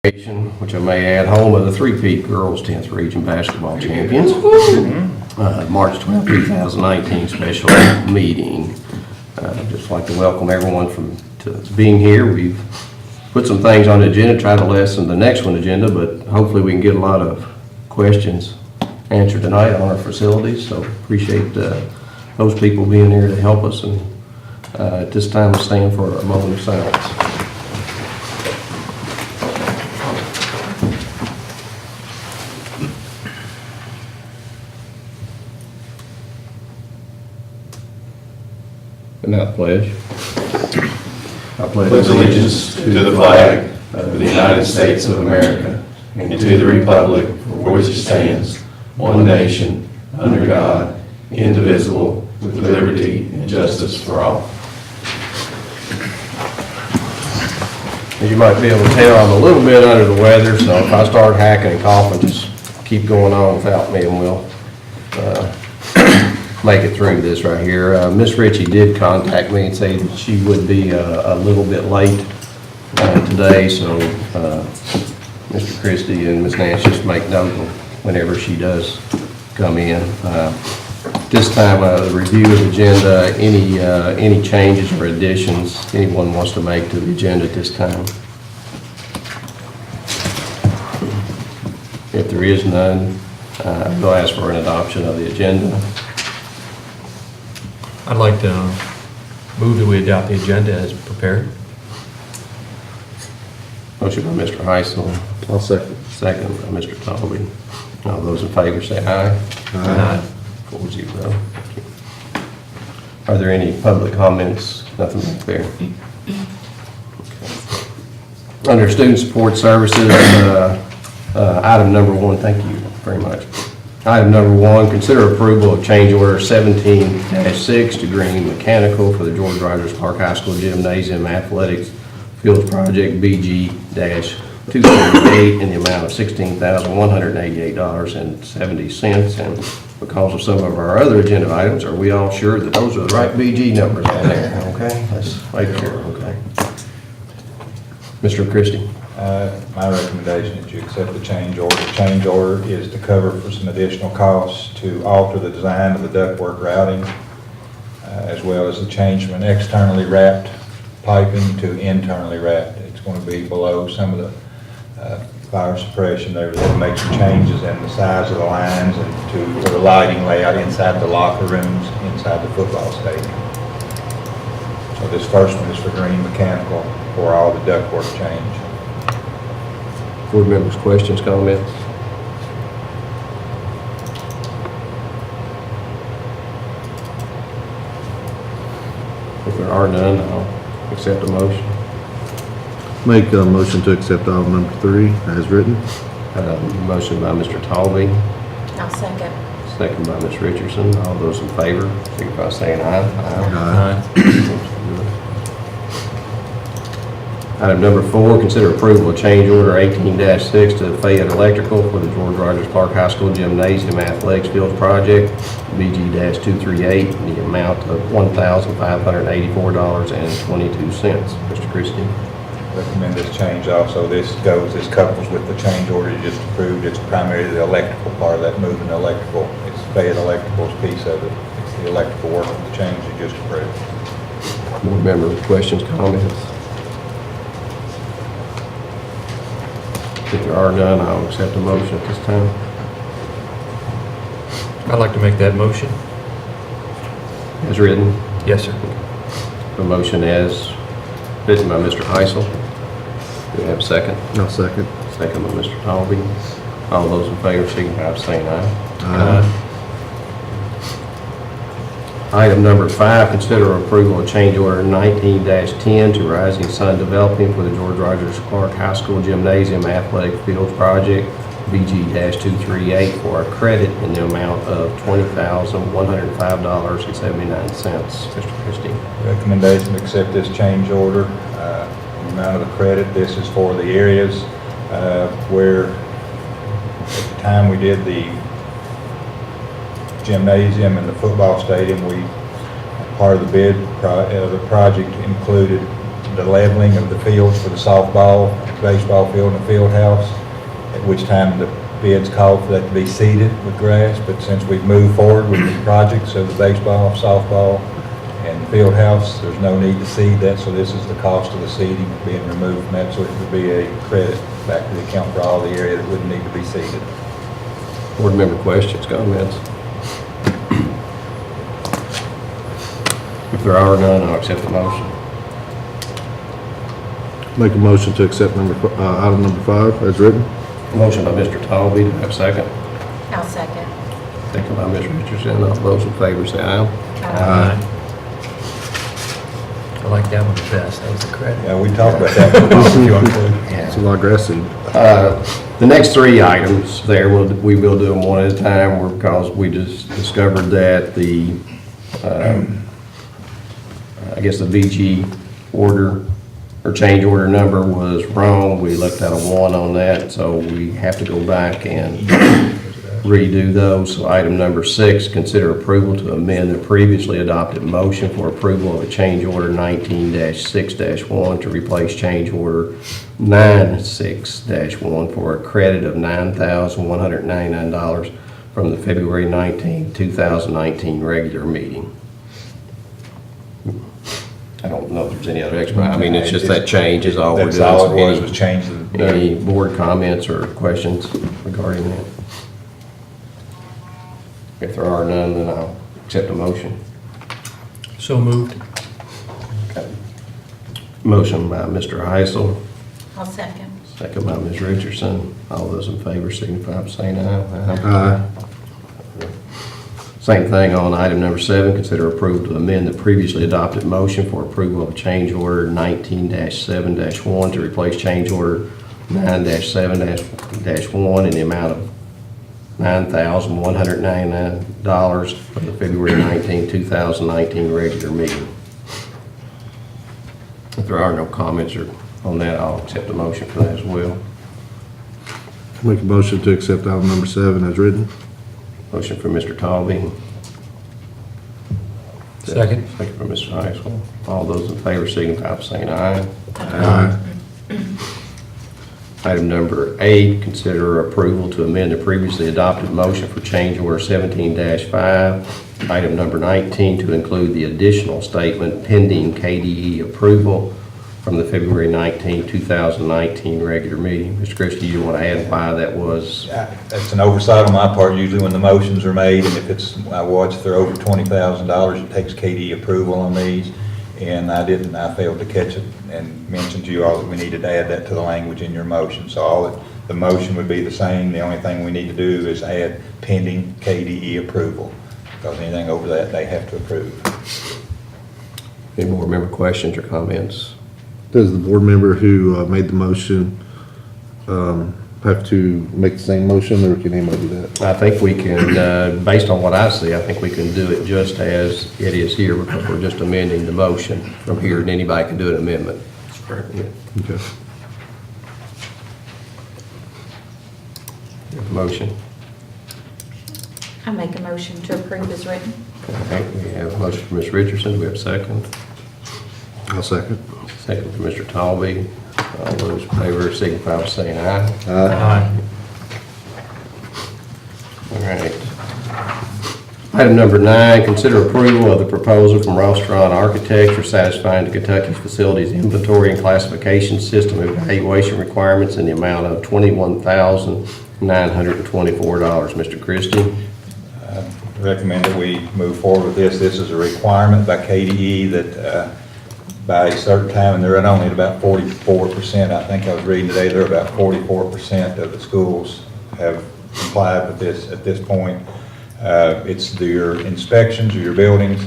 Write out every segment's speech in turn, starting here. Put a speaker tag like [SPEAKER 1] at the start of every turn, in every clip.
[SPEAKER 1] which I may add, home of the three-peat girls 10th region basketball champions. March 12, 2019 special meeting. I'd just like to welcome everyone to being here. We've put some things on the agenda, try to lessen the next one agenda, but hopefully we can get a lot of questions answered tonight on our facilities. So appreciate those people being there to help us. And at this time, we'll stand for a moment of silence. And now the pledge. I
[SPEAKER 2] pledge allegiance to the flag of the United States of America and to the republic for which it stands, one nation, under God, indivisible, with liberty and justice for all.
[SPEAKER 1] As you might be able to tell, I'm a little bit under the weather, so if I start hacking and coughing, just keep going on without me and we'll make it through this right here. Miss Ritchie did contact me and say that she would be a little bit late today, so Mr. Christie and Miss Nance just make note of whenever she does come in. This time, the review of the agenda, any changes or additions anyone wants to make to the agenda at this time? If there is none, we'll ask for an adoption of the agenda.
[SPEAKER 3] I'd like to move that we adopt the agenda as prepared.
[SPEAKER 1] Motion by Mr. Heisel.
[SPEAKER 4] I'll second.
[SPEAKER 1] Second by Mr. Tolby. All those in favor say aye.
[SPEAKER 3] Aye.
[SPEAKER 1] 4-0. Are there any public comments? Nothing back there. Okay. Under student support services, item number 1, thank you very much. Item number 1, consider approval of change order 17-6 to Green Mechanical for the George Rogers Clark High School Gymnasium Athletics Fields Project BG-238 in the amount of $16,188.70. And because of some of our other agenda items, are we all sure that those are the right BG numbers on there? Okay, let's make sure. Okay. Mr. Christie.
[SPEAKER 5] My recommendation is you accept the change order. The change order is to cover for some additional costs to alter the design of the ductwork routing, as well as the change from an externally wrapped piping to internally wrapped. It's going to be below some of the fire suppression. They'll make some changes in the size of the lines and to the lighting layout inside the locker rooms, inside the football stadium. So this first one is for Green Mechanical for all the ductwork change.
[SPEAKER 1] Board members, questions, comments? If there are none, I'll accept a motion.
[SPEAKER 4] Make a motion to accept item number 3 as written.
[SPEAKER 1] Motion by Mr. Tolby,
[SPEAKER 6] I'll second.
[SPEAKER 1] second by Ms. Richardson. All those in favor, signify by saying aye.
[SPEAKER 4] Aye.
[SPEAKER 1] Item number 4, consider approval of change order 18-6 to Fayette Electrical for the George Rogers Clark High School Gymnasium Athletics Fields Project, BG-238, in the amount of $1,584.22. Mr. Christie.
[SPEAKER 5] Recommend this change also. This couples with the change order you just approved. It's primarily the electrical part of that, moving the electrical. It's Fayette Electrical's piece of it. It's the electrical work of the change you just approved.
[SPEAKER 1] Board members, questions, comments? If there are none, I'll accept a motion at this time.
[SPEAKER 3] I'd like to make that motion.
[SPEAKER 1] As written.
[SPEAKER 3] Yes, sir.
[SPEAKER 1] A motion as written by Mr. Heisel. Do we have a second?
[SPEAKER 4] I'll second.
[SPEAKER 1] Second by Mr. Tolby. All those in favor signify by saying aye.
[SPEAKER 4] Aye.
[SPEAKER 1] Item number 5, consider approval of change order 19-10 to Rising Sun Developing for the George Rogers Clark High School Gymnasium Athletic Fields Project, BG-238, for a credit in the amount of $20,105.79. Mr. Christie.
[SPEAKER 5] Recommendation to accept this change order. The amount of the credit, this is for the areas where at the time we did the gymnasium and the football stadium, part of the bid the project included the leveling of the fields for the softball, baseball field, and the field house, at which time the bids called for that to be seeded with grass. But since we've moved forward with the projects of the baseball, softball, and the field house, there's no need to seed that, so this is the cost of the seeding being removed from that, so it would be a credit back to the account for all the area that wouldn't need to be seeded.
[SPEAKER 1] Board member questions, comments? If there are none, I'll accept the motion.
[SPEAKER 4] Make a motion to accept item number 5 as written.
[SPEAKER 1] Motion by Mr. Tallby, do I have a second?
[SPEAKER 6] I'll second.
[SPEAKER 1] Second by Ms. Richardson. All those in favor say aye.
[SPEAKER 3] Aye. I like that one the best. That was a credit.
[SPEAKER 5] Yeah, we talked about that, if you want to.
[SPEAKER 4] It's a lot of grass seed.
[SPEAKER 1] The next 3 items there, we will do them one at a time because we just discovered that the, I guess the VG order or change order number was wrong. We left out a 1 on that, so we have to go back and redo those. So item number 6, consider approval to amend the previously adopted motion for approval of a change order 19-6-1 to replace change order 96-1 for a credit of $9,199 from the February 19, 2019 regular meeting. I don't know if there's any other explanation. I mean, it's just that change is all we're doing.
[SPEAKER 5] That's all
[SPEAKER 1] So
[SPEAKER 5] it was change the.
[SPEAKER 1] any board comments or questions regarding that? If there are none, then I'll accept a motion.
[SPEAKER 3] So moved.
[SPEAKER 1] Motion by Mr. Heisel,
[SPEAKER 6] I'll second.
[SPEAKER 1] second by Ms. Richardson. All those in favor signify by saying aye.
[SPEAKER 4] Aye.
[SPEAKER 1] Same thing on item number 7, consider approval to amend the previously adopted motion for approval of a change order 19-7-1 to replace change order 9-7-1 in the amount of $9,199 for the February 19, 2019 regular meeting. If there are no comments on that, I'll accept the motion for that as well.
[SPEAKER 4] Make a motion to accept item number 7 as written.
[SPEAKER 1] Motion for Mr. Tallby.
[SPEAKER 3] Second.
[SPEAKER 1] Second for Mr. Heisel. All those in favor signify by saying aye.
[SPEAKER 4] Aye.
[SPEAKER 1] Item number 8, consider approval to amend the previously adopted motion for change order 17-5. Item number 19, to include the additional statement pending KDE approval from the February 19, 2019 regular meeting. Mr. Christie, you want to add why that was?
[SPEAKER 5] That's an oversight on my part, usually when the motions are made, and if it's, I watch, if they're over $20,000, it takes KD approval on these, and I failed to catch it and mention to you all that we needed to add that to the language in your motion. So the motion would be the same, the only thing we need to do is add pending KDE approval, because anything over that, they have to approve.
[SPEAKER 1] Any board member questions or comments?
[SPEAKER 4] Does the board member who made the motion have to make the same motion, or can anybody do that?
[SPEAKER 1] I think we can, based on what I see, I think we can do it just as it is here because we're just amending the motion from here, and anybody can do an amendment. Yeah.
[SPEAKER 4] Okay.
[SPEAKER 1] Motion.
[SPEAKER 6] I make a motion to approve as written.
[SPEAKER 1] Okay, we have a motion for Ms. Richardson. Do we have a second?
[SPEAKER 4] I'll second.
[SPEAKER 1] Second for Mr. Tallby. All those in favor signify by saying aye.
[SPEAKER 3] Aye.
[SPEAKER 1] All right. Item number 9, consider approval of the proposal from Rostron Architecture satisfying the Kentucky Facilities Inventory and Classification System evaluation requirements in the amount of $21,924. Mr. Christie?
[SPEAKER 5] Recommend that we move forward with this. This is a requirement by KDE that by a certain time, and they're at only at about 44%. I think I was reading today, they're about 44% of the schools have complied with this at this point. It's your inspections of your buildings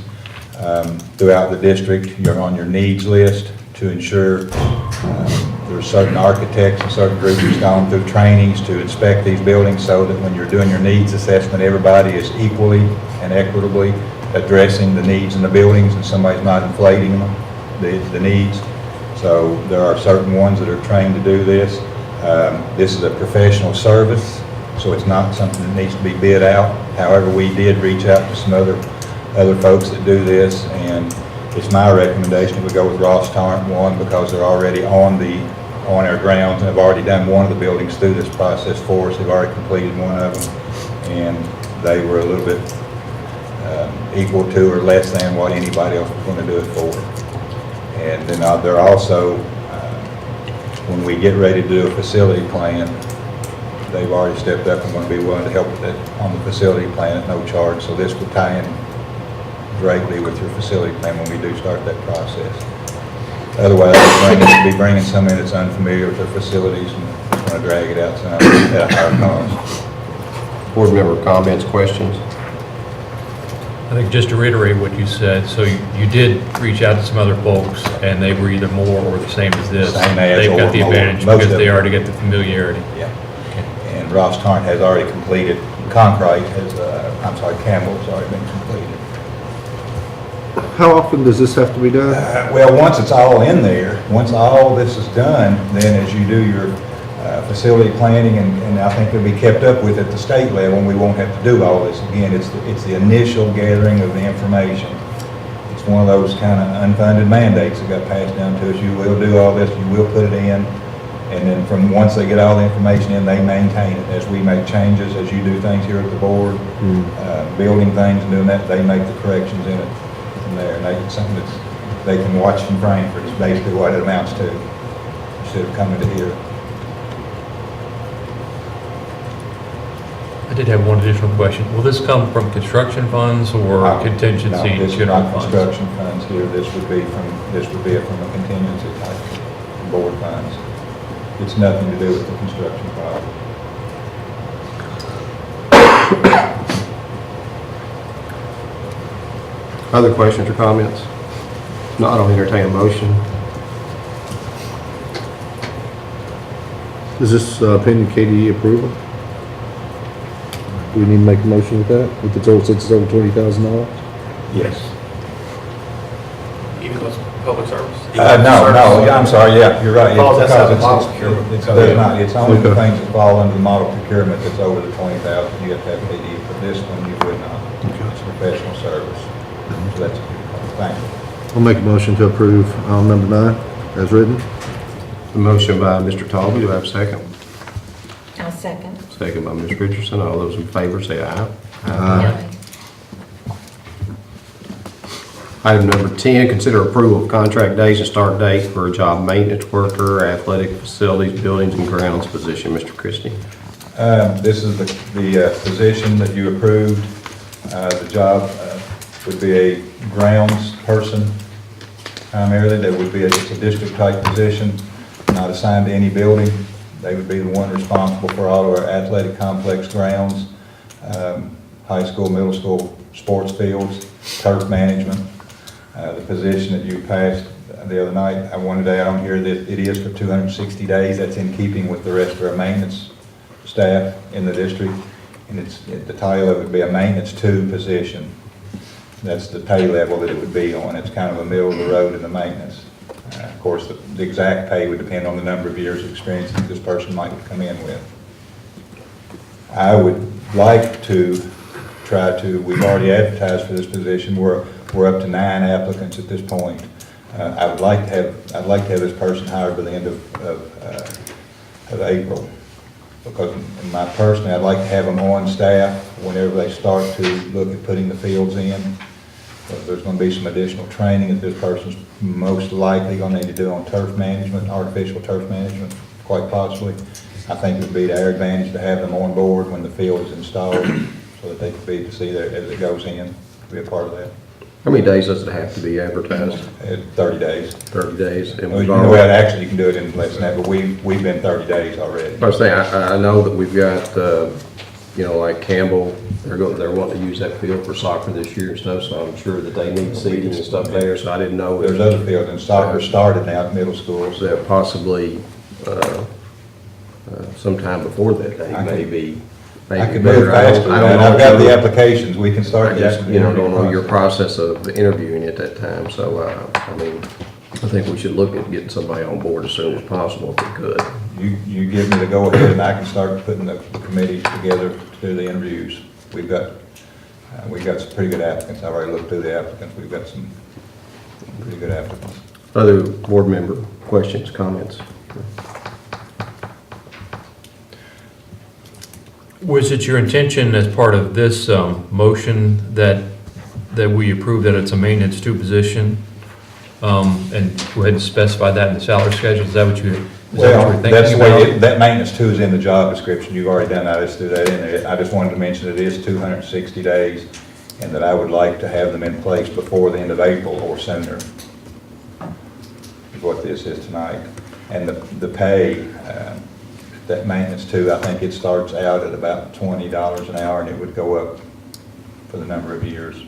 [SPEAKER 5] throughout the district. You're on your needs list to ensure there are certain architects and certain groups that's gone through trainings to inspect these buildings so that when you're doing your needs assessment, everybody is equally and equitably addressing the needs in the buildings and somebody's not inflating them. The needs. So there are certain ones that are trained to do this. This is a professional service, so it's not something that needs to be bid out. However, we did reach out to some other folks that do this, and It's my recommendation that we go with Ross Tarrant, one, because they're already on our grounds and have already done one of the buildings through this process for us. They've already completed one of them, and they were a little bit equal to or less than what anybody else was going to do it for. And then they're also, when we get ready to do a facility plan, they've already stepped up and going to be willing to help with that on the facility plan at no charge. So this will tie in greatly with your facility plan when we do start that process. Otherwise, we'll be bringing someone that's unfamiliar with their facilities and going to drag it out some at a higher cost.
[SPEAKER 1] Board member comments, questions?
[SPEAKER 3] I think just to reiterate what you said, so you did reach out to some other folks, and they were either more or the same as this.
[SPEAKER 5] Same as
[SPEAKER 3] They've got the
[SPEAKER 5] or more.
[SPEAKER 3] advantage
[SPEAKER 5] Most
[SPEAKER 3] because
[SPEAKER 5] of
[SPEAKER 3] they
[SPEAKER 5] them.
[SPEAKER 3] already get the familiarity.
[SPEAKER 5] Yeah. And Ross Tarrant has already completed, Concrete has, Campbell's already been completed.
[SPEAKER 4] How often does this have to be done?
[SPEAKER 5] Well, once it's all in there, once all this is done, then as you do your facility planning, and I think it'll be kept up with at the state level, and we won't have to do all this again. It's the initial gathering of the information. It's one of those kind of unfunded mandates that got passed down to us. You will do all this, you will put it in, and then from once they get all the information in, they maintain it. As we make changes, as you do things here at the board, building things and doing that, they make the corrections in it from there. And it's something that they can watch from Frankfurt is basically what it amounts to, instead of coming to here.
[SPEAKER 3] I did have one additional question. Will this come from construction funds or contingency
[SPEAKER 5] No, this is
[SPEAKER 3] general
[SPEAKER 5] not
[SPEAKER 3] funds?
[SPEAKER 5] construction funds here. This would be from a contingency type board funds. It's nothing to do with the construction project.
[SPEAKER 1] Other questions or comments? If not, I'll entertain a motion.
[SPEAKER 4] Is this pending KDE approval? Do we need to make a motion with that? If it's over, since it's over $20,000?
[SPEAKER 5] Yes.
[SPEAKER 7] Even though it's public service?
[SPEAKER 5] No, I'm sorry, yeah, you're right.
[SPEAKER 7] Falls
[SPEAKER 5] It's
[SPEAKER 7] outside the
[SPEAKER 5] because
[SPEAKER 7] model procurement.
[SPEAKER 5] It's not, it's only the
[SPEAKER 4] Okay.
[SPEAKER 5] things that fall under the model procurement that's over the 20,000, you have to have KD. For this one, you would not. It's professional service. So that's, thank you.
[SPEAKER 4] I'll make a motion to approve item number 9 as written.
[SPEAKER 1] A motion by Mr. Talby, do I have a second?
[SPEAKER 6] I'll second.
[SPEAKER 1] Second by Ms. Richardson. All those in favor say aye.
[SPEAKER 6] Aye.
[SPEAKER 1] Item number 10, consider approval of contract days and start dates for a job maintenance worker, athletic facilities, buildings and grounds position. Mr. Christie.
[SPEAKER 5] This is the position that you approved. The job would be a grounds person primarily. There would be just a district type position, not assigned to any building. They would be the one responsible for all of our athletic complex grounds, high school, middle school, sports fields, turf management. The position that you passed the other night, I wanted to add on here that it is for 260 days. That's in keeping with the rest of our maintenance staff in the district. And the title of it would be a maintenance 2 position. That's the pay level that it would be on. It's kind of a middle of the road in the maintenance. Of course, the exact pay would depend on the number of years of experience that this person might come in with. I would like to we've already advertised for this position. We're up to 9 applicants at this point. I'd like to have this person hired by the end of April. Because personally, I'd like to have them on staff whenever they start to look at putting the fields in. There's going to be some additional training that this person's most likely going to need to do on turf management, artificial turf management, quite possibly. I think it would be to our advantage to have them on board when the field is installed so that they can be to see that as it goes in, to be a part of that.
[SPEAKER 1] How many days does it have to be advertised?
[SPEAKER 5] 30 days.
[SPEAKER 1] 30 days. And
[SPEAKER 5] Well,
[SPEAKER 1] we've
[SPEAKER 5] you know,
[SPEAKER 1] already-
[SPEAKER 5] actually, you can do it in less than that, but we've been 30 days already.
[SPEAKER 1] I was saying, I know that we've got, like Campbell, they're wanting to use that field for soccer this year and stuff, so I'm sure that they need seating and stuff there, so I didn't know.
[SPEAKER 5] There's other fields, and soccer started now at middle schools.
[SPEAKER 1] So that possibly, sometime before that day,
[SPEAKER 5] I could-
[SPEAKER 1] maybe.
[SPEAKER 5] I could move faster,
[SPEAKER 1] I don't
[SPEAKER 5] and
[SPEAKER 1] know.
[SPEAKER 5] I've got the applications, we can
[SPEAKER 1] I
[SPEAKER 5] start this.
[SPEAKER 1] just, don't know your process of interviewing at that time, so, I think we should look at getting somebody on board as soon as possible if we could.
[SPEAKER 5] You give me the go-ahead, and I can start putting the committee together to do the interviews. We've got some pretty good applicants. I've already looked through the applicants. We've got some pretty good applicants.
[SPEAKER 1] Other board member questions, comments?
[SPEAKER 3] Was it your intention as part of this motion that we approve that it's a maintenance 2 position? And go ahead and specify that in the salary schedule? Is that what you were
[SPEAKER 5] That's the
[SPEAKER 3] thinking
[SPEAKER 5] way,
[SPEAKER 3] about?
[SPEAKER 5] that maintenance 2 is in the job description. You've already done that. I just threw that in there. I just wanted to mention it is 260 days and that I would like to have them in place before the end of April or sooner. Is what this is tonight. And the pay, that maintenance 2, I think it starts out at about $20 an hour and it would go up for the number of years.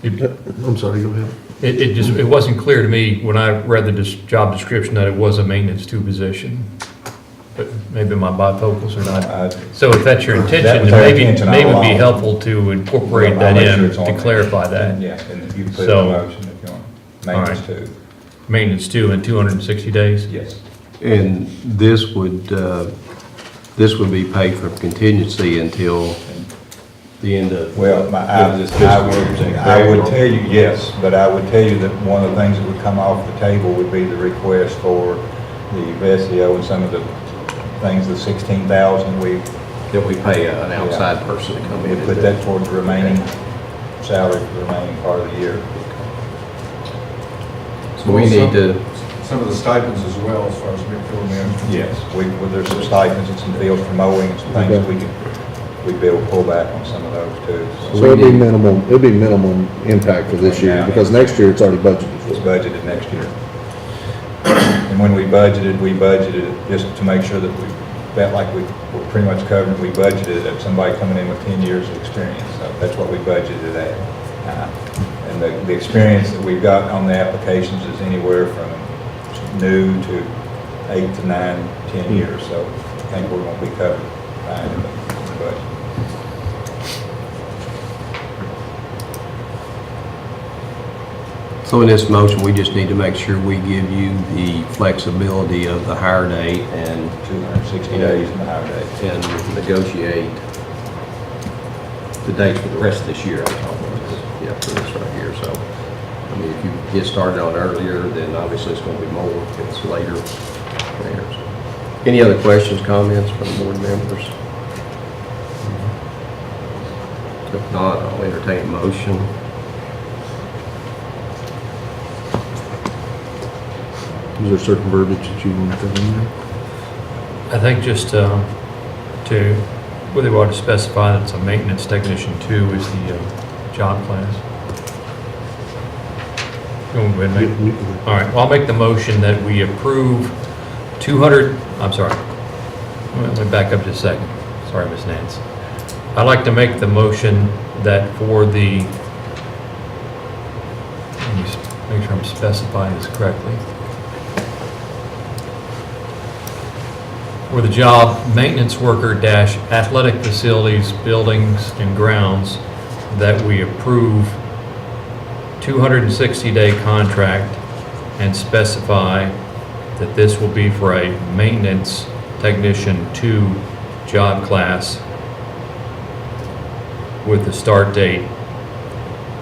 [SPEAKER 4] I'm sorry, go ahead.
[SPEAKER 3] It wasn't clear to me when I read the job description that it was a maintenance 2 position. But maybe my bifocals are not. So if that's your intention,
[SPEAKER 5] That was
[SPEAKER 3] then
[SPEAKER 5] our
[SPEAKER 3] maybe
[SPEAKER 5] intention all
[SPEAKER 3] it would be
[SPEAKER 5] along.
[SPEAKER 3] helpful to incorporate
[SPEAKER 5] I'll
[SPEAKER 3] that
[SPEAKER 5] make sure
[SPEAKER 3] in
[SPEAKER 5] it's on
[SPEAKER 3] to
[SPEAKER 5] there.
[SPEAKER 3] clarify that.
[SPEAKER 5] Yes, and if you put it in
[SPEAKER 3] So-
[SPEAKER 5] the motion if you want. Maintenance
[SPEAKER 3] All right.
[SPEAKER 5] 2.
[SPEAKER 3] Maintenance 2 in 260 days?
[SPEAKER 5] Yes.
[SPEAKER 1] And this would be paid from contingency until the end of.
[SPEAKER 5] Well, I would tell you, yes, but I would tell you that one of the things that would come off the table would be the request for the VSEO and some of the things, the 16,000, we
[SPEAKER 1] That we pay an outside person to come in.
[SPEAKER 5] would
[SPEAKER 1] and
[SPEAKER 5] put
[SPEAKER 1] do.
[SPEAKER 5] that towards the remaining salary for the remaining part of the year.
[SPEAKER 1] So we need to,
[SPEAKER 7] Some of the stipends as well, as far as field management.
[SPEAKER 5] Yes, there's some stipends and some fields for mowing and some things that we'd be able to pull back on some of those too.
[SPEAKER 4] So it'd be minimum impact for this year, because next year it's already budgeted
[SPEAKER 5] It's
[SPEAKER 4] for.
[SPEAKER 5] budgeted next year. And when we budgeted it just to make sure that we felt like we were pretty much covered. We budgeted at somebody coming in with 10 years of experience, so that's what we budgeted at. And the experience that we've got on the applications is anywhere from new to 8 to 9, 10 years, so I think we're going to be covered fine in the budget.
[SPEAKER 1] so in this motion, we just need to make sure we give you the flexibility of the hire date and
[SPEAKER 5] 260 days in the hire date.
[SPEAKER 1] and negotiate the dates for the rest of this year, I'm talking about. Yeah, for this right here, so, I mean, if you get started on earlier, then obviously it's gonna be more, if it's later. there, so. Any other questions, comments from board members? If not, I'll entertain a motion.
[SPEAKER 4] Is there certain verbiage that you want to put in there?
[SPEAKER 3] I think just to really want to specify that it's a maintenance technician 2 is the job class. You want me to make- All right, well, I'll make the motion that we approve 200, I'm sorry. Let me back up just a second. Sorry, Ms. Nance. I'd like to make the motion that for the, let me make sure I'm specifying this correctly. For the job maintenance worker dash athletic facilities, buildings and grounds, that we approve 260-day contract and specify that this will be for a maintenance technician 2 job class with the start date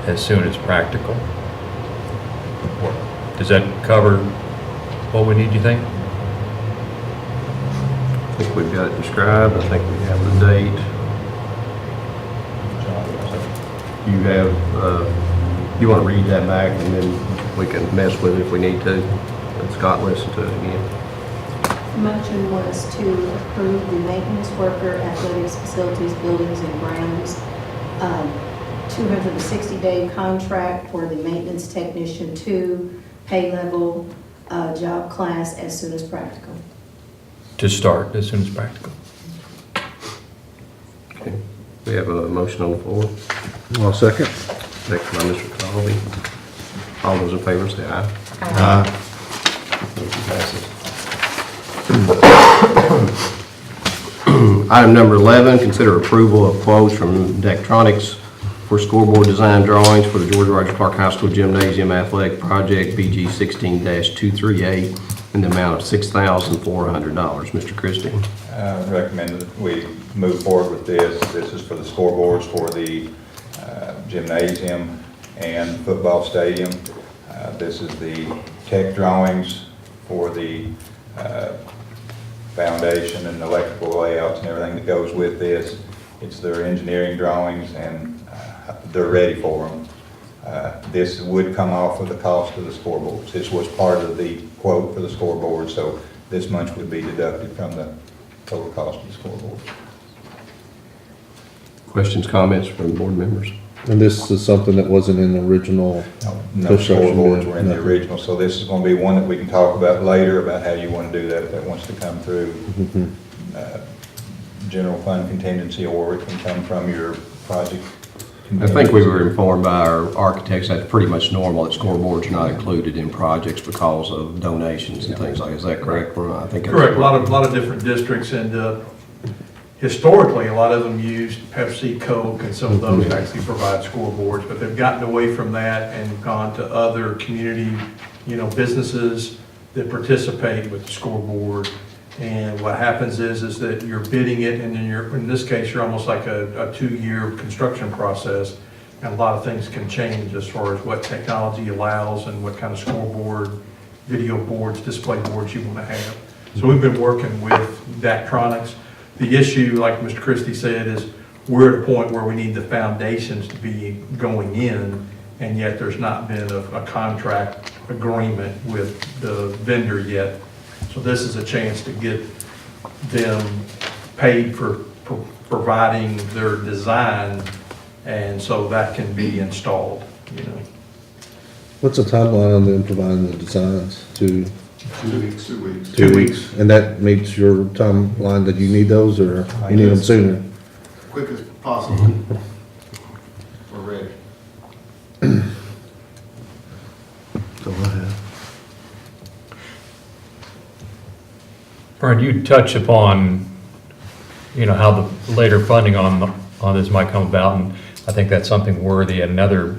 [SPEAKER 3] as soon as practical. Does that cover what we need, you think?
[SPEAKER 1] I think we've got it described, I think we have the date. You have, you want to read that back and then we can mess with it if we need to. Let Scott listen to it again.
[SPEAKER 8] The motion was to approve the maintenance worker, athletics facilities, buildings and grounds, 260-day contract for the maintenance technician 2, pay level, job class as soon as practical.
[SPEAKER 3] To start as soon as practical.
[SPEAKER 1] Okay. We have a motion on the floor.
[SPEAKER 4] Well, second.
[SPEAKER 1] Second by Mr. Colby. All those in favor say aye. Motion passes. Item number 11, consider approval of quotes from Daktronics for scoreboard design drawings for the George Rogers Clark High School Gymnasium Athletic Project BG 16-238 in the amount of $6,400. Mr. Christie.
[SPEAKER 5] Recommend that we move forward with this. This is for the scoreboards for the gymnasium. and football stadium. This is the tech drawings for the foundation and electrical layouts and everything that goes with this. It's their engineering drawings, and they're ready for them. This would come off of the cost of the scoreboards. This was part of the quote for the scoreboard, so this much would be deducted from the total cost of the scoreboard.
[SPEAKER 1] Questions, comments from board members?
[SPEAKER 4] And this is something that wasn't in the original.
[SPEAKER 5] No
[SPEAKER 4] construction
[SPEAKER 5] scoreboards
[SPEAKER 4] bid,
[SPEAKER 5] were in the
[SPEAKER 4] nothing.
[SPEAKER 5] original, so this is gonna be one that we can talk about later, about how you wanna do that, if that wants to come through general fund contingency, or it can come from your project.
[SPEAKER 1] I think we were informed by our architects that's pretty much normal, that scoreboards are not included in projects because of donations and things like, is that correct? Ron? I think that's
[SPEAKER 7] Correct, a lot of different districts, and historically, a lot of them used Pepsi, Coke, and some of those actually provide scoreboards, but they've gotten away from that and gone to other community, businesses that participate with the scoreboard. And what happens is that you're bidding it, and then in this case, you're almost like a 2-year construction process. And a lot of things can change as far as what technology allows and what kind of scoreboard, video boards, display boards you want to have. So we've been working with Daktronics. The issue, like Mr. Christie said, is we're at a point where we need the foundations to be going in, and yet there's not been a contract agreement with the vendor yet. So this is a chance to get them paid for providing their design, and so that can be installed,
[SPEAKER 4] What's the timeline on them providing the designs to?
[SPEAKER 7] 2 weeks. 2 weeks.
[SPEAKER 4] 2 weeks. And that meets your timeline that you need those, or you need them sooner?
[SPEAKER 7] Quick as possible. We're ready.
[SPEAKER 4] Go ahead.
[SPEAKER 3] Brian, you touched upon, how the later funding on this might come about, and I think that's something worthy. At another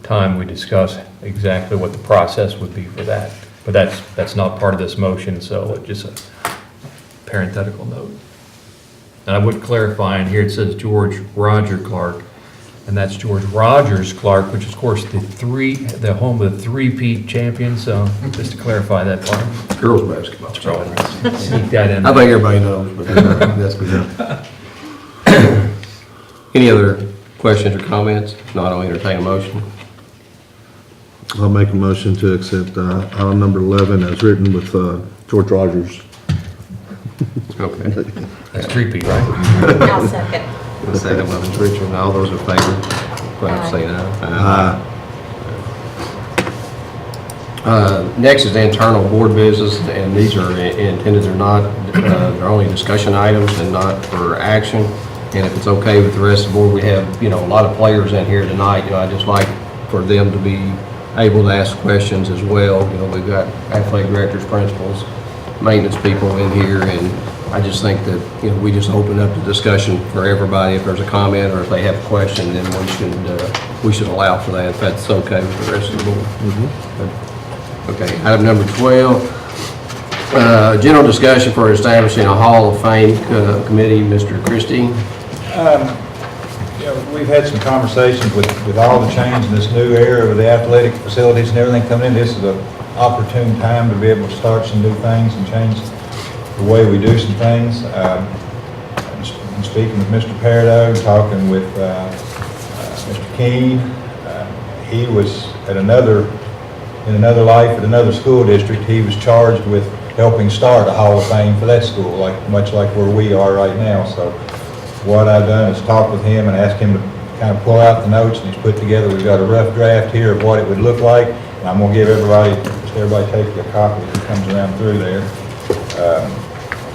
[SPEAKER 3] time, we discuss exactly what the process would be for that. But that's not part of this motion, so just a parenthetical note. And I would clarify, in here it says George Roger Clark, and that's George Rogers Clark, which is, of course, the home of the three-peat champion, so just to clarify that part.
[SPEAKER 1] Girls basketball.
[SPEAKER 3] Sneak that in.
[SPEAKER 1] I think everybody knows, but that's good. Any other questions or comments? If not, I'll entertain a motion.
[SPEAKER 4] I'll make a motion to accept item number 11 as written with George Rogers.
[SPEAKER 1] Okay.
[SPEAKER 3] That's three-peat, right?
[SPEAKER 6] I'll second.
[SPEAKER 1] The second one is Richard. All those in favor, please say aye. Next is internal board business, and these are intended, they're only discussion items and not for action. And if it's okay with the rest of the board, we have, a lot of players in here tonight. I'd just like for them to be able to ask questions as well. We've got athletic directors, principals, maintenance people in here, and I just think that, we just open up the discussion for everybody. If there's a comment or if they have a question, then we should allow for that, if that's okay with the rest of the board. Okay, item number 12, general discussion for establishing a Hall of Fame committee. Mr. Christie.
[SPEAKER 5] We've had some conversations with all the change in this new era with the athletic facilities and everything coming in. This is an opportune time to be able to start some new things and change the way we do some things. I'm speaking with Mr. Parado, talking with Mr. Keene. He was in another life at another school district. He was charged with helping start a Hall of Fame for that school, much like where we are right now. So what I've done is talk with him and ask him to kind of pull out the notes, and he's put together, we've got a rough draft here of what it would look like, and I'm going to give everybody take a copy as it comes around through there.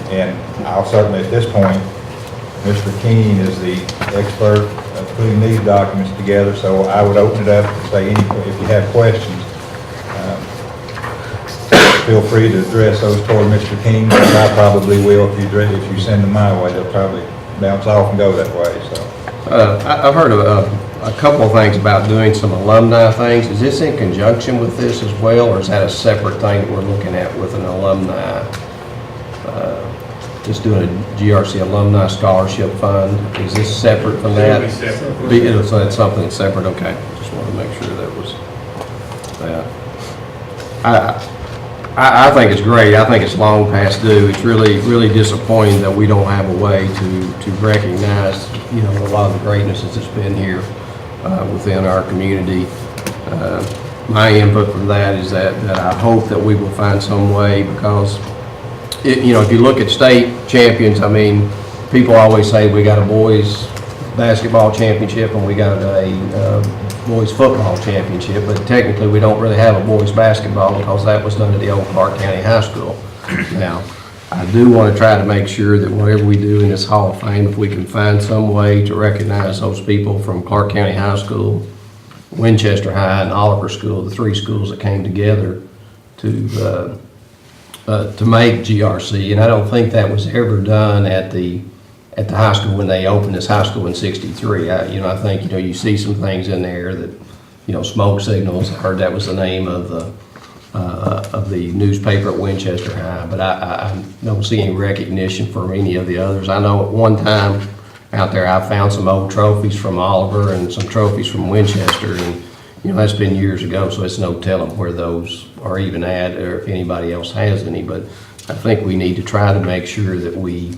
[SPEAKER 5] And I'll certainly, at this point, Mr. Keene is the expert of putting these documents together, so I would open it up and say, if you have questions, feel free to address those toward Mr. Keene, but I probably will if you send them my way. They'll probably bounce off and go that way, so.
[SPEAKER 1] I've heard a couple of things about doing some alumni things. Is this in conjunction with this as well, or is that a separate thing that we're looking at with an alumni just doing a GRC Alumni Scholarship Fund. Is this separate from that?
[SPEAKER 7] It'll be separate.
[SPEAKER 1] So that's something separate, okay. Just wanted to make sure that was that. I think it's great. I think it's long past due. It's really disappointing that we don't have a way to recognize, you know, a lot of the greatness that's been here within our community. My input from that is that I hope that we will find some way, because you know, if you look at state champions, I mean, people always say we got a boys basketball championship and we got a boys football championship, but technically we don't really have a boys basketball because that was done at the old Clark County High School. Now, I do want to try to make sure that whatever we do in this Hall of Fame, if we can find some way to recognize those people from Clark County High School, Winchester High, and Oliver School, the three schools that came together to make GRC, and I don't think that was ever done at the high school when they opened this high school in '63. I think, you know, you see some things in there that, you know, smoke signals. I heard that was the name of the newspaper at Winchester High, but I don't see any recognition for any of the others. I know at one time out there I found some old trophies from Oliver and some trophies from Winchester, and you know, that's been years ago, so it's no telling where those are even at or if anybody else has any, but I think we need to try to make sure that we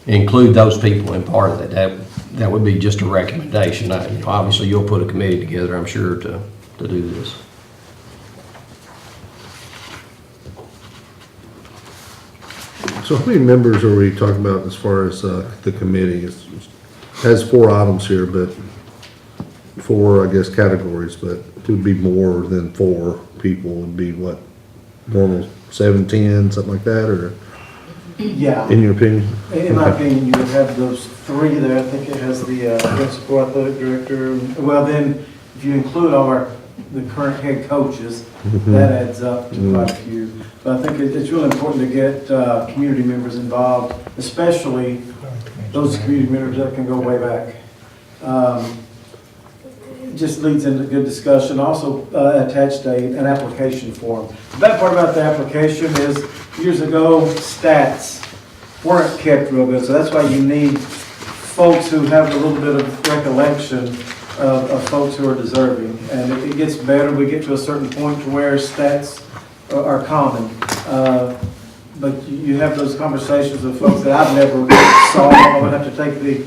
[SPEAKER 1] include those people in part of that. That would be just a recommendation. You know, obviously, you'll put a committee together, I'm sure, to do this.
[SPEAKER 4] So how many members are we talking about as far as the committee? It has 4 items here, but 4, I guess, categories, but it would be more than 4 people. Would be what, normal 7, 10, something like that, or
[SPEAKER 9] Yeah,
[SPEAKER 4] in your opinion?
[SPEAKER 9] in my
[SPEAKER 4] Okay.
[SPEAKER 9] opinion, you would have those 3 there. I think it has the principal athletic director. Well, then, if you include the current head coaches, that adds up to quite a few. But I think it's really important to get community members involved, especially those community members that can go way back. It just leads into good discussion. Also attached an application form. The bad part about the application is years ago, stats weren't kept real good, so that's why you need folks who have a little bit of recollection of folks who are deserving. And it gets better, we get to a certain point to where stats are common. But you have those conversations with folks that I've never saw. I would have to take the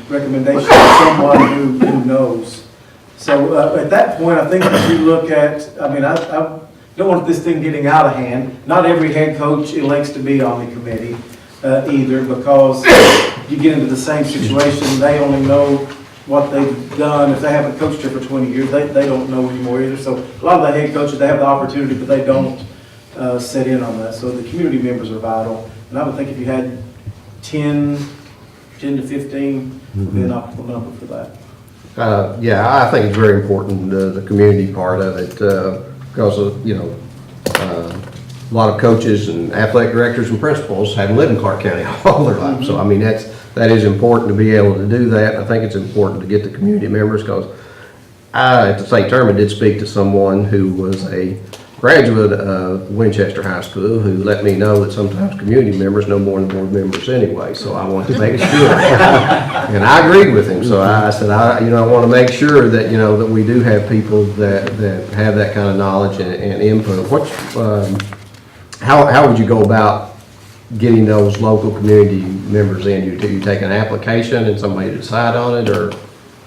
[SPEAKER 9] recommendation of someone who knows. So at that point, I think if you look at, I don't want this thing getting out of hand. Not every head coach elects to be on the committee either, because you get into the same situation. They only know what they've done. If they haven't coached here for 20 years, they don't know anymore either. So a lot of the head coaches, they have the opportunity, but they don't sit in on that. So the community members are vital. And I would think if you had 10 to 15, would be an optimal number for that.
[SPEAKER 1] Yeah, I think it's very important, the community part of it, because of, you know, a lot of coaches and athletic directors and principals haven't lived in Clark County all their life. So, I mean, that is important to be able to do that. I think it's important to get the community members, because at the state tournament did speak to someone who was a graduate of Winchester High School, who let me know that sometimes community members know more than board members anyway, so I wanted to make sure. And I agreed with him, so I said, I want to make sure that, that we do have people that have that kind of knowledge and input. How would you go about getting those local community members in? You take an application and somebody decide on it, or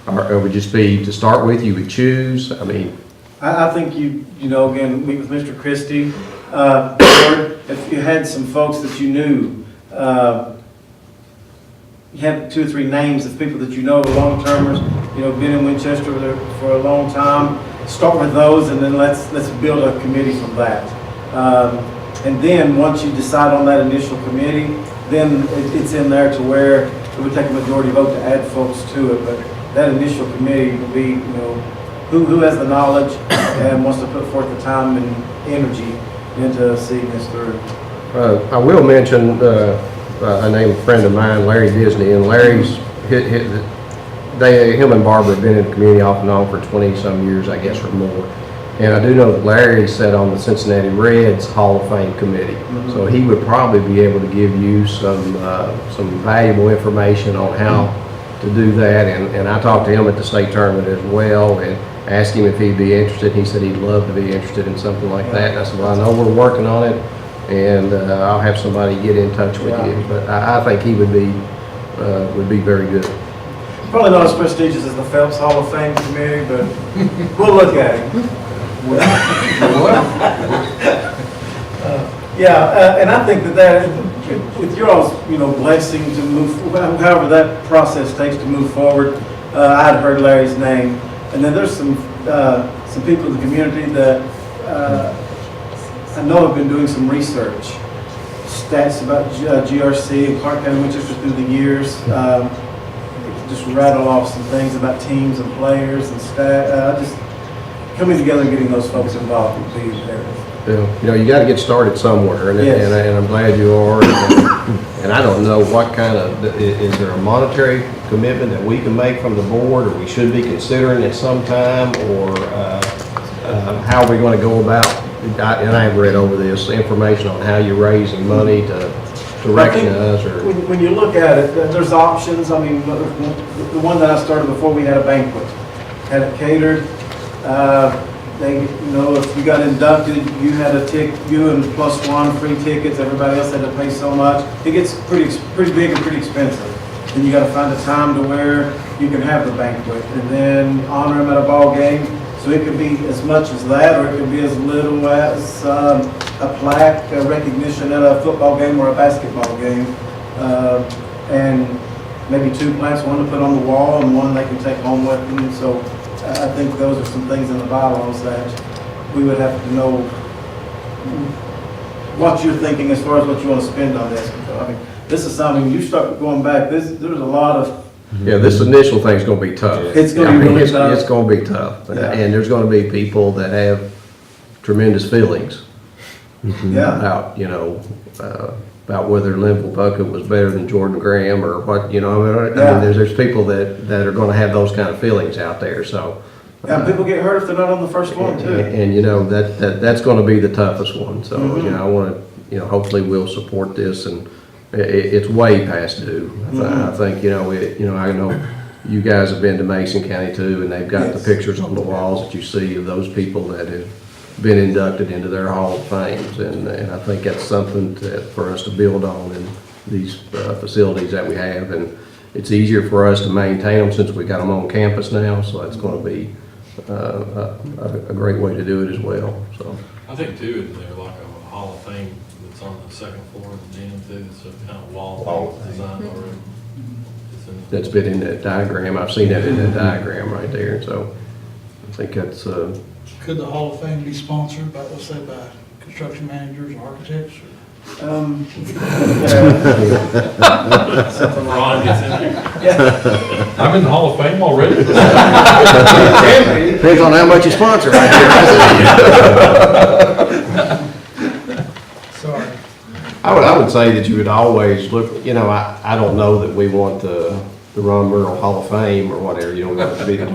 [SPEAKER 1] would it just be to start with, you would choose? I mean,
[SPEAKER 9] I think again, meet with Mr. Christie, or if you had some folks that you knew, you had 2 or 3 names of people that you know, long-termers, been in Winchester for a long time. Start with those, and then let's build a committee from that. And then once you decide on that initial committee, then it's in there to where it would take a majority vote to add folks to it. But that initial committee would be, who has the knowledge and wants to put forth the time and energy into seeing this through.
[SPEAKER 1] I will mention a friend of mine, Larry Disney, and Larry's him and Barbara have been in the community off and on for 20-some years, I guess, or more. And I do know that Larry sat on the Cincinnati Reds Hall of Fame committee. So he would probably be able to give you some valuable information on how to do that. And I talked to him at the state tournament as well and asked him if he'd be interested. He said he'd love to be interested in something like that. And I said, well, I know we're working on it, and I'll have somebody get in touch with you. But I think he would be very good.
[SPEAKER 9] Probably not as prestigious as the Phelps Hall of Fame committee, but we'll look at it. Yeah, and I think that with your all's, blessing to move, however that process takes to move forward, I had heard Larry's name, and then there's some people in the community that I know have been doing some research, stats about GRC and Clark County Winchester through the years. Just rattle off some things about teams and players and stat. Just coming together and getting those folks involved would be imperative.
[SPEAKER 1] You got to get started somewhere, and,
[SPEAKER 9] Yes.
[SPEAKER 1] and I'm glad you are. And I don't know what kind of, is there a monetary commitment that we can make from the board, or we should be considering at some time, or how are we going to go about, and I have read over this, information on how you're raising money to recognize, or...
[SPEAKER 9] When you look at it, there's options. I mean, the one that I started before we had a banquet, had it catered. If you got inducted, you had a tick, you and +1 free tickets, everybody else had to pay so much. It gets pretty big and pretty expensive. Then you gotta find a time to where you can have the banquet, and then honor them at a ball game. So it could be as much as that, or it could be as little as a plaque, a recognition at a football game or a basketball game. And maybe 2 plaques, one to put on the wall and one they can take home with them. So I think those are some things in the bylaws that we would have to know what you're thinking as far as what you want to spend on this. I mean, this is something, you start going back, there's a lot of...
[SPEAKER 1] Yeah, this initial thing's going to be tough.
[SPEAKER 9] It's going to be really tough.
[SPEAKER 1] It's going to be tough.
[SPEAKER 9] Yeah.
[SPEAKER 1] And there's going to be people that have tremendous feelings
[SPEAKER 9] Yeah.
[SPEAKER 1] about, about whether Linville Bucket was better than Jordan Graham, or what, I mean, there's people that are going to have those kind of feelings out there, so.
[SPEAKER 9] And people get hurt if they're not on the first one, too.
[SPEAKER 1] And that's going to be the toughest one, so, I want to, hopefully we'll support this, and it's way past due. I think, I know you guys have been to Mason County too, and they've got the pictures on the walls that you see of those people that have been inducted into their Hall of Fames, and I think that's something for us to build on in these facilities that we have, and it's easier for us to maintain them since we got them on campus now, so that's going to be a great way to do it as well, so.
[SPEAKER 10] I think too, is there like a Hall of Fame that's on the second floor of the gym too, it's a kind of wall design already.
[SPEAKER 1] That's been in that diagram, I've seen that in that diagram right there, so I think that's,
[SPEAKER 11] Could the Hall of Fame be sponsored by, let's say, by construction managers or architects?
[SPEAKER 10] Ron gets in there. I'm in the Hall of Fame already.
[SPEAKER 1] depends on how much you sponsor right there.
[SPEAKER 11] Sorry.
[SPEAKER 1] I would say that you would always look, I don't know that we want the Ron Merle Hall of Fame or whatever, you don't have to be the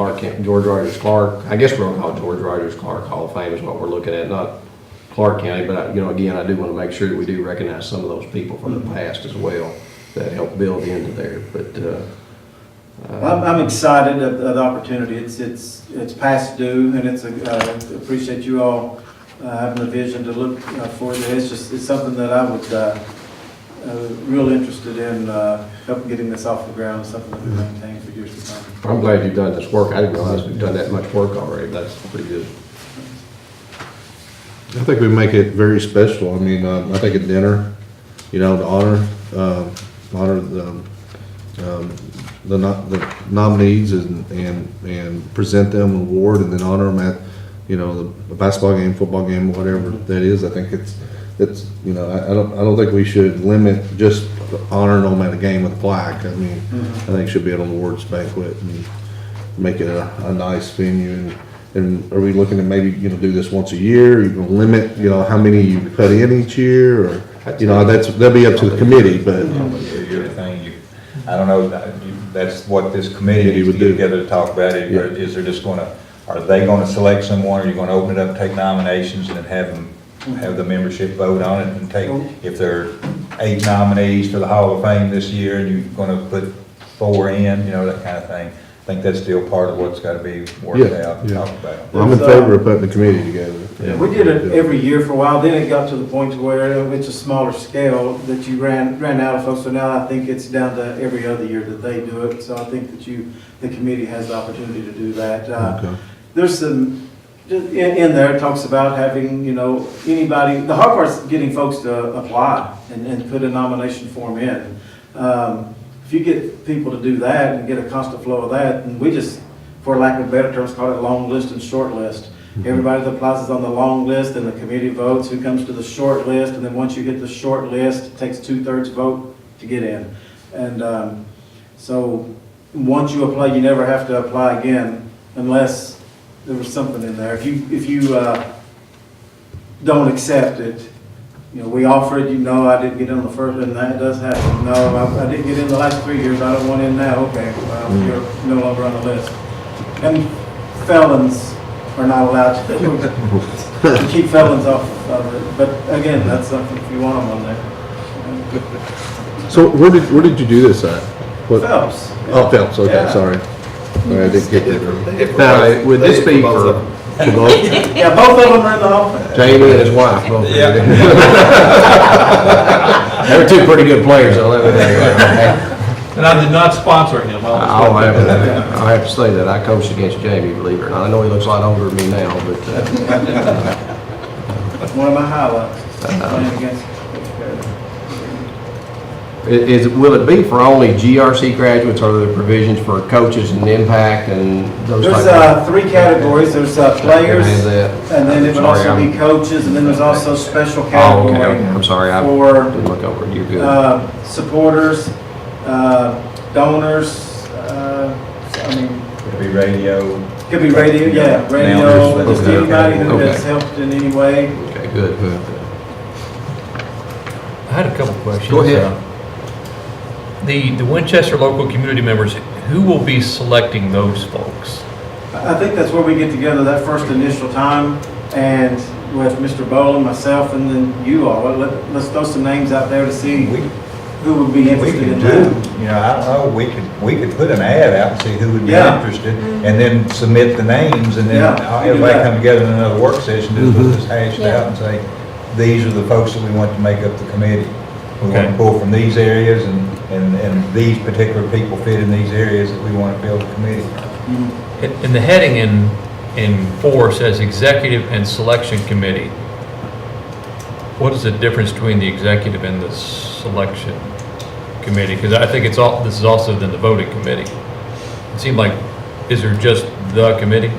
[SPEAKER 1] George Rogers Clark. I guess we're going to call it George Rogers Clark Hall of Fame is what we're looking at, not Clark County, but, again, I do want to make sure that we do recognize some of those people from the past as well that helped build into there, but,
[SPEAKER 9] I'm excited of the opportunity. It's past due, and appreciate you all having the vision to look for this. It's something that I would real interested in helping getting this off the ground, something that we maintain for years to come.
[SPEAKER 1] I'm glad you've done this work. I didn't realize we've done that much work already. That's pretty good.
[SPEAKER 4] I think we make it very special. I mean, I think at dinner, to honor the nominees and present them an award, and then honor them at, the basketball game, football game, whatever that is. I think it's I don't think we should limit just honoring them at a game with a plaque. I mean, I think it should be at an awards banquet and make it a nice venue. And are we looking to maybe, do this once a year? You can limit, how many you put in each year, or, that'll be up to the committee, but.
[SPEAKER 5] I don't know, that's what this committee needs to get together to talk about. Is there just gonna are they gonna select someone, or are you gonna open it up, take nominations, and then have the membership vote on it, and take, if there are 8 nominees for the Hall of Fame this year, and you're gonna put 4 in, you know, that kind of thing. I think that's still part of what's gotta be worked
[SPEAKER 4] Yeah,
[SPEAKER 5] out and
[SPEAKER 4] yeah.
[SPEAKER 5] talked about.
[SPEAKER 4] Well, I'm in favor of putting the committee together.
[SPEAKER 9] We did it every year for a while, then it got to the point to where it's a smaller scale that you ran out of folks, so now I think it's down to every other year that they do it, so I think that the committee has the opportunity to do that.
[SPEAKER 4] Okay.
[SPEAKER 9] There's some, in there, it talks about having, you know, anybody, the hard part's getting folks to apply and put a nomination form in. If you get people to do that and get a constant flow of that, and we just, for lack of better terms, call it long list and short list. Everybody that applies is on the long list, and the committee votes who comes to the short list, and then once you hit the short list, it takes 2/3 vote to get in. And so, once you apply, you never have to apply again unless there was something in there. If you don't accept it, you know, we offered, you know, I didn't get in on the first, and that does happen. No, I didn't get in the last 3 years, I don't want in now, okay, well, you're no longer on the list. And felons are not allowed to keep felons off of it, but again, that's something if you want them on there.
[SPEAKER 4] So where did you do this at? What?
[SPEAKER 9] Phelps.
[SPEAKER 4] Oh, Phelps, okay,
[SPEAKER 9] Yeah.
[SPEAKER 4] sorry. I didn't get that.
[SPEAKER 1] Now, would this be for
[SPEAKER 4] For both?
[SPEAKER 9] Yeah, both of them are in the hall.
[SPEAKER 1] Jamie and his wife? both? They're two pretty good players, I'll let me tell you.
[SPEAKER 7] And I did not sponsor him.
[SPEAKER 1] I'll have to say that, I coached against Jamie, believe it or not. I know he looks a lot older than me now, but,
[SPEAKER 9] One of my highlights, playing against.
[SPEAKER 1] will it be for only GRC graduates, or are there provisions for coaches and impact and those types
[SPEAKER 9] There's
[SPEAKER 1] of?
[SPEAKER 9] 3 categories, there's players,
[SPEAKER 1] Has that.
[SPEAKER 9] and then it would
[SPEAKER 1] Sorry,
[SPEAKER 9] also
[SPEAKER 1] I'm-
[SPEAKER 9] be coaches, and then there's also special
[SPEAKER 1] Oh, okay,
[SPEAKER 9] category
[SPEAKER 1] okay, I'm sorry, I
[SPEAKER 9] for
[SPEAKER 1] didn't look over it, you're good.
[SPEAKER 9] supporters, donors, I mean,
[SPEAKER 5] Could be radio.
[SPEAKER 9] could be radio, yeah, radio,
[SPEAKER 5] Announcers,
[SPEAKER 9] just
[SPEAKER 1] okay,
[SPEAKER 9] anybody who
[SPEAKER 1] okay.
[SPEAKER 9] has helped in any way.
[SPEAKER 1] Okay, good, good.
[SPEAKER 3] I had a couple questions.
[SPEAKER 1] Go ahead.
[SPEAKER 3] The Winchester local community members, who will be selecting those folks?
[SPEAKER 9] I think that's where we get together that first initial time, and with Mr. Boland, myself, and then you all, let's throw some names out there to see who would be
[SPEAKER 5] We
[SPEAKER 9] interested in
[SPEAKER 5] could
[SPEAKER 9] that.
[SPEAKER 5] do, you know, I don't know, we could put an ad out and see who would be
[SPEAKER 9] Yeah.
[SPEAKER 5] interested, and then submit the names, and then
[SPEAKER 9] Yeah, we can do
[SPEAKER 5] everybody
[SPEAKER 9] that.
[SPEAKER 5] come together in another work session, just put this hashed out and say, these are the folks that we want to make up the committee. We want
[SPEAKER 3] Okay.
[SPEAKER 5] to pull from these areas, and these particular people fit in these areas that we want to build a committee.
[SPEAKER 3] In the heading in 4 says executive and selection committee. What is the difference between the executive and the selection committee? Because I think this is also then the voting committee. It seemed like, is there just the committee?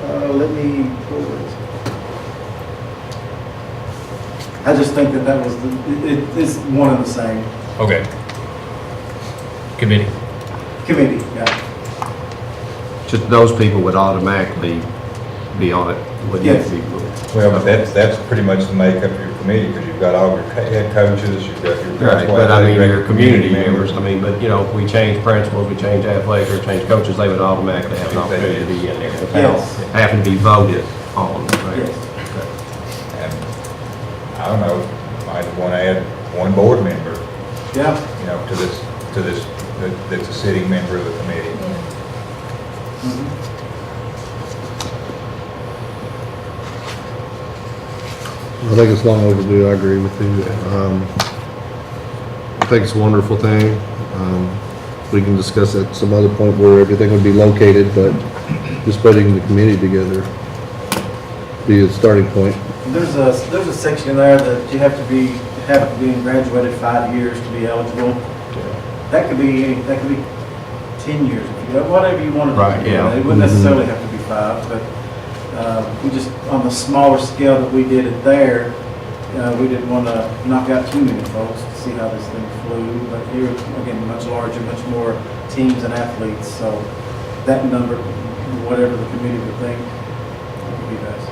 [SPEAKER 9] Let me pull it. I just think that was, it's one and the same.
[SPEAKER 3] Okay. Committee.
[SPEAKER 9] Committee, yeah.
[SPEAKER 1] Just those people would automatically be on it, wouldn't
[SPEAKER 9] Yes.
[SPEAKER 1] it?
[SPEAKER 5] Well, but that's pretty much the makeup of your committee, because you've got all your head coaches, you've got your.
[SPEAKER 1] Right, but I mean, your community members, I mean, but, you know, if we change principals, we change athletics, or change coaches, they would automatically have an opportunity to be in there without
[SPEAKER 9] Yes.
[SPEAKER 1] having to be voted on, right?
[SPEAKER 9] Yes.
[SPEAKER 5] And, I don't know, might want to add one board member,
[SPEAKER 9] Yeah.
[SPEAKER 5] you know, to this, that's a sitting member of the committee.
[SPEAKER 4] I think it's long overdue, I agree with you. I think it's a wonderful thing. We can discuss at some other point where everything would be located, but just putting the committee together be a starting point.
[SPEAKER 9] There's a section in there that you have to be graduated 5 years to be eligible. That could be 10 years, if you, whatever you want to do.
[SPEAKER 1] Right, yeah.
[SPEAKER 9] It wouldn't necessarily have to be 5, but we just, on the smaller scale that we did it there, we didn't want to knock out too many folks to see how this thing flew. But here, again, much larger, much more teams and athletes, so that number, whatever the committee would think, would be best.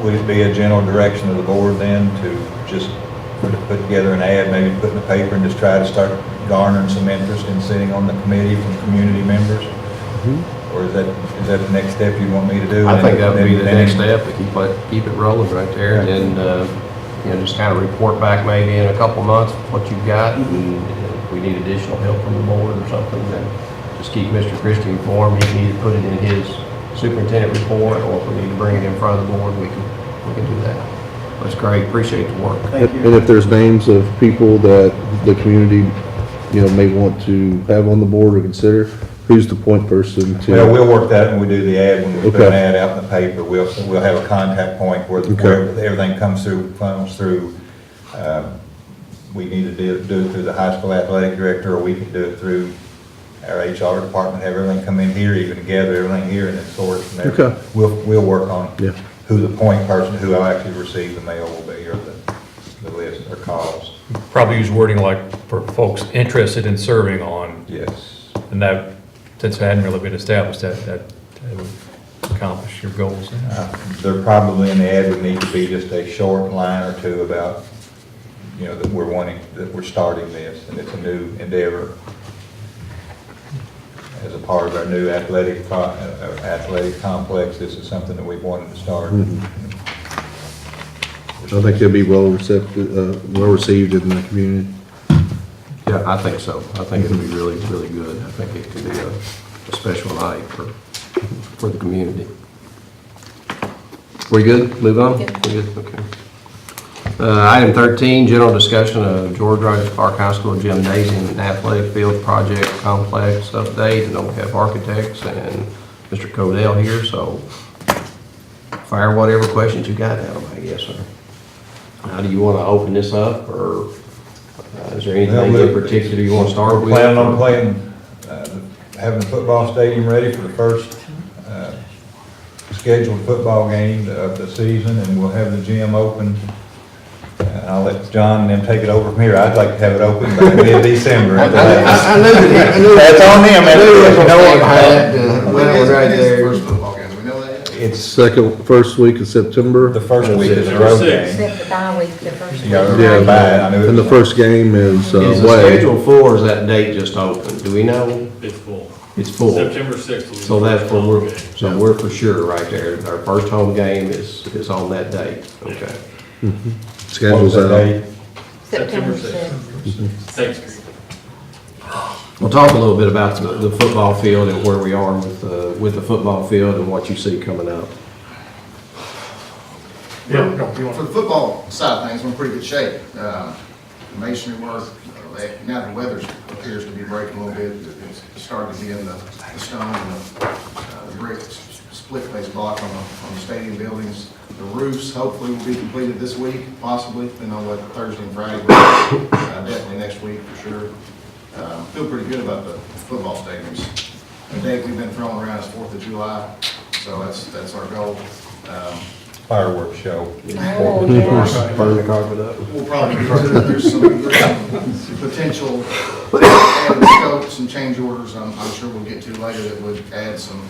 [SPEAKER 5] Would it be a general direction of the board then to just or to put together an ad, maybe put in the paper and just try to start garnering some interest in sitting on the committee from community members? Or is that the next step you want me to do?
[SPEAKER 1] I think that would be the
[SPEAKER 5] Then-
[SPEAKER 1] next step, to keep it rolling right there, and then, just kind of report back maybe in a couple months what you've got, and if we need additional help from the board or something, then just keep Mr. Christie informed. He can either put it in his superintendent report, or if we need to bring it in front of the board, we can do that. That's great, appreciate the work.
[SPEAKER 9] Thank
[SPEAKER 4] And
[SPEAKER 9] you.
[SPEAKER 4] if there's names of people that the community, may want to have on the board or consider, who's the point person to?
[SPEAKER 5] Well, we'll work that when we do the ad, when we put an
[SPEAKER 4] Okay.
[SPEAKER 5] ad out in the paper, we'll have a contact point where everything funnels through. We need to do it through the high school athletic director, or we can do it through our HR department, have everything come in here, even gather everything here and then sort it from there.
[SPEAKER 4] Okay.
[SPEAKER 5] We'll work on
[SPEAKER 4] Yeah.
[SPEAKER 5] who the point person, who will actually receive the mail will be, or the list or calls.
[SPEAKER 3] Probably use wording like for folks interested in serving on,
[SPEAKER 5] Yes.
[SPEAKER 3] and that, since it hadn't really been established, that would accomplish your goals.
[SPEAKER 5] There probably in the ad would need to be just a short line or two about, that we're starting this, and it's a new endeavor as a part of our new athletic complex. This is something that we've wanted to start.
[SPEAKER 4] I think they'll be well received in the community.
[SPEAKER 1] Yeah, I think so. I think it'll be really, really good. I think it could be a special night for the community. We good? Move on?
[SPEAKER 6] Good.
[SPEAKER 1] We good? Okay. Item 13, general discussion of George Rogers Park High School Gymnasium and Athletic Field Project Complex update. And we have architects and Mr. Codell here, so fire whatever questions you got at them, I guess, sir. How do you want to open this up, or is there anything in particular you want to start with?
[SPEAKER 5] We're planning on having the football stadium ready for the first scheduled football game of the season, and we'll have the gym open. I'll let John and them take it over from here. I'd like to have it open by mid-December.
[SPEAKER 1] I knew that.
[SPEAKER 5] That's on him.
[SPEAKER 1] I knew it was
[SPEAKER 5] You know what?
[SPEAKER 1] Well, right there.
[SPEAKER 12] First football game, do we know that?
[SPEAKER 5] It's
[SPEAKER 4] First week of September.
[SPEAKER 5] the first week is the road game.
[SPEAKER 6] Except the bye week, the first.
[SPEAKER 5] Yeah,
[SPEAKER 6] week.
[SPEAKER 5] yeah, bye. I knew it
[SPEAKER 4] And the
[SPEAKER 5] was-
[SPEAKER 4] first game is
[SPEAKER 1] Is the
[SPEAKER 4] away.
[SPEAKER 1] schedule full, or is that date just open? Do we know?
[SPEAKER 10] It's full.
[SPEAKER 1] It's full.
[SPEAKER 10] September 6th. will be
[SPEAKER 1] So
[SPEAKER 10] the
[SPEAKER 1] that's
[SPEAKER 10] first
[SPEAKER 1] where
[SPEAKER 10] home
[SPEAKER 1] we're,
[SPEAKER 10] game.
[SPEAKER 1] so we're for sure right there. Our first home game is on that date. Okay.
[SPEAKER 4] Schedule's
[SPEAKER 5] What was that
[SPEAKER 4] out.
[SPEAKER 5] date?
[SPEAKER 6] September
[SPEAKER 10] September
[SPEAKER 6] 6th.
[SPEAKER 10] Thanks, Chris.
[SPEAKER 1] We'll talk a little bit about the football field and where we are with the football field and what you see coming up.
[SPEAKER 7] Yeah, no, you want
[SPEAKER 12] For the football side of things, we're in pretty good shape. The masonry work, now the weather appears to be breaking a little bit. It's starting to be in the stone and the brick split face block on the stadium buildings. The roofs hopefully will be completed this week, possibly, depending on what Thursday and Friday, but definitely next week for sure. Feel pretty good about the football stadiums. The date we've been throwing around is 4th of July, so that's our goal.
[SPEAKER 5] Fireworks show.
[SPEAKER 6] Oh, yeah.
[SPEAKER 1] Burn the carpet up.
[SPEAKER 12] We'll probably do that. There's some potential added scope, some change orders I'm sure we'll get to later that would add some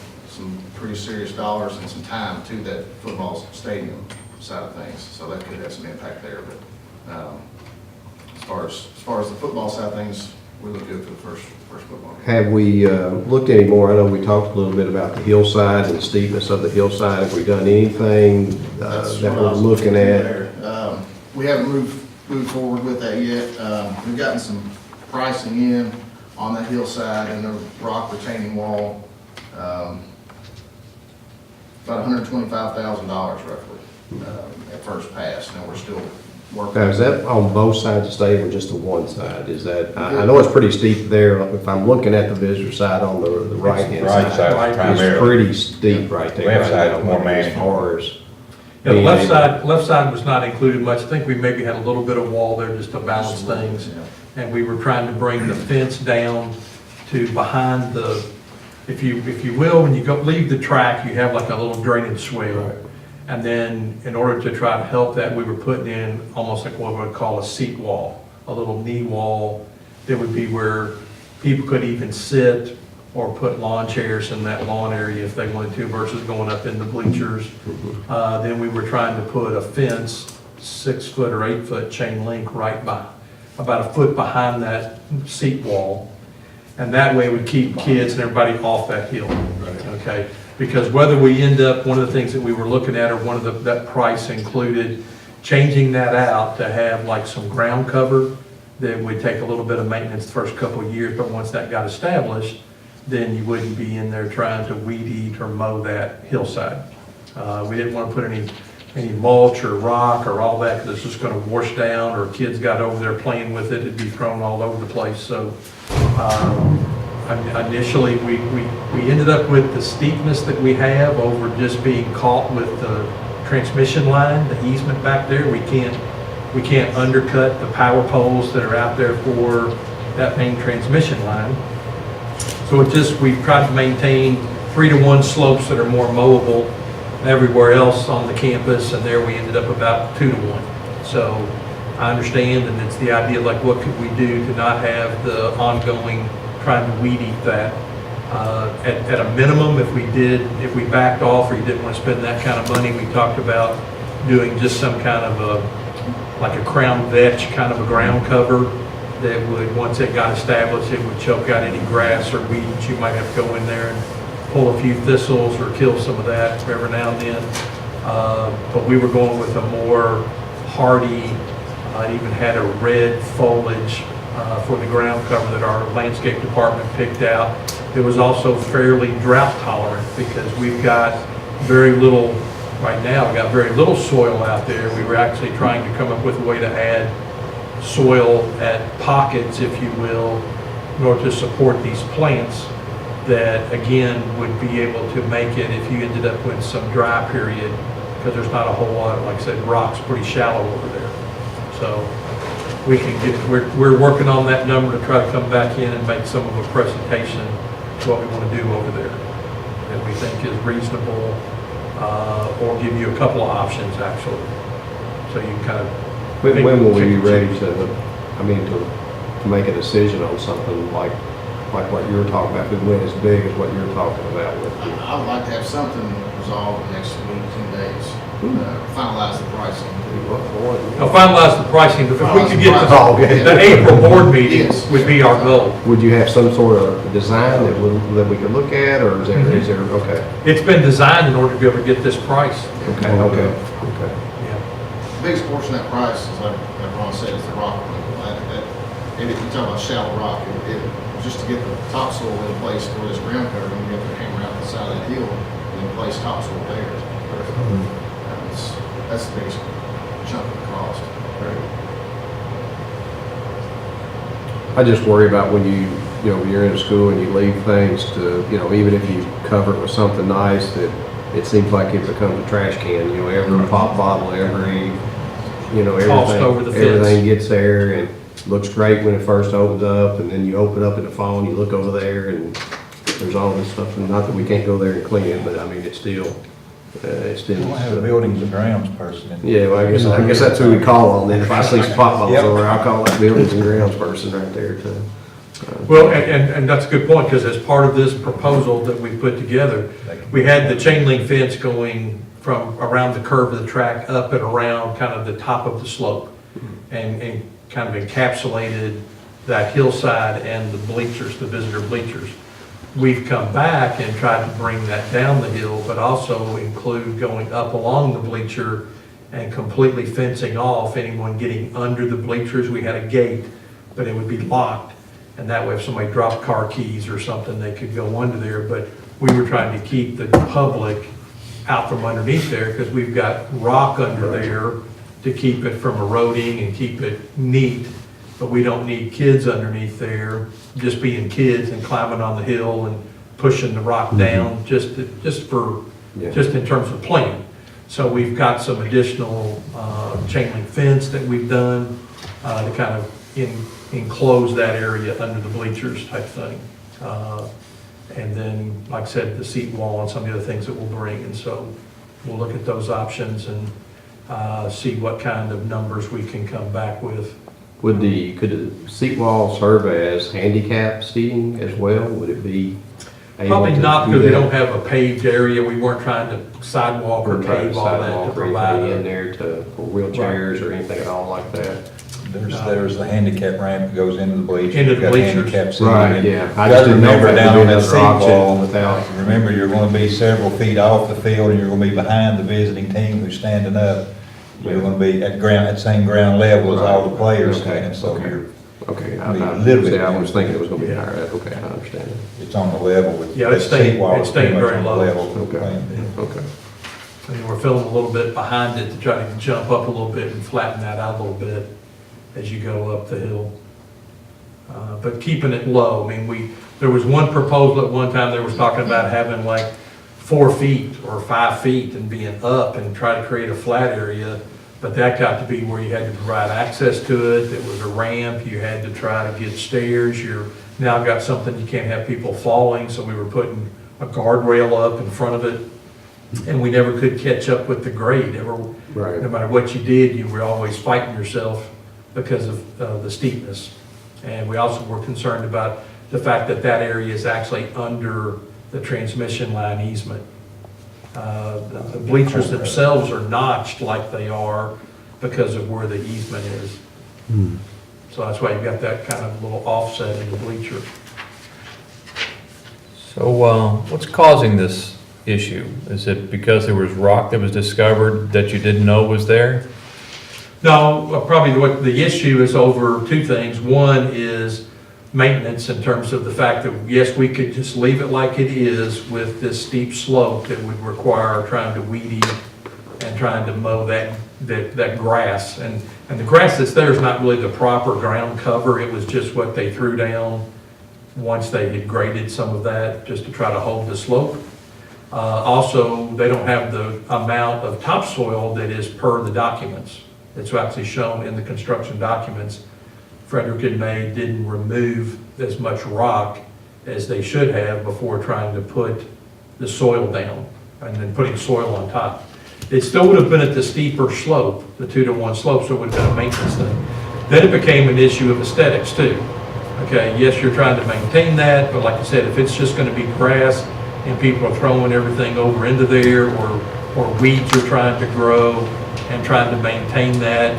[SPEAKER 12] pretty serious dollars and some time to that football stadium side of things. So that could have some impact there, but as far as the football side of things, we look good for the first football game.
[SPEAKER 1] Have we looked anymore? I know we talked a little bit about the hillside and the steepness of the hillside. Have we done anything
[SPEAKER 12] That's
[SPEAKER 1] that
[SPEAKER 12] what I
[SPEAKER 1] we're
[SPEAKER 12] was
[SPEAKER 1] looking at?
[SPEAKER 12] there. We haven't moved forward with that yet. We've gotten some pricing in on that hillside and the rock retaining wall. About $125,000 roughly at first pass. Now we're still working.
[SPEAKER 1] Now, is that on both sides of the stadium or just the one side? Is that, I know it's pretty steep there. If I'm looking at the visitor side on the right-hand
[SPEAKER 5] Right
[SPEAKER 1] side.
[SPEAKER 5] side
[SPEAKER 1] It's
[SPEAKER 5] primarily.
[SPEAKER 1] pretty steep right there.
[SPEAKER 5] Left
[SPEAKER 1] right
[SPEAKER 5] side
[SPEAKER 1] now,
[SPEAKER 5] is more
[SPEAKER 1] as
[SPEAKER 5] manageable.
[SPEAKER 1] far as
[SPEAKER 7] Yeah, the
[SPEAKER 1] being
[SPEAKER 7] left
[SPEAKER 1] able-
[SPEAKER 7] left side was not included much. I think we maybe had a little bit of wall there just to balance things. And we were trying to bring the fence down to behind the, if you will, when you leave the track, you have like a little drainage swale. And then in order to try to help that, we were putting in almost like what we would call a seat wall, a little knee wall that would be where people could even sit or put lawn chairs in that lawn area if they wanted to versus going up in the bleachers. Then we were trying to put a fence 6-foot or 8-foot chain link right by, about a foot behind that seat wall. And that way it would keep kids and everybody off that hill, okay? Because whether we end up, one of the things that we were looking at, or one of the, that price included changing that out to have like some ground cover that would take a little bit of maintenance the first couple of years, but once that got established, then you wouldn't be in there trying to weed eat or mow that hillside. We didn't want to put any mulch or rock or all that, because it's just going to wash down, or kids got over there playing with it, it'd be thrown all over the place. So initially, we ended up with the steepness that we have over just being caught with the transmission line, the easement back there. We can't undercut the power poles that are out there for that main transmission line. So it just, we've tried to maintain 3-to-1 slopes that are more mowable everywhere else on the campus, and there we ended up about 2-to-1. So I understand, and it's the idea, like, what could we do to not have the ongoing trying to weed eat that? At a minimum, if we backed off, or you didn't want to spend that kind of money, we talked about doing just some kind of like a crown vetch kind of a ground cover that would, once it got established, it would choke out any grass or weeds. You might have to go in there and pull a few thistles or kill some of that every now and then. But we were going with a more hardy, even had a red foliage for the ground cover that our landscape department picked out. It was also fairly drought tolerant, because we've got very little, right now, we got very little soil out there. We were actually trying to come up with a way to add soil at pockets, if you will, in order to support these plants that, again, would be able to make it if you ended up with some dry period, because there's not a whole lot, like I said, rock's pretty shallow over there. So we can get, we're working on that number to try to come back in and make some of a presentation to what we want to do over there that we think is reasonable, or give you a couple of options, actually. So you can kind of.
[SPEAKER 1] When will we be ready to make a decision on something like what you were talking about, if it went as big as what you're talking about with you?
[SPEAKER 12] I would like to have something resolved in the next week, 2 days, finalize the pricing.
[SPEAKER 7] Now, finalize the pricing, but if we could get the April board meeting would be our goal.
[SPEAKER 1] Would you have some sort of design that we could look at, or is there, okay?
[SPEAKER 7] It's been designed in order to be able to get this price.
[SPEAKER 1] Okay.
[SPEAKER 7] Yeah.
[SPEAKER 12] The biggest portion of that price, is like Ron said, is the rock removal. And if you talk about shallow rock, just to get the topsoil in place for this ground cover, you have to hammer out the side of that hill and then place topsoil there. That's the biggest chunk of the cost.
[SPEAKER 1] I just worry about when you're in school and you leave things to, even if you cover it with something nice, that it seems like it becomes a trash can, every pop bottle, everything,
[SPEAKER 7] over the fence.
[SPEAKER 1] everything gets there and looks great when it first opens up, and then you open up in the fall and you look over there and there's all this stuff, and not that we can't go there and clean it, but I mean, it's still.
[SPEAKER 5] We don't have a buildings and grounds person.
[SPEAKER 1] Yeah, well, I guess that's who we call on then. If I see some pop bottles over there, I'll call that buildings and grounds person right there too.
[SPEAKER 7] Well, and that's a good point, because as part of this proposal that we put together, we had the chain link fence going from around the curve of the track up and around kind of the top of the slope, and kind of encapsulated that hillside and the bleachers, the visitor bleachers. We've come back and tried to bring that down the hill, but also include going up along the bleacher and completely fencing off anyone getting under the bleachers. We had a gate, but it would be locked, and that way if somebody dropped car keys or something, they could go under there. But we were trying to keep the public out from underneath there, because we've got rock under there to keep it from eroding and keep it neat. But we don't need kids underneath there, just being kids and climbing on the hill and pushing the rock down, just in terms of playing. So we've got some additional chain link fence that we've done to kind of enclose that area under the bleachers type thing. And then, like I said, the seat wall and some of the other things that we'll bring. And so we'll look at those options and see what kind of numbers we can come back with.
[SPEAKER 1] Could the seat wall serve as handicap seating as well? Would it be? able
[SPEAKER 7] Probably
[SPEAKER 1] to
[SPEAKER 7] not
[SPEAKER 1] do
[SPEAKER 7] because we
[SPEAKER 1] that?
[SPEAKER 7] don't have a paved area. We weren't trying to sidewalk or
[SPEAKER 1] Or try to
[SPEAKER 7] pave all that to
[SPEAKER 1] sidewalk or
[SPEAKER 7] provide
[SPEAKER 1] anything in
[SPEAKER 7] a.
[SPEAKER 1] there to, for wheelchairs or anything at all like that?
[SPEAKER 5] There's the handicap ramp that goes into the bleachers.
[SPEAKER 7] Into the
[SPEAKER 5] You've got
[SPEAKER 7] bleachers.
[SPEAKER 5] handicap seating.
[SPEAKER 1] Right,
[SPEAKER 5] And
[SPEAKER 1] yeah.
[SPEAKER 5] you
[SPEAKER 1] I just
[SPEAKER 5] gotta
[SPEAKER 1] didn't know if
[SPEAKER 5] remember
[SPEAKER 1] that
[SPEAKER 5] down
[SPEAKER 1] could
[SPEAKER 5] on
[SPEAKER 1] be
[SPEAKER 5] that
[SPEAKER 1] another
[SPEAKER 5] seat
[SPEAKER 1] option
[SPEAKER 5] wall,
[SPEAKER 1] without-
[SPEAKER 5] remember, you're gonna be several feet off the field and you're gonna be behind the visiting team who's standing up. You're gonna be at same ground level as all the players
[SPEAKER 1] Okay,
[SPEAKER 5] standing, so
[SPEAKER 1] okay.
[SPEAKER 5] you're,
[SPEAKER 1] Okay,
[SPEAKER 5] Be a little bit
[SPEAKER 1] see, I was
[SPEAKER 5] different.
[SPEAKER 1] thinking it was gonna be higher, okay, I understand it.
[SPEAKER 5] it's on the level with.
[SPEAKER 7] Yeah, it's
[SPEAKER 5] the
[SPEAKER 7] staying-
[SPEAKER 5] seat wall
[SPEAKER 7] it's
[SPEAKER 5] is pretty
[SPEAKER 7] staying
[SPEAKER 5] much
[SPEAKER 7] very
[SPEAKER 5] on the
[SPEAKER 7] low.
[SPEAKER 5] level with the
[SPEAKER 1] Okay.
[SPEAKER 5] playing field.
[SPEAKER 1] Okay.
[SPEAKER 7] And we're filling a little bit behind it to try to jump up a little bit and flatten that out a little bit as you go up the hill. But keeping it low. I mean, there was one proposal at one time, they was talking about having like 4 feet or 5 feet and being up and try to create a flat area. But that got to be where you had to provide access to it. It was a ramp. You had to try to get stairs. You're now got something you can't have people falling. So we were putting a guardrail up in front of it. And we never could catch up with the grade.
[SPEAKER 1] Right.
[SPEAKER 7] No matter what you did, you were always fighting yourself because of the steepness. And we also were concerned about the fact that that area is actually under the transmission line easement. The bleachers themselves are notched like they are because of where the easement is. So that's why you've got that kind of little offset in the bleacher.
[SPEAKER 3] So, what's causing this issue? Is it because there was rock that was discovered that you didn't know was there?
[SPEAKER 7] No, probably what the issue is over two things. One is maintenance in terms of the fact that, yes, we could just leave it like it is with this steep slope that would require trying to weed eat and trying to mow that grass. And the grass that's there is not really the proper ground cover. It was just what they threw down once they had graded some of that, just to try to hold the slope. Also, they don't have the amount of topsoil that is per the documents. It's actually shown in the construction documents. Frederick and May didn't remove as much rock as they should have before trying to put the soil down and then putting soil on top. It still would have been at the steeper slope, the 2-to-1 slope, so it would have been a maintenance thing. Then it became an issue of aesthetics too. Okay, yes, you're trying to maintain that, but like I said, if it's just gonna be grass and people are throwing everything over into there, or weeds are trying to grow and trying to maintain that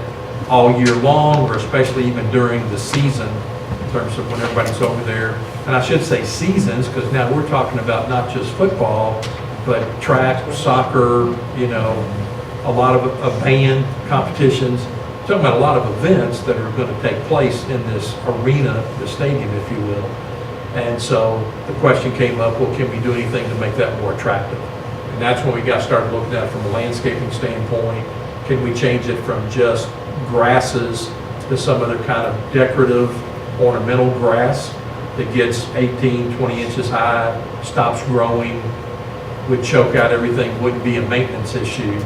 [SPEAKER 7] all year long, or especially even during the season, in terms of when everybody's over there. And I should say seasons, because now we're talking about not just football, but track, soccer, a lot of band competitions. Talking about a lot of events that are going to take place in this arena, the stadium, if you will. And so the question came up, well, can we do anything to make that more attractive? And that's when we started looking at it from a landscaping standpoint. Can we change it from just grasses to some other kind of decorative ornamental grass that gets 18, 20 inches high, stops growing, would choke out everything, wouldn't be a maintenance issue.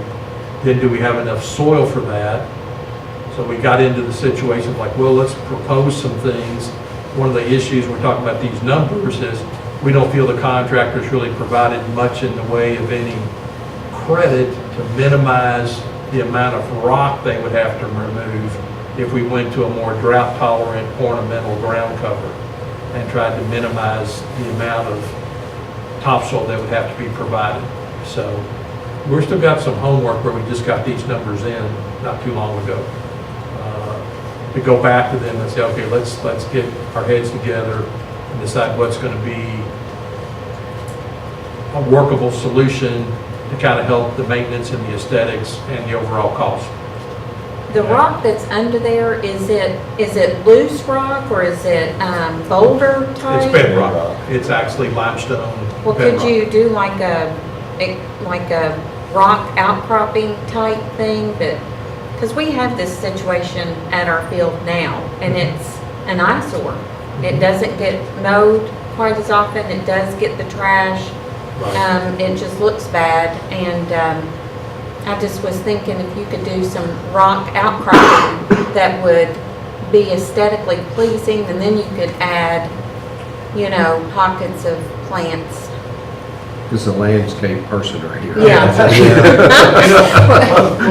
[SPEAKER 7] Then do we have enough soil for that? So we got into the situation like, well, let's propose some things. One of the issues we're talking about these numbers is we don't feel the contractors really provided much in the way of any credit to minimize the amount of rock they would have to remove if we went to a more drought tolerant ornamental ground cover and tried to minimize the amount of topsoil that would have to be provided. So we're still got some homework where we just got these numbers in not too long ago. To go back to them and say, okay, let's get our heads together and decide what's going to be a workable solution to kind of help the maintenance and the aesthetics and the overall cost.
[SPEAKER 6] The rock that's under there, is it loose rock or is it boulder type?
[SPEAKER 7] It's bedrock. It's actually limestone
[SPEAKER 6] Well, could
[SPEAKER 7] bedrock.
[SPEAKER 6] you do like a rock outcropping type thing because we have this situation at our field now and it's an eyesore. It doesn't get mowed quite as often. It does get the trash.
[SPEAKER 7] Right.
[SPEAKER 6] It just looks bad and I just was thinking if you could do some rock outcropping that would be aesthetically pleasing and then you could add, pockets of plants.
[SPEAKER 1] This is a landscape person right here.
[SPEAKER 6] Yeah.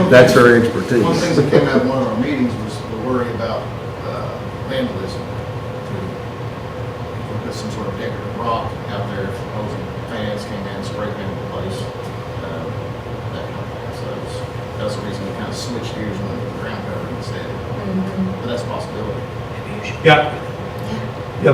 [SPEAKER 1] That's her expertise.
[SPEAKER 12] One of the things that came out of one of our meetings was the worry about vandalism. Because some sort of decorative rock out there, if opposing fans came in, spray painted the place, that kind of thing. So that's the reason we kind of switched gears and went with the ground cover instead. But that's a possibility.
[SPEAKER 7] Yeah. Yeah,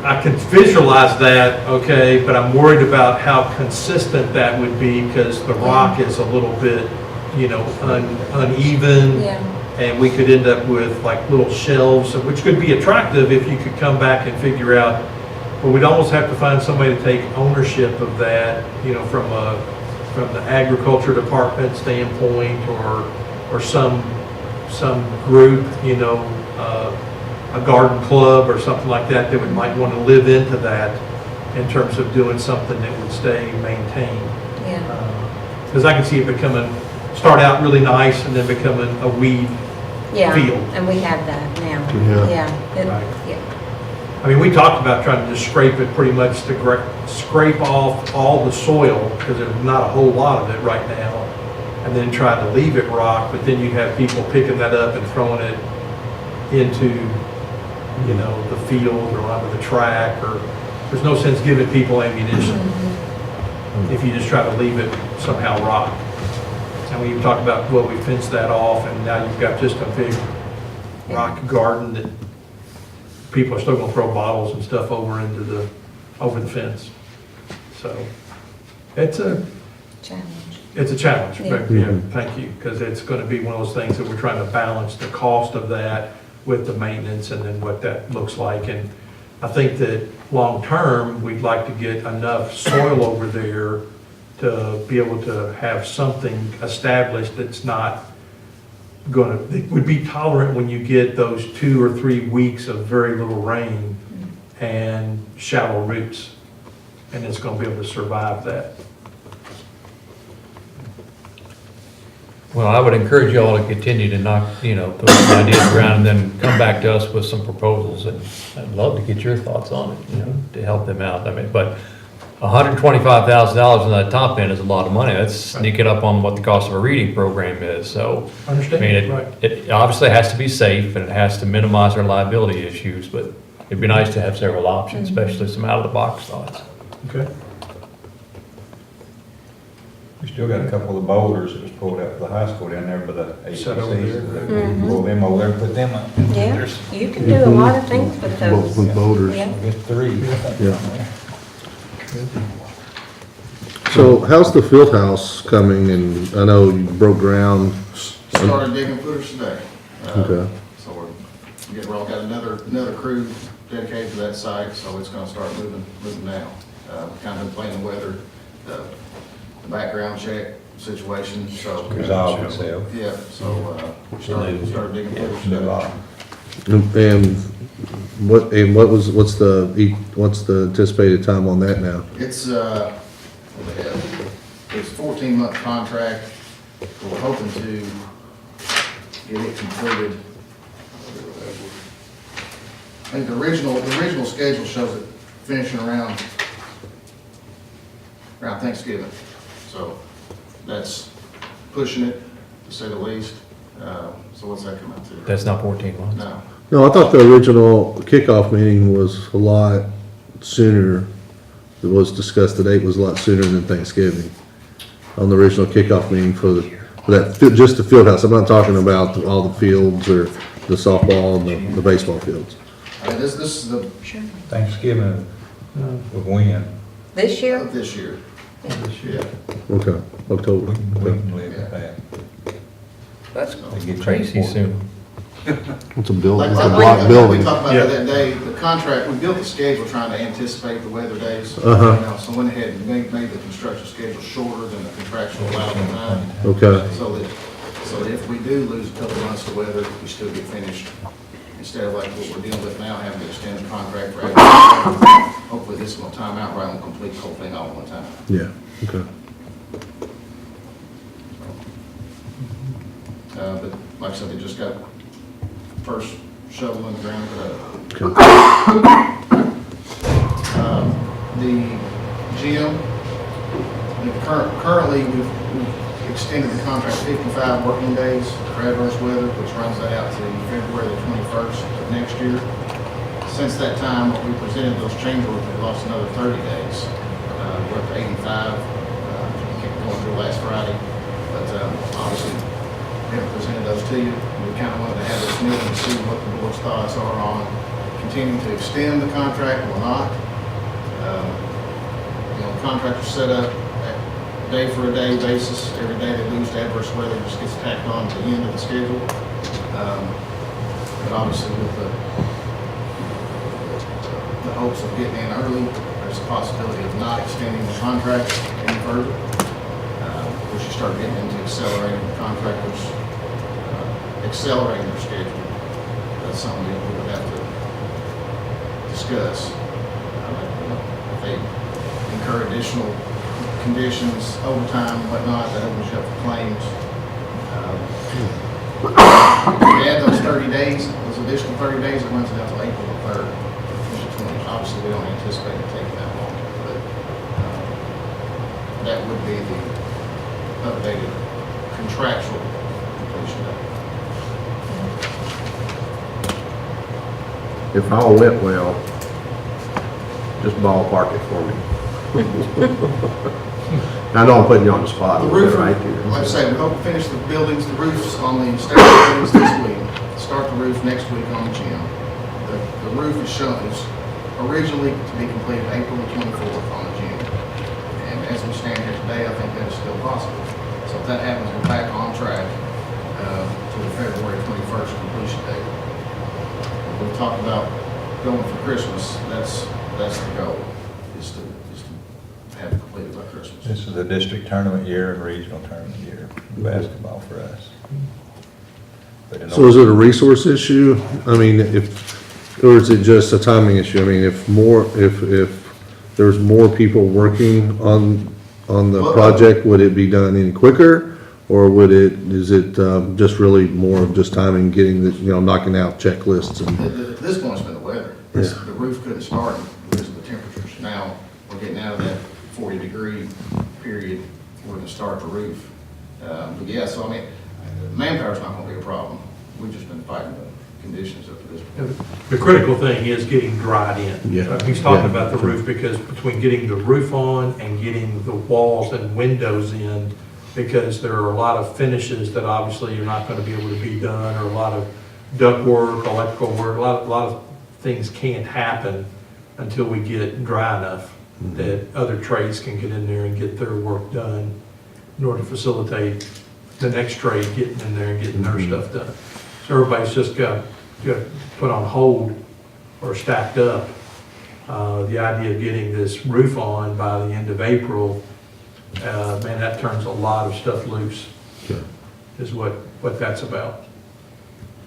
[SPEAKER 7] I can visualize that, okay, but I'm worried about how consistent that would be because the rock is a little bit, uneven.
[SPEAKER 6] Yeah.
[SPEAKER 7] And we could end up with like little shelves, which could be attractive if you could come back and figure out, but we'd almost have to find somebody to take ownership of that, from the agriculture department standpoint or some group, a garden club or something like that might want to live into that in terms of doing something that would stay maintained.
[SPEAKER 6] Yeah.
[SPEAKER 7] Because I can see it start out really nice and then becoming a weed
[SPEAKER 6] Yeah,
[SPEAKER 7] field.
[SPEAKER 6] and we have that now.
[SPEAKER 4] Yeah.
[SPEAKER 6] Yeah.
[SPEAKER 7] Right.
[SPEAKER 6] Yeah.
[SPEAKER 7] I mean, we talked about trying to just scrape it pretty much to scrape off all the soil because there's not a whole lot of it right now. And then try to leave it rock, but then you have people picking that up and throwing it into, the field or onto the track, or there's no sense giving people ammunition if you just try to leave it somehow rock. And when you talk about, well, we fenced that off and now you've got just a big rock garden that people are still gonna throw bottles and stuff over the fence. So it's a challenge.
[SPEAKER 6] Yeah.
[SPEAKER 7] Yeah, thank you, because it's gonna be one of those things that we're trying to balance the cost of that with the maintenance and then what that looks like. And I think that long-term, we'd like to get enough soil over there to be able to have something established that's not it would be tolerant when you get those 2 or 3 weeks of very little rain and shallow roots. And it's gonna be able to survive that.
[SPEAKER 3] Well, I would encourage you all to continue to knock, put some ideas around and then come back to us with some proposals. And I'd love to get your thoughts on it, to help them out. I mean, but $125,000 in that top end is a lot of money. That's sneaking up on what the cost of a reading program is. So, I mean,
[SPEAKER 7] Right.
[SPEAKER 3] it obviously has to be safe and it has to minimize our liability issues, but it'd be nice to have several options, especially some out-of-the-box thoughts.
[SPEAKER 7] Okay.
[SPEAKER 5] We still got a couple of boulders that was pulled out for the high school down there by the
[SPEAKER 7] Set over there.
[SPEAKER 5] ACCs. Pull them over there and put them up.
[SPEAKER 6] Yeah, you can do a lot of things with those.
[SPEAKER 4] With boulders.
[SPEAKER 6] Yeah.
[SPEAKER 5] I guess 3.
[SPEAKER 4] Yeah. So how's the field house coming? And I know you broke ground.
[SPEAKER 12] Started digging footers today.
[SPEAKER 4] Okay.
[SPEAKER 12] So we're getting, got another crew dedicated to that site, so it's gonna start moving now. Kind of been playing the weather, the background check situation, so.
[SPEAKER 5] Resolve itself.
[SPEAKER 12] Yeah, so, started digging footers
[SPEAKER 5] Good
[SPEAKER 12] today.
[SPEAKER 4] And what's the anticipated time on that now?
[SPEAKER 12] It's a 14-month contract. We're hoping to get it completed. I think the original schedule shows it finishing around Thanksgiving. So that's pushing it, to say the least. So what's that come out to?
[SPEAKER 3] That's not 14 months.
[SPEAKER 12] No.
[SPEAKER 4] No, I thought the original kickoff meeting was a lot sooner. It was discussed, the date was a lot sooner than Thanksgiving on the original kickoff meeting for just the field house. I'm not talking about all the fields or the softball and the baseball fields.
[SPEAKER 12] This is the,
[SPEAKER 5] Thanksgiving with wind.
[SPEAKER 6] This year?
[SPEAKER 12] this year. Yeah.
[SPEAKER 4] Okay, October.
[SPEAKER 5] We can live with that.
[SPEAKER 3] That's
[SPEAKER 5] They get
[SPEAKER 3] crazy
[SPEAKER 5] transported.
[SPEAKER 3] soon.
[SPEAKER 4] It's a building, it's a
[SPEAKER 12] Like
[SPEAKER 4] block building.
[SPEAKER 12] we talked about that day, the contract, we built the schedule trying to anticipate the weather days.
[SPEAKER 4] Uh-huh.
[SPEAKER 12] So went ahead and made the construction schedule shorter than the contractual allowable time.
[SPEAKER 4] Okay,
[SPEAKER 12] So that if we do lose a couple months to weather, we still get finished. Instead of like what we're dealing with now, having to extend the contract for 8 months. Hopefully this will time out right and we'll complete the whole thing all at one time.
[SPEAKER 4] yeah, okay.
[SPEAKER 12] But like I said, they just got first shovel in the ground for that. The gym, currently we've extended the contract 55 working days for adverse weather, which runs that out to February the 21st of next year. Since that time, when we presented those change orders, we lost another 30 days. We're up to 85, kept going through last Friday, but obviously, we haven't presented those to you. We kind of wanted to have this meeting to see what the board's thoughts are on continuing to extend the contract or not. The contract's set up at day for a day basis. Every day they lose to adverse weather just gets tacked on to the end of the schedule. But obviously with the hopes of getting in early, there's a possibility of not extending the contract any further. We should start getting into accelerating the contractors, accelerating their schedule. That's something that we would have to discuss. If they incur additional conditions, overtime, whatnot, that opens you up for claims. If we add those 30 days, those additional 30 days, it runs it out to April the 3rd. Obviously, we don't anticipate it taking that long, but that would be the updated contractual completion date.
[SPEAKER 1] If all went well, just ballpark it for me. I know I'm putting you on the spot.
[SPEAKER 12] The roof,
[SPEAKER 1] right
[SPEAKER 12] like I say, we hope to finish the buildings, the roofs on the state buildings this week. Start the roof next week on the gym. The roof is shown, is originally to be completed April the 24th on the gym. And as we stand here today, I think that is still possible. So if that happens, we're back on track to the February 21st completion date. We've talked about going for Christmas. That's the goal, is to have it completed by Christmas.
[SPEAKER 5] This is the district tournament year and regional tournament year, basketball for us. But in
[SPEAKER 4] So is it a resource issue? I mean, or is it just a timing issue? I mean, if there's more people working on the project, would it be done any quicker? Or is it just really more of just timing, getting the, knocking out checklists and?
[SPEAKER 12] At this point, it's been the weather. The roof couldn't start because of the temperatures. Now, we're getting out of that 40-degree period. We're going to start the roof. But yeah, so I mean, manpower's not going to be a problem. We've just been fighting the conditions up to this point.
[SPEAKER 7] The critical thing is getting dried in.
[SPEAKER 4] Yeah.
[SPEAKER 7] He's talking about the roof because between getting the roof on and getting the walls and windows in, because there are a lot of finishes that obviously you're not going to be able to be done, or a lot of duct work, electrical work, a lot of things can't happen until we get dry enough that other trades can get in there and get their work done in order to facilitate the next trade getting in there and getting their stuff done. So everybody's just got put on hold or stacked up. The idea of getting this roof on by the end of April, man, that turns a lot of stuff loose, is what that's about.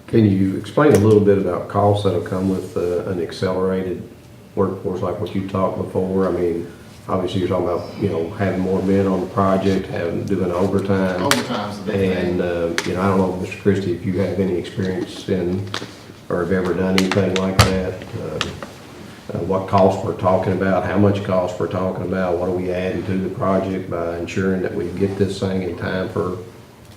[SPEAKER 1] Can you explain a little bit about costs that'll come with an accelerated workforce like what you talked before? I mean, obviously you're talking about, having more men on the project, doing overtime.
[SPEAKER 12] Overtime's the big thing.
[SPEAKER 1] And, I don't know, Mr. Christie, if you have any experience in, or have ever done anything like that, what costs we're talking about, how much cost we're talking about, what are we adding to the project by ensuring that we get this thing in time for,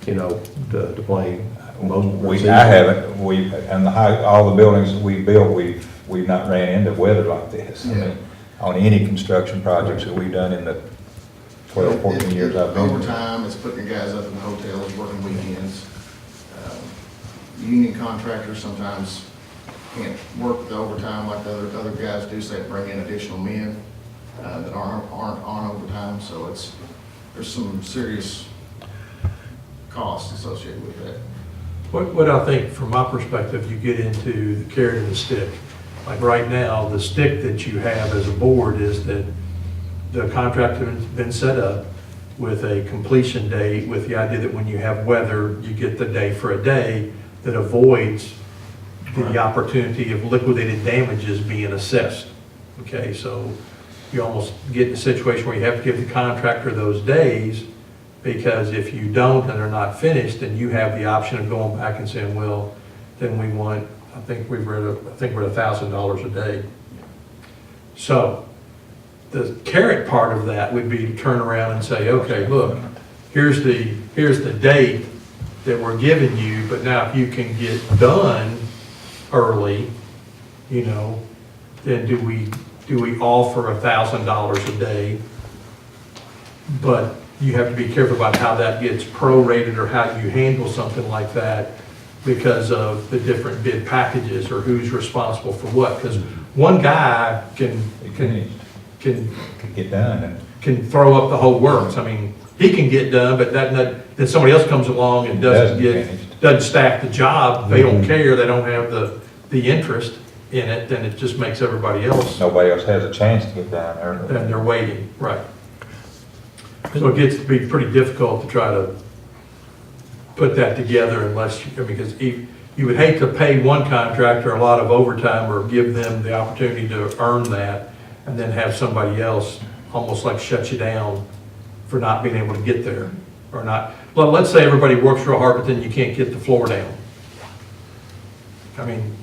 [SPEAKER 1] to play most of the
[SPEAKER 5] I
[SPEAKER 1] season?
[SPEAKER 5] haven't, all the buildings that we built, we've not ran into weather like this. I mean, on any construction projects that we've done in the 12, 14 years I've been here.
[SPEAKER 12] Overtime, it's putting your guys up in the hotels, working weekends. Union contractors sometimes can't work the overtime like the other guys do, so they bring in additional men that aren't on overtime, so there's some serious costs associated with that.
[SPEAKER 7] What I think, from my perspective, you get into the carrot and the stick. Like right now, the stick that you have as a board is that the contract has been set up with a completion date, with the idea that when you have weather, you get the day for a day that avoids the opportunity of liquidated damages being assessed. Okay, so you almost get in a situation where you have to give the contractor those days, because if you don't and they're not finished, then you have the option of going back and saying, well, then we want, I think we're at $1,000 a day. So the carrot part of that would be to turn around and say, okay, look, here's the date that we're giving you, but now if you can get done early, then do we offer $1,000 a day? But you have to be careful about how that gets prorated or how you handle something like that because of the different bid packages or who's responsible for what. Because one guy can
[SPEAKER 5] Could get done, and
[SPEAKER 7] can throw up the whole works. I mean, he can get done, but then somebody else comes along and doesn't staff the job. They don't care, they don't have the interest in it, then it just makes everybody else,
[SPEAKER 5] nobody else has a chance to get down there.
[SPEAKER 7] then they're waiting, right. So it gets to be pretty difficult to try to put that together unless, because you would hate to pay one contractor a lot of overtime or give them the opportunity to earn that and then have somebody else almost like shut you down for not being able to get there or not. Well, let's say everybody works real hard, but then you can't get the floor down. I mean,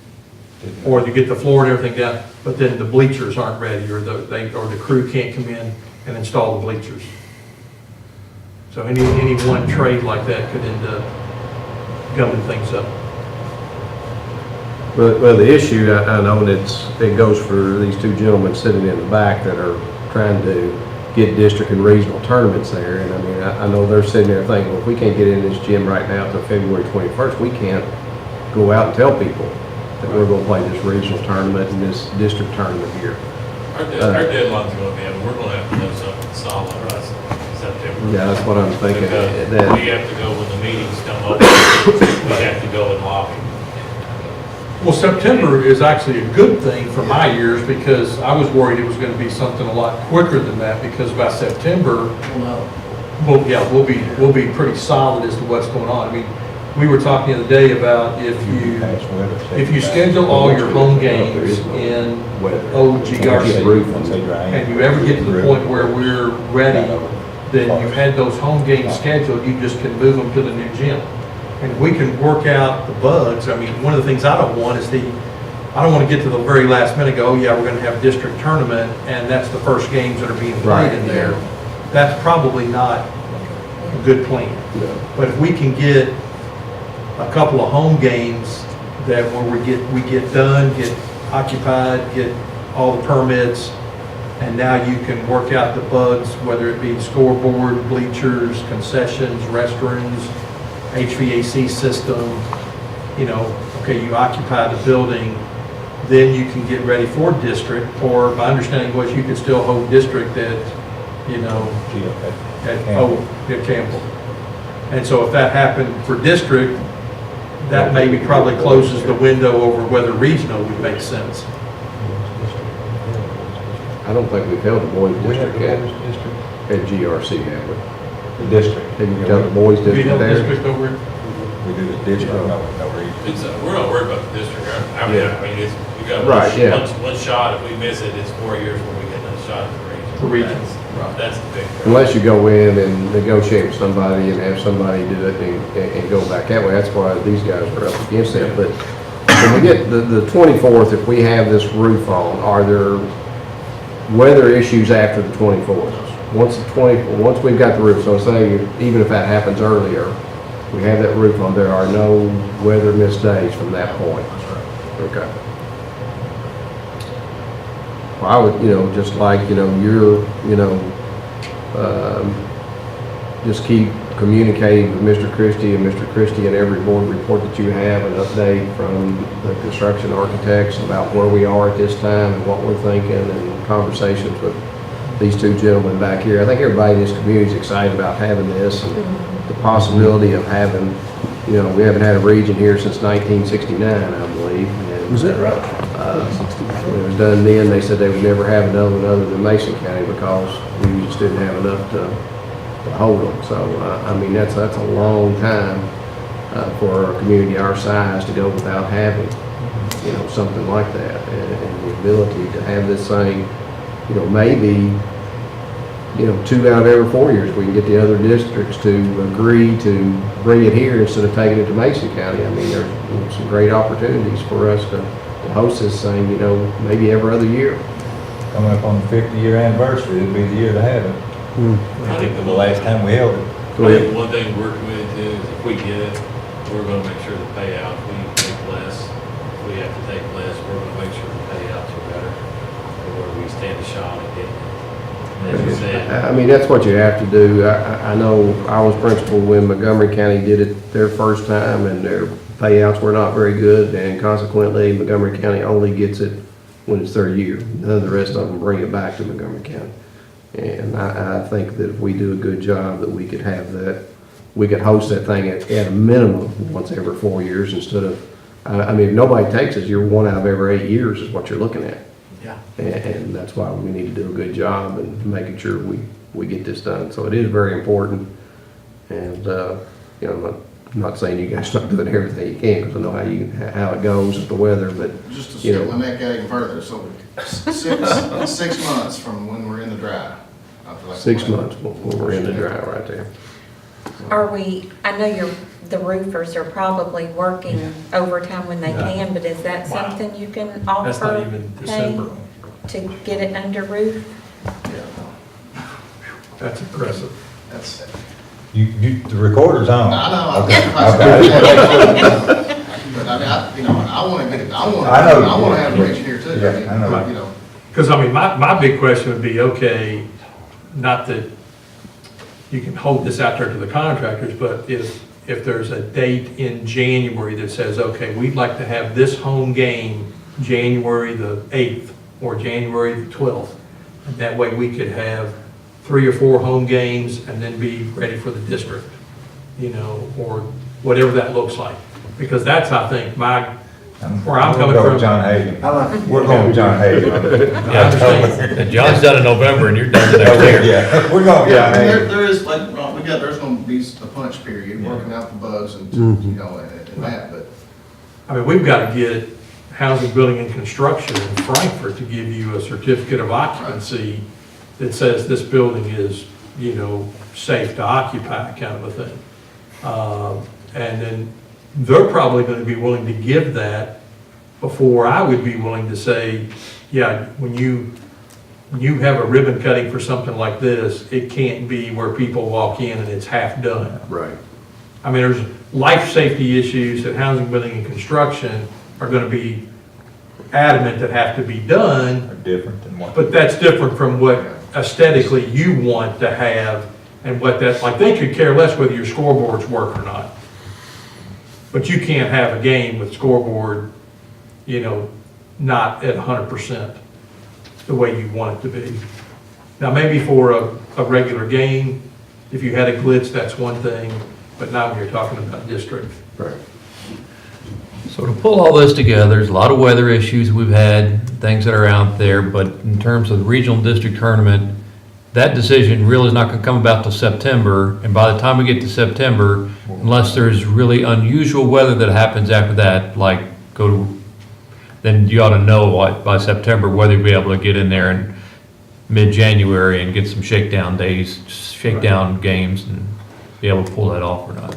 [SPEAKER 7] or you get the floor and everything down, but then the bleachers aren't ready or the crew can't come in and install the bleachers. So any one trade like that could end up gumming things up.
[SPEAKER 1] Well, the issue, I know that it goes for these two gentlemen sitting in the back that are trying to get district and regional tournaments there. And I mean, I know they're sitting there thinking, well, if we can't get in this gym right now till February 21st, we can't go out and tell people that we're going to play this regional tournament and this district tournament here.
[SPEAKER 10] Our deadline's going to be, we're going to have to know something solid by September.
[SPEAKER 1] Yeah, that's what I'm thinking.
[SPEAKER 10] Because
[SPEAKER 1] That-
[SPEAKER 10] we have to go when the meetings come up, we have to go and lobby.
[SPEAKER 7] Well, September is actually a good thing for my years because I was worried it was going to be something a lot quicker than that because by September, we'll be pretty solid as to what's going on. I mean, we were talking the other day about if you schedule all your home games in old GRC and you ever get to the point where we're ready, then you've had those home games scheduled, you just can move them to the new gym. And we can work out the bugs. I mean, one of the things I don't want is I don't want to get to the very last minute and go, oh yeah, we're going to have a district tournament and that's the first games that are being played in there. That's probably not a good plan. But if we can get a couple of home games that where we get done, get occupied, get all the permits, and now you can work out the bugs, whether it be scoreboard, bleachers, concessions, restrooms, HVAC system, okay, you occupy the building, then you can get ready for district, or my understanding was you could still hold district at Campbell. And so if that happened for district, that maybe probably closes the window over whether regional would make sense.
[SPEAKER 1] I don't think we've held the boys district yet at GRC, have we?
[SPEAKER 5] The district.
[SPEAKER 1] Have you held the boys
[SPEAKER 7] Do you
[SPEAKER 1] district
[SPEAKER 7] have
[SPEAKER 1] there?
[SPEAKER 7] district over?
[SPEAKER 5] We do the district, no reason.
[SPEAKER 10] We're not worried about the district. I mean, you got
[SPEAKER 1] Right, yeah.
[SPEAKER 10] one shot. If we miss it, it's 4 years when we get another shot at the region.
[SPEAKER 7] The region,
[SPEAKER 10] That's the big thing.
[SPEAKER 1] Unless you go in and negotiate with somebody and have somebody do it and go back that way. That's why these guys are up against that. But when we get the 24th, if we have this roof on, are there weather issues after the 24th? Once we've got the roof, so say even if that happens earlier, we have that roof on, there are no weather missed days from that point. Okay. Well, I would, just like, just keep communicating with Mr. Christie and every board report that you have, an update from the construction architects about where we are at this time and what we're thinking, and conversations with these two gentlemen back here. I think everybody in this community is excited about having this and the possibility of having, we haven't had a region here since 1969, I believe.
[SPEAKER 4] Was that right?
[SPEAKER 1] When it was done then, they said they would never have another one other than Mason County because we just didn't have enough to hold them. So, I mean, that's a long time for a community our size to go without having, something like that. And the ability to have this thing, maybe, 2 out of every 4 years, we can get the other districts to agree to bring it here instead of taking it to Mason County. I mean, there's some great opportunities for us to host this thing, maybe every other year.
[SPEAKER 5] Coming up on the 50-year anniversary, it'll be the year to have it.
[SPEAKER 10] I think
[SPEAKER 5] The last time we held it.
[SPEAKER 10] I think one thing we're committed to is if we get it, we're going to make sure the payout, we take less. If we have to take less, we're going to make sure the payouts are better. take a shot at getting it. And as you said,
[SPEAKER 1] I mean, that's what you have to do. I know I was principal when Montgomery County did it their first time, and their payouts were not very good, and consequently, Montgomery County only gets it when it's their year. None of the rest of them bring it back to Montgomery County. And I think that if we do a good job, that we could have that, we could host that thing at a minimum once every 4 years instead of, I mean, if nobody takes it, you're 1 out of every 8 years is what you're looking at.
[SPEAKER 7] Yeah.
[SPEAKER 1] And that's why we need to do a good job and making sure we get this done. So it is very important. And, you know, I'm not saying you guys start doing everything you can, because I know how it goes with the weather, but,
[SPEAKER 12] Just to
[SPEAKER 1] you
[SPEAKER 12] scale
[SPEAKER 1] know.
[SPEAKER 12] my neck out even further, so 6 months from when we're in the dry. I feel like
[SPEAKER 1] 6 months when we're in the dry right there.
[SPEAKER 6] Are we, I know the roofers are probably working overtime when they can, but is that
[SPEAKER 7] Wow.
[SPEAKER 6] something you can
[SPEAKER 7] That's not
[SPEAKER 6] offer
[SPEAKER 7] even
[SPEAKER 6] pay
[SPEAKER 7] December.
[SPEAKER 6] to get it under roof?
[SPEAKER 7] That's impressive.
[SPEAKER 12] That's,
[SPEAKER 5] The recorder's on.
[SPEAKER 12] I know,
[SPEAKER 5] Okay.
[SPEAKER 12] but I mean, I want to get it, I want
[SPEAKER 5] I
[SPEAKER 12] to have an engineer too.
[SPEAKER 5] Yeah, I know.
[SPEAKER 12] You know,
[SPEAKER 7] Because, I mean, my big question would be, okay, not that you can hold this out there to the contractors, but if there's a date in January that says, okay, we'd like to have this home game January the 8th or January the 12th. And that way we could have 3 or 4 home games and then be ready for the district, you know, or whatever that looks like. Because that's, I think, where I'm coming
[SPEAKER 5] We'll go
[SPEAKER 7] from.
[SPEAKER 5] with John Hagan.
[SPEAKER 9] I like,
[SPEAKER 5] We're going with John Hagan.
[SPEAKER 7] I understand.
[SPEAKER 3] And John's done in November and you're done the next year.
[SPEAKER 5] Yeah, we're going with
[SPEAKER 12] yeah,
[SPEAKER 5] John
[SPEAKER 12] I mean,
[SPEAKER 5] Hagan.
[SPEAKER 12] there is, like, there's going to be a punch period, working out the bugs and, you know, and that, but
[SPEAKER 7] I mean, we've got to get Housing, Building, and Construction in Frankfurt to give you a certificate of occupancy that says this building is, you know, safe to occupy, kind of a thing. And then they're probably going to be willing to give that before I would be willing to say, yeah, when you have a ribbon cutting for something like this, it can't be where people walk in and it's half done.
[SPEAKER 1] Right.
[SPEAKER 7] I mean, there's life safety issues that Housing, Building, and Construction are going to be adamant that have to be done,
[SPEAKER 5] Are different than what.
[SPEAKER 7] but that's different from what aesthetically you want to have and what that, like, they could care less whether your scoreboards work or not. But you can't have a game with scoreboard, you know, not at 100% the way you want it to be. Now, maybe for a regular game, if you had a glitz, that's one thing, but not when you're talking about district.
[SPEAKER 1] Right.
[SPEAKER 3] So to pull all this together, there's a lot of weather issues we've had, things that are out there, but in terms of the regional district tournament, that decision really is not going to come about till September, and by the time we get to September, unless there's really unusual weather that happens after that, like then you ought to know by September whether you'll be able to get in there in mid-January and get some shakedown days, shakedown games, and be able to pull that off or not.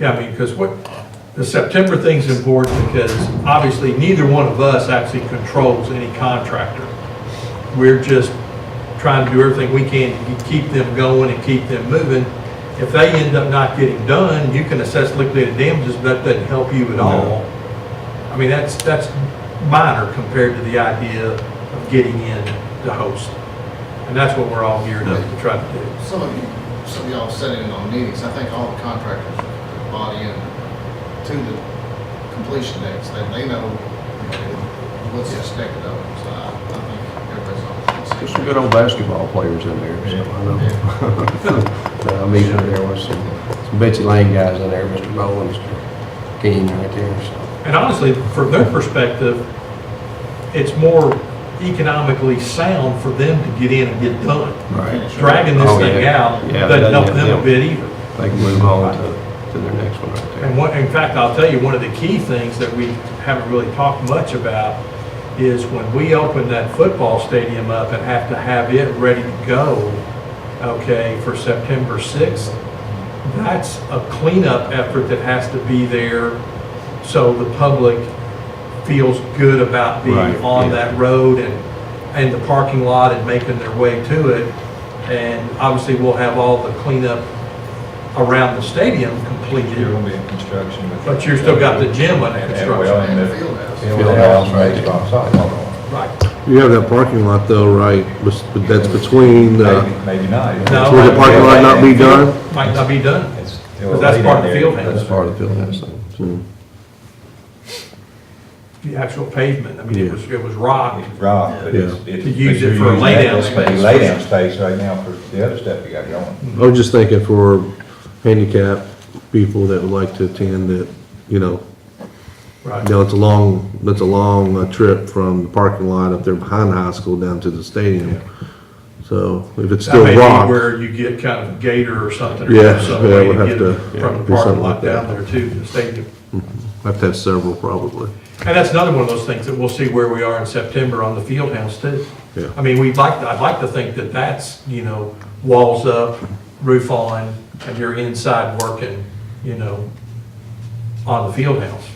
[SPEAKER 7] Yeah, I mean, because the September thing's important because obviously neither one of us actually controls any contractor. We're just trying to do everything we can to keep them going and keep them moving. If they end up not getting done, you can assess liquidated damages, but that doesn't help you at all. I mean, that's minor compared to the idea of getting in to host. And that's what we're all geared up to try to do.
[SPEAKER 12] some of y'all sat in on meetings, I think all the contractors bought in to the completion dates, they know what's expected of them, so I think everybody's on the same.
[SPEAKER 1] There's some good old basketball players in there, so I know. I mean, there was some Betsy Lane guys in there, Mr. Bowen, Mr. King right there, so.
[SPEAKER 7] And honestly, from their perspective, it's more economically sound for them to get in and get done.
[SPEAKER 1] Right.
[SPEAKER 7] Dragging this
[SPEAKER 1] Oh,
[SPEAKER 7] thing
[SPEAKER 1] yeah.
[SPEAKER 7] out
[SPEAKER 1] Yeah,
[SPEAKER 7] doesn't help
[SPEAKER 1] yeah,
[SPEAKER 7] them
[SPEAKER 1] yeah.
[SPEAKER 7] a bit either.
[SPEAKER 1] They can move on to their next one right there.
[SPEAKER 7] And in fact, I'll tell you, one of the key things that we haven't really talked much about is when we open that football stadium up and have to have it ready to go, okay, for September 6th, that's a cleanup effort that has to be there so the public feels good about being
[SPEAKER 1] Right,
[SPEAKER 7] on
[SPEAKER 1] yeah.
[SPEAKER 7] that road and the parking lot and making their way to it. And obviously, we'll have all the cleanup around the stadium completed.
[SPEAKER 5] You're gonna be in construction.
[SPEAKER 7] But you're still got the gym under
[SPEAKER 5] And
[SPEAKER 7] construction.
[SPEAKER 5] well, in
[SPEAKER 12] And
[SPEAKER 5] the
[SPEAKER 12] the field house.
[SPEAKER 5] field house, baseball, softball.
[SPEAKER 7] Right.
[SPEAKER 4] You have that parking lot though, right, but that's between,
[SPEAKER 5] Maybe not.
[SPEAKER 7] No.
[SPEAKER 4] will the parking lot not be done?
[SPEAKER 7] Might not be done.
[SPEAKER 5] It's-
[SPEAKER 7] But that's part of the field
[SPEAKER 1] That's
[SPEAKER 7] house,
[SPEAKER 1] part of the field house thing.
[SPEAKER 7] the actual pavement. I mean, it was rock.
[SPEAKER 5] It's rock, but it's.
[SPEAKER 4] Yeah.
[SPEAKER 5] it's-
[SPEAKER 7] To use
[SPEAKER 5] but
[SPEAKER 7] it
[SPEAKER 5] you're
[SPEAKER 7] for a
[SPEAKER 5] using
[SPEAKER 7] lay-down
[SPEAKER 5] that as
[SPEAKER 7] space.
[SPEAKER 5] Lay-down space right now for the other stuff you got going.
[SPEAKER 4] I was just thinking for handicapped people that would like to attend that, you know,
[SPEAKER 7] Right.
[SPEAKER 4] it's a long trip from the parking lot up there behind the high school down to the stadium. So if it's
[SPEAKER 7] That
[SPEAKER 4] still
[SPEAKER 7] may be
[SPEAKER 4] rock,
[SPEAKER 7] where you get kind of a gator or something. or
[SPEAKER 4] Yeah,
[SPEAKER 7] some
[SPEAKER 4] yeah,
[SPEAKER 7] way
[SPEAKER 4] we'll have
[SPEAKER 7] get
[SPEAKER 4] to
[SPEAKER 7] it from the
[SPEAKER 4] do
[SPEAKER 7] parking
[SPEAKER 4] something
[SPEAKER 7] lot
[SPEAKER 4] like that.
[SPEAKER 7] down there to the stadium.
[SPEAKER 4] I have to have several probably.
[SPEAKER 7] And that's another one of those things that we'll see where we are in September on the field house too.
[SPEAKER 4] Yeah.
[SPEAKER 7] I mean, I'd like to think that that's, walls up, roof on, and you're inside working, on the field house.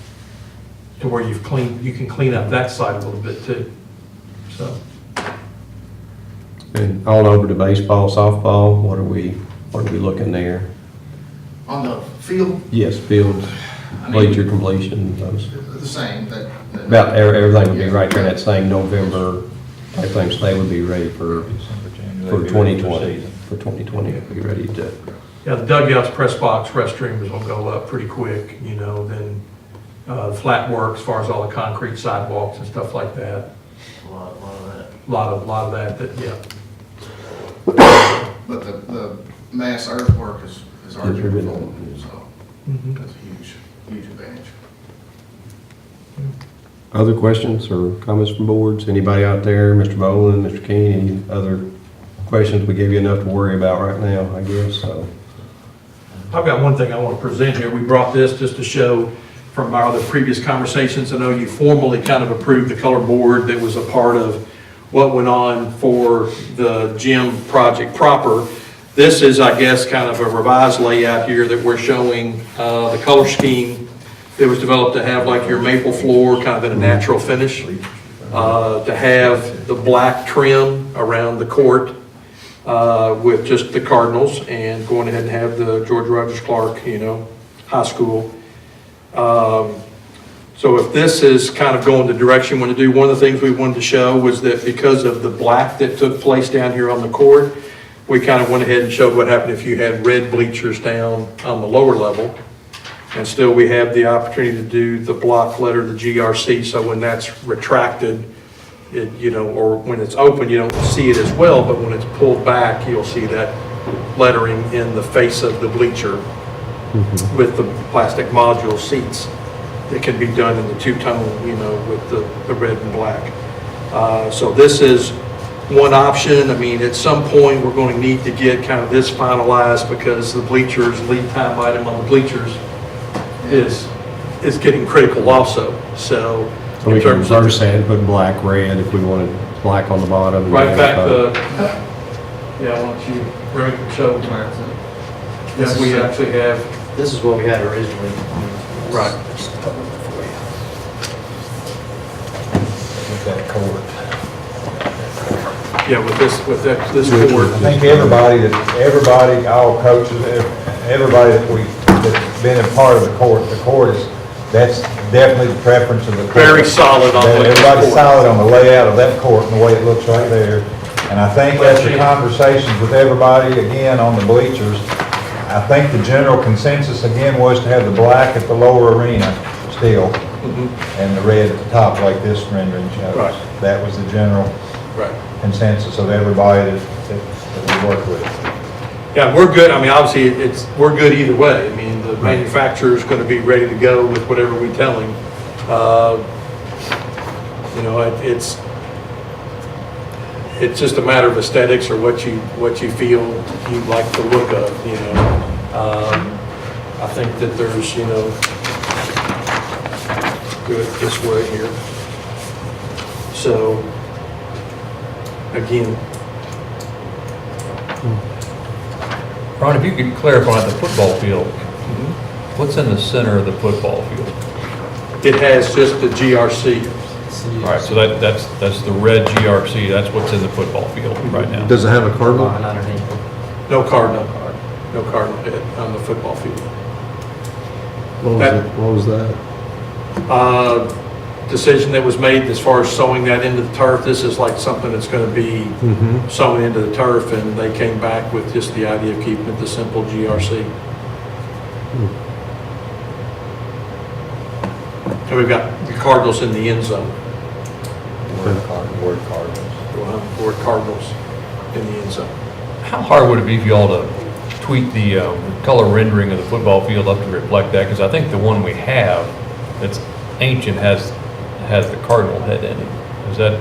[SPEAKER 7] To where you can clean up that side a little bit too, so.
[SPEAKER 1] And all over to baseball, softball, what are we looking there?
[SPEAKER 12] On the field,
[SPEAKER 1] Yes, field, bleacher completion, those.
[SPEAKER 12] the same, that.
[SPEAKER 1] About everything would be right there, that same November, type things, they would be ready for
[SPEAKER 5] December, January,
[SPEAKER 1] 2020.
[SPEAKER 5] season.
[SPEAKER 1] For 2020, it'd be ready to,
[SPEAKER 7] Yeah, the dugouts, press box, restrooms will go up pretty quick, then flat work as far as all the concrete sidewalks and stuff like that.
[SPEAKER 10] A lot of that.
[SPEAKER 7] Lot of that, yeah.
[SPEAKER 12] But the mass earthwork is already
[SPEAKER 1] It's been-
[SPEAKER 12] performed, so
[SPEAKER 7] Mhm.
[SPEAKER 12] that's a huge advantage.
[SPEAKER 1] other questions or comments from boards? Anybody out there, Mr. Boland, Mr. King, any other questions? We gave you enough to worry about right now, I guess, so.
[SPEAKER 7] I've got one thing I want to present here. We brought this just to show from our other previous conversations. I know you formally kind of approved the color board that was a part of what went on for the gym project proper. This is, I guess, kind of a revised layout here that we're showing the color scheme that was developed to have like your maple floor, kind of in a natural finish, to have the black trim around the court with just the Cardinals, and going ahead and have the George Rogers Clark, high school. So if this is kind of going the direction we want to do, one of the things we wanted to show was that because of the black that took place down here on the court, we kind of went ahead and showed what happened if you had red bleachers down on the lower level. And still we have the opportunity to do the block letter, the GRC, so when that's retracted, or when it's open, you don't see it as well, but when it's pulled back, you'll see that lettering in the face of the bleacher with the plastic module seats. It can be done in the two-tone, with the red and black. So this is one option. I mean, at some point, we're going to need to get kind of this finalized because the bleachers, lead time item on the bleachers is getting critical also. So
[SPEAKER 1] So we
[SPEAKER 7] in
[SPEAKER 1] can
[SPEAKER 7] terms of
[SPEAKER 1] reverse that, put black, red, if we wanted black on the bottom.
[SPEAKER 7] right back yeah, why don't you bring it, show. Yeah, we actually have,
[SPEAKER 13] This is what we had originally.
[SPEAKER 7] right.
[SPEAKER 5] With that court.
[SPEAKER 7] Yeah, with this board.
[SPEAKER 5] I think everybody, all coaches, everybody that's been a part of the court is, that's definitely the preference of the court.
[SPEAKER 7] Very solid on what the
[SPEAKER 5] Everybody's
[SPEAKER 7] court.
[SPEAKER 5] solid on the layout of that court and the way it looks right there. And I think after conversations with everybody, again, on the bleachers, I think the general consensus again was to have the black at the lower arena still, and the red at the top like this rendering shows.
[SPEAKER 7] Right.
[SPEAKER 5] That was the general
[SPEAKER 7] Right.
[SPEAKER 5] consensus of everybody that we work with.
[SPEAKER 7] Yeah, we're good. I mean, obviously, we're good either way. I mean, the manufacturer's going to be ready to go with whatever we tell him. It's just a matter of aesthetics or what you feel you like the look of, I think that there's, do it this way here. So, again,
[SPEAKER 3] Ron, if you could clarify the football field, what's in the center of the football field?
[SPEAKER 7] it has just the GRC.
[SPEAKER 3] All right, so that's the red GRC, that's what's in the football field right now.
[SPEAKER 4] Does it have a cardinal?
[SPEAKER 7] No cardinal. No cardinal head on the football field.
[SPEAKER 4] What was that?
[SPEAKER 7] decision that was made as far as sewing that into the turf. This is like something that's going to be sewn into the turf, and they came back with just the idea of keeping it the simple GRC. So we've got the Cardinals in the end zone.
[SPEAKER 5] Word Cardinals.
[SPEAKER 7] Word Cardinals in the end zone.
[SPEAKER 3] How hard would it be for y'all to tweak the color rendering of the football field up to reflect that? Because I think the one we have that's ancient has the cardinal head in it. Is that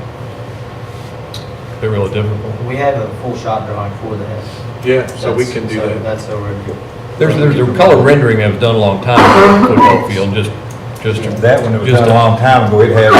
[SPEAKER 3] really difficult?
[SPEAKER 13] We have a full shot drawing for that.
[SPEAKER 7] Yeah, so we can do that.
[SPEAKER 13] That's already.
[SPEAKER 3] There's a color rendering that was done a long time ago for the football field, just.
[SPEAKER 5] That one, it was
[SPEAKER 3] just
[SPEAKER 5] done a long time ago, it had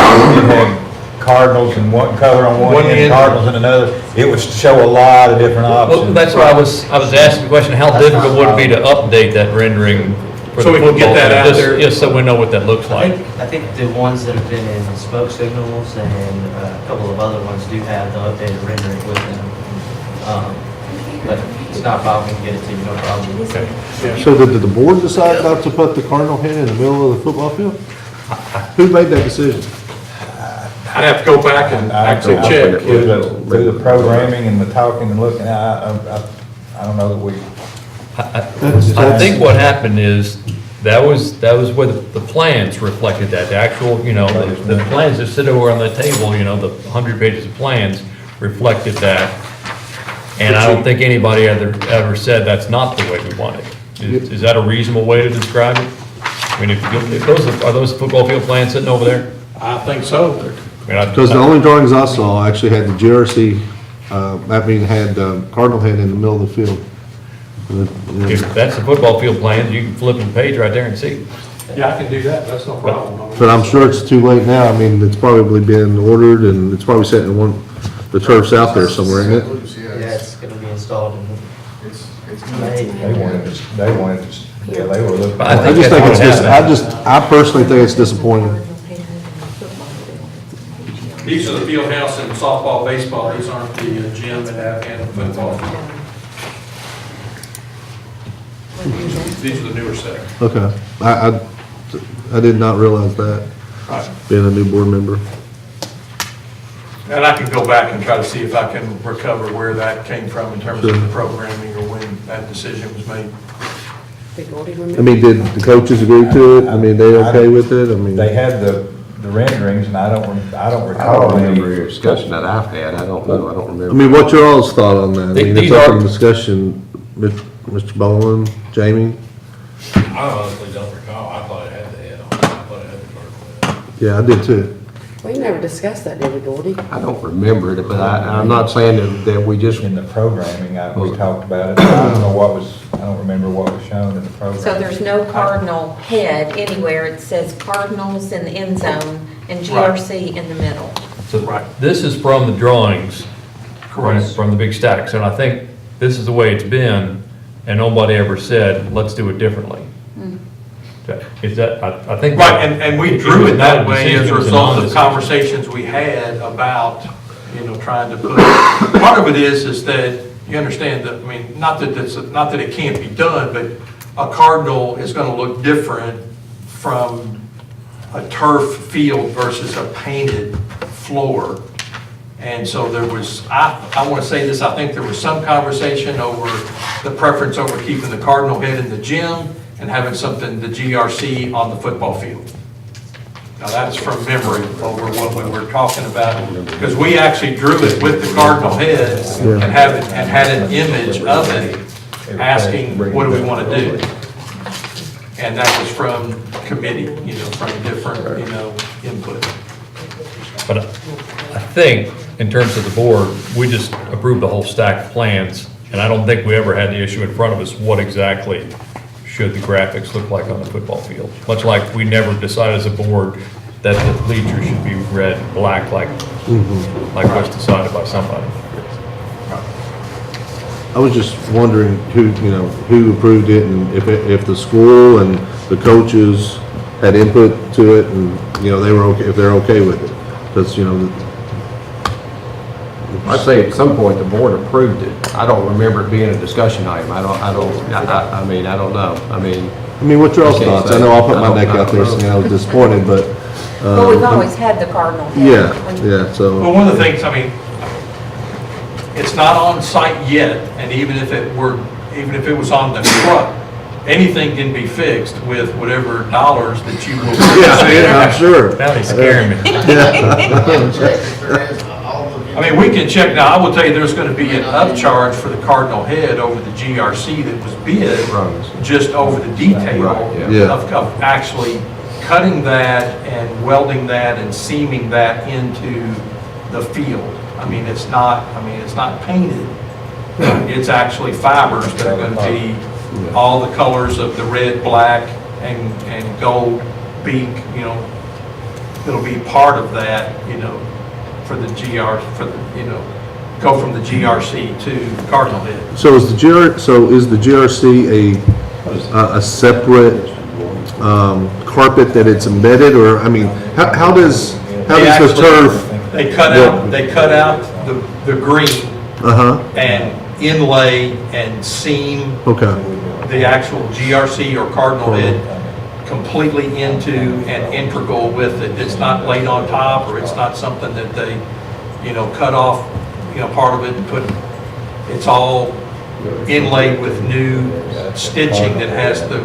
[SPEAKER 5] cardinals in one color on one end, cardinals in another. It would show a lot of different
[SPEAKER 3] Well,
[SPEAKER 5] options.
[SPEAKER 3] that's why I was asking the question, how difficult would it be to update that rendering for
[SPEAKER 7] So
[SPEAKER 3] the
[SPEAKER 7] we can
[SPEAKER 3] football
[SPEAKER 7] get that
[SPEAKER 3] field?
[SPEAKER 7] out there?
[SPEAKER 3] Just so we know what that looks like.
[SPEAKER 13] I think the ones that have been in smoke signals and a couple of other ones do have the updated rendering with them. But it's not a problem, we can get it to you, no problem.
[SPEAKER 3] Okay.
[SPEAKER 4] So did the board decide not to put the cardinal head in the middle of the football field? Who made that decision?
[SPEAKER 7] I'd have to go back and actually check.
[SPEAKER 5] Through the programming and the talking and looking, I don't know that we.
[SPEAKER 3] I think what happened is, that was where the plans reflected that, the actual, the plans that sit over on the table, the 100 pages of plans reflected that. And I don't think anybody ever said that's not the way we want it. Is that a reasonable way to describe it? I mean, if are those football field plans sitting over there?
[SPEAKER 7] I think so.
[SPEAKER 4] Because the only drawings I saw actually had the GRC, had cardinal head in the middle of the field.
[SPEAKER 3] If that's the football field plans, you can flip the page right there and see.
[SPEAKER 7] Yeah, I can do that, that's no problem.
[SPEAKER 4] But I'm sure it's too late now. I mean, it's probably been ordered and it's probably sitting in the turf's out there somewhere, isn't it?
[SPEAKER 13] Yeah, it's gonna be installed in
[SPEAKER 12] It's
[SPEAKER 13] May.
[SPEAKER 5] They wanted to, yeah, they were looking.
[SPEAKER 3] I
[SPEAKER 4] I
[SPEAKER 3] think
[SPEAKER 4] just
[SPEAKER 3] that's
[SPEAKER 4] think it's,
[SPEAKER 3] what happened.
[SPEAKER 4] I personally think it's disappointing.
[SPEAKER 7] These are the field house and softball, baseball, these aren't the gym and the football field. These are the newer settings.
[SPEAKER 4] Okay. I did not realize that,
[SPEAKER 7] Right.
[SPEAKER 4] being a new board member.
[SPEAKER 7] And I can go back and try to see if I can recover where that came from in terms of the programming or when that decision was made.
[SPEAKER 4] I mean, did the coaches agree to it? I mean, they okay with it? I mean,
[SPEAKER 5] They had the renderings, and I don't
[SPEAKER 1] I
[SPEAKER 5] recall
[SPEAKER 1] don't
[SPEAKER 5] any.
[SPEAKER 1] remember your discussion that I've had, I don't know, I don't
[SPEAKER 4] I
[SPEAKER 1] remember.
[SPEAKER 4] mean, what's your all's thought on that? I mean, it's
[SPEAKER 3] These
[SPEAKER 4] up
[SPEAKER 3] are-
[SPEAKER 4] in discussion, Mr. Boland, Jamie?
[SPEAKER 10] I honestly don't recall, I thought it had the head on it, I thought it had the cardinal head.
[SPEAKER 4] Yeah, I did too.
[SPEAKER 14] We never discussed that, did we, Gordy?
[SPEAKER 1] I don't remember it, but I'm not saying that we just,
[SPEAKER 5] In the programming, we talked about it. I don't know I don't remember what was shown in the program.
[SPEAKER 6] So there's no cardinal head anywhere. It says Cardinals in the end zone and GRC in the middle.
[SPEAKER 3] So this is from the drawings, from the big stacks, and I think this is the way it's been, and nobody ever said, let's do it differently. Is that, I think.
[SPEAKER 7] Right, and we drew
[SPEAKER 3] was
[SPEAKER 7] it
[SPEAKER 3] not
[SPEAKER 7] that way
[SPEAKER 3] decision,
[SPEAKER 7] as a
[SPEAKER 3] it was
[SPEAKER 7] result of
[SPEAKER 3] non-decision.
[SPEAKER 7] conversations we had about, trying to put, part of it is that you understand that, I mean, not that it can't be done, but a cardinal is gonna look different from a turf field versus a painted floor. And so there was, I want to say this, I think there was some conversation over the preference over keeping the cardinal head in the gym and having something, the GRC on the football field. Now, that's from memory over what we were talking about, because we actually drew it with the cardinal head and had an image of it, asking, what do we want to do? And that was from committee, from different, input.
[SPEAKER 3] But I think, in terms of the board, we just approved the whole stack of plans, and I don't think we ever had the issue in front of us, what exactly should the graphics look like on the football field? Much like we never decided as a board that the bleachers should be red and black like was decided by somebody.
[SPEAKER 4] I was just wondering who approved it and if the school and the coaches had input to it and, they were okay, if they're okay with it. Because,
[SPEAKER 1] I'd say at some point the board approved it. I don't remember it being a discussion item. I don't know. I mean,
[SPEAKER 4] what's your all's
[SPEAKER 1] I can't
[SPEAKER 4] thoughts? I
[SPEAKER 1] say.
[SPEAKER 4] know I'll put
[SPEAKER 1] I
[SPEAKER 4] my
[SPEAKER 1] don't-
[SPEAKER 4] neck
[SPEAKER 1] I
[SPEAKER 4] out
[SPEAKER 1] don't
[SPEAKER 4] there
[SPEAKER 1] know.
[SPEAKER 4] saying I was disappointed, but,
[SPEAKER 6] Well, we've always had the Cardinal head.
[SPEAKER 4] Yeah, so.
[SPEAKER 7] Well, one of the things, I mean, it's not on site yet, and even if it was on the truck, anything can be fixed with whatever dollars that you will.
[SPEAKER 4] Yeah, I'm sure.
[SPEAKER 3] Now he's scaring me.
[SPEAKER 7] I mean, we can check, now, I will tell you, there's gonna be an upcharge for the Cardinal head over the GRC that was bid, just over the detail
[SPEAKER 4] Yeah.
[SPEAKER 7] of actually cutting that and welding that and seaming that into the field. I mean, it's not painted. It's actually fibers that are gonna be all the colors of the red, black, and gold beak, you know. It'll be part of that, you know, for the go from the GRC to Cardinal head.
[SPEAKER 4] So is the GRC a separate, carpet that it's embedded, or, I mean, how does the turf?
[SPEAKER 7] They cut out the green and inlay and seam
[SPEAKER 4] Okay,
[SPEAKER 7] the actual GRC or Cardinal head completely into and integral with it. It's not laid on top, or it's not something that they, you know, cut off, you know, part of it and put, it's all inlaid with new stitching that has the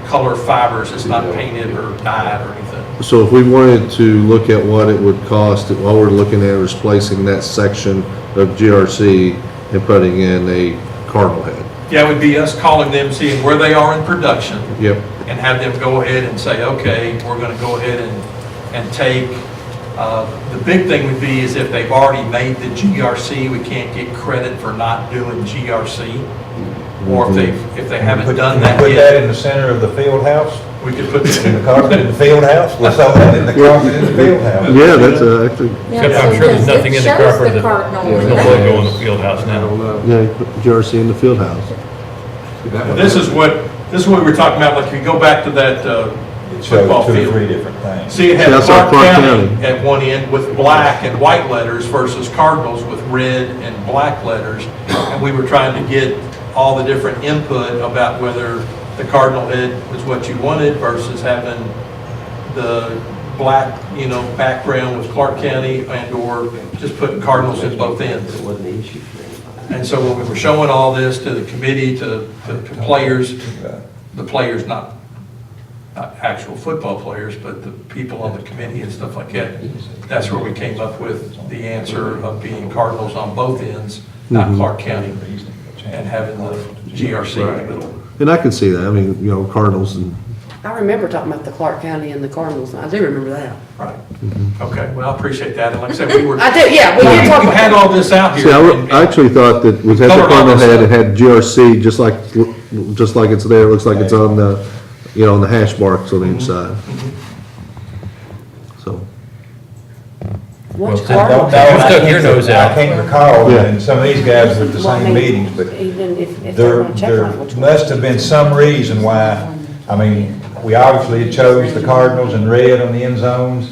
[SPEAKER 7] color fibers. It's not painted or dyed or anything.
[SPEAKER 4] so if we wanted to look at what it would cost, while we're looking at replacing that section of GRC and putting in a Cardinal head?
[SPEAKER 7] Yeah, it would be us calling them, seeing where they are in production,
[SPEAKER 4] Yep,
[SPEAKER 7] and have them go ahead and say, okay, we're gonna go ahead and take, the big thing would be is if they've already made the GRC, we can't get credit for not doing GRC. Or if they haven't done that
[SPEAKER 5] Put that
[SPEAKER 7] yet,
[SPEAKER 5] in the center of the field house,
[SPEAKER 7] we could put
[SPEAKER 5] the carpet in the field house, let's all that in the carpet in the field house.
[SPEAKER 4] yeah, that's actually,
[SPEAKER 3] Except I'm sure there's nothing in the carpet
[SPEAKER 6] It shows the
[SPEAKER 3] that,
[SPEAKER 6] Cardinal.
[SPEAKER 3] there's no logo in the field house now.
[SPEAKER 4] yeah, you put GRC in the field house.
[SPEAKER 7] this is what we were talking about, like if you go back to that
[SPEAKER 5] It showed
[SPEAKER 7] football
[SPEAKER 5] 2 or
[SPEAKER 7] field.
[SPEAKER 5] 3 different things.
[SPEAKER 7] See, it had
[SPEAKER 4] Yeah, I saw
[SPEAKER 7] Clark
[SPEAKER 4] Clark
[SPEAKER 7] County
[SPEAKER 4] County.
[SPEAKER 7] at one end with black and white letters versus Cardinals with red and black letters. And we were trying to get all the different input about whether the Cardinal head was what you wanted versus having the black, you know, background with Clark County and/or just putting Cardinals at both ends.
[SPEAKER 1] It wasn't an issue for anybody.
[SPEAKER 7] And so when we were showing all this to the committee, to players, the players, not actual football players, but the people on the committee and stuff like that, that's where we came up with the answer of being Cardinals on both ends, not Clark County, and having the GRC in the middle.
[SPEAKER 4] And I can see that, I mean, you know, Cardinals and,
[SPEAKER 14] I remember talking about the Clark County and the Cardinals, I do remember that.
[SPEAKER 7] Right. Okay, well, I appreciate that. And like I said, we were.
[SPEAKER 14] I do, yeah, we did talk
[SPEAKER 7] We
[SPEAKER 14] about
[SPEAKER 7] had
[SPEAKER 14] that.
[SPEAKER 7] all this out here.
[SPEAKER 4] see,
[SPEAKER 7] and-
[SPEAKER 4] I actually thought that we had the
[SPEAKER 7] Colored all
[SPEAKER 4] Cardinal
[SPEAKER 7] this
[SPEAKER 4] head,
[SPEAKER 7] up.
[SPEAKER 4] it had GRC, just like it's there, it looks like it's on the, you know, on the hash marks on the inside. So,
[SPEAKER 14] What's
[SPEAKER 3] Well,
[SPEAKER 14] Clark?
[SPEAKER 5] Don't know, and I
[SPEAKER 3] Stuck your
[SPEAKER 5] can't-
[SPEAKER 3] nose out.
[SPEAKER 5] I can't recall,
[SPEAKER 4] Yeah.
[SPEAKER 5] and some of these guys are at the
[SPEAKER 14] Well, I
[SPEAKER 5] same
[SPEAKER 14] mean,
[SPEAKER 5] meetings, but
[SPEAKER 14] even if they're
[SPEAKER 5] there,
[SPEAKER 14] gonna check
[SPEAKER 5] there
[SPEAKER 14] on which one.
[SPEAKER 5] must have been some reason why, I mean, we obviously chose the Cardinals in red on the end zones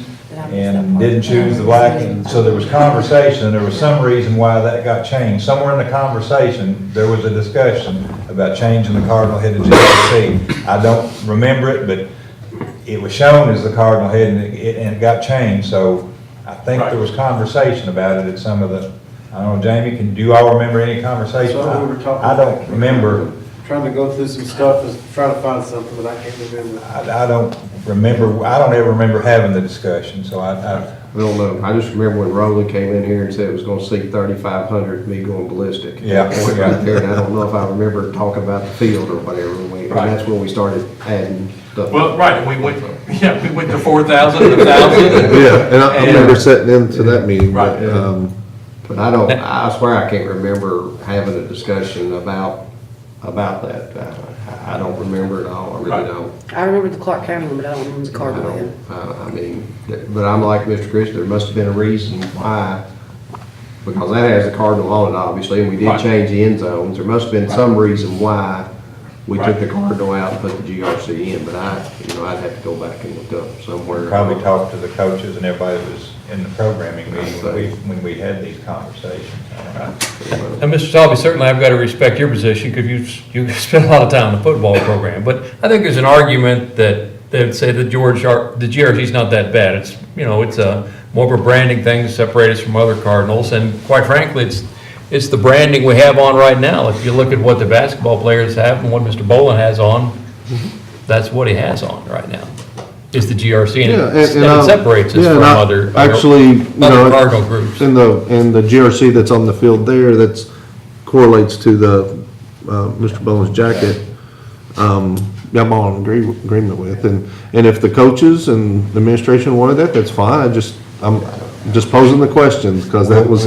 [SPEAKER 5] and didn't choose the black, and so there was conversation, and there was some reason why that got changed. Somewhere in the conversation, there was a discussion about changing the Cardinal head to GRC. I don't remember it, but it was shown as the Cardinal head, and it got changed, so I think there was conversation about it at some of the, I don't know, Jamie, do you all remember any conversation?
[SPEAKER 9] That's what we were talking
[SPEAKER 5] I don't
[SPEAKER 9] about.
[SPEAKER 5] remember,
[SPEAKER 9] Trying to go through some stuff, and trying to find something, but I can't remember.
[SPEAKER 5] I don't remember, I don't ever remember having the discussion, so I
[SPEAKER 1] I don't know, I just remember when Roland came in here and said it was gonna see 3,500, me going ballistic.
[SPEAKER 5] Yeah.
[SPEAKER 1] Point right there, and I don't know if I remember talking about the field or whatever, and that's when we started adding stuff.
[SPEAKER 7] Well, right, and we went to 4,000 and 1,000.
[SPEAKER 4] yeah, and I remember sitting into that meeting, but,
[SPEAKER 7] Right.
[SPEAKER 1] But I swear I can't remember having a discussion about that. I don't remember it all, I really
[SPEAKER 7] Right.
[SPEAKER 1] don't.
[SPEAKER 14] I remember the Clark County one, but I don't remember the Cardinal head.
[SPEAKER 1] I mean, but I'm like Mr. Chris, there must have been a reason why, because that has a Cardinal on it, obviously, and we did
[SPEAKER 7] Right.
[SPEAKER 1] change the end zones. There must have been some reason why we took
[SPEAKER 7] Right.
[SPEAKER 1] the Cardinal out and put the GRC in, but I'd have to go back and look up somewhere.
[SPEAKER 5] probably talked to the coaches and everybody that was in the programming meeting when we had these conversations.
[SPEAKER 3] And Mr. Talby, certainly I've got to respect your position because you spend a lot of time in the football program. But I think there's an argument that they would say the GRC's not that bad. It's, it's a more of a branding thing to separate us from other Cardinals. And quite frankly, it's the branding we have on right now. If you look at what the basketball players have and what Mr. Bolin has on, that's what he has on right now, is the GRC. And it separates us from other Cardinal groups.
[SPEAKER 4] And the GRC that's on the field there, that's correlates to the, Mr. Bowen's jacket, I'm all in agreement with. And if the coaches and the administration wanted that, that's fine. I'm just posing the question, because that was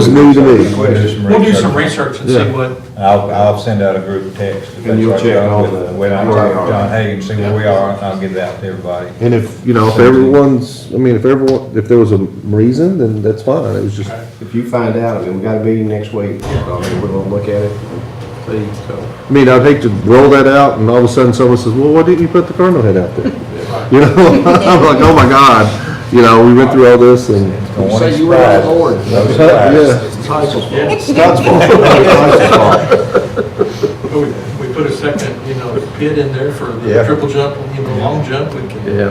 [SPEAKER 4] new to me.
[SPEAKER 7] We'll do some research and see
[SPEAKER 4] Yeah.
[SPEAKER 7] what,
[SPEAKER 5] I'll send out a group text.
[SPEAKER 1] And you'll check all the-
[SPEAKER 5] When I talk to John Hagan, see where we are, and I'll get it out to everybody.
[SPEAKER 4] And if there was a reason, then that's fine. It was just,
[SPEAKER 1] If you find out, we got a meeting next week, we're gonna look at it, and see, so.
[SPEAKER 4] I'd hate to roll that out and all of a sudden someone says, well, why didn't you put the Cardinal head out there? I'm like, oh my God, we went through all this and.
[SPEAKER 5] Don't
[SPEAKER 1] Say
[SPEAKER 5] want
[SPEAKER 1] you were on
[SPEAKER 5] surprise.
[SPEAKER 1] board.
[SPEAKER 5] No surprise.
[SPEAKER 4] Yeah.
[SPEAKER 1] It's Tyson's fault.
[SPEAKER 7] Yeah.
[SPEAKER 1] Scott's fault.
[SPEAKER 7] we put a second, pit in there for the
[SPEAKER 5] Yeah.
[SPEAKER 7] triple jump, long jump, we can,
[SPEAKER 1] Yeah.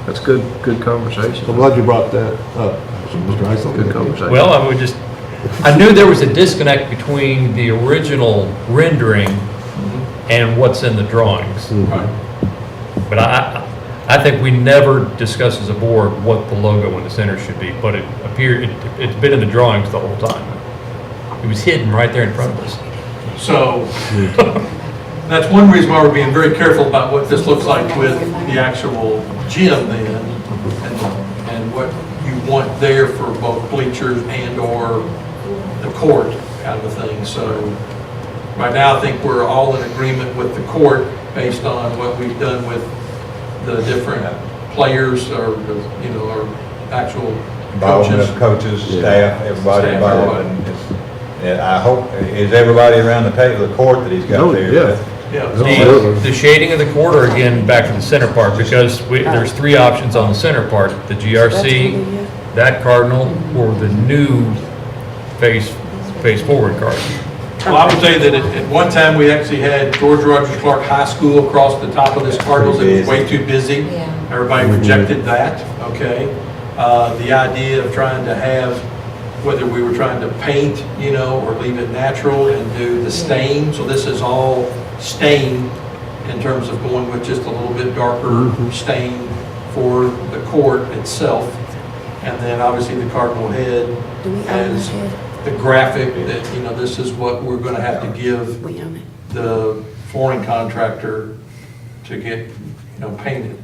[SPEAKER 1] That's good conversation.
[SPEAKER 4] I'm glad you brought that up, Mr. Isom.
[SPEAKER 1] Good conversation.
[SPEAKER 3] Well, I knew there was a disconnect between the original rendering and what's in the drawings.
[SPEAKER 7] Right.
[SPEAKER 3] But I think we never discussed as a board what the logo in the center should be, but it appeared, it's been in the drawings the whole time. It was hidden right there in front of us.
[SPEAKER 7] So, that's one reason why we're being very careful about what this looks like with the actual gym then, and what you want there for both bleachers and/or the court kind of a thing. So, right now, I think we're all in agreement with the court based on what we've done with the different players or, our actual
[SPEAKER 5] Involvement
[SPEAKER 7] coaches.
[SPEAKER 5] of coaches, staff, everybody
[SPEAKER 7] Staff,
[SPEAKER 5] involved. And I hope, is everybody around the table, the court that he's got
[SPEAKER 4] Oh,
[SPEAKER 5] there?
[SPEAKER 4] yeah.
[SPEAKER 7] Yeah.
[SPEAKER 3] The shading of the court, or again, back to the center part, because there's three options on the center part, the GRC, that Cardinal, or the new face forward card.
[SPEAKER 7] Well, I would say that at one time, we actually had George Rogers Clark High School across the top of this Cardinals. It was way too busy.
[SPEAKER 6] Yeah.
[SPEAKER 7] Everybody rejected that, okay? The idea of trying to have, whether we were trying to paint, or leave it natural and do the stain. So this is all stain in terms of going with just a little bit darker stain for the court itself. And then obviously the Cardinal head
[SPEAKER 14] Do we own
[SPEAKER 7] as
[SPEAKER 14] that head?
[SPEAKER 7] the graphic that, this is what we're gonna have to give
[SPEAKER 14] We own it.
[SPEAKER 7] the flooring contractor to get, painted.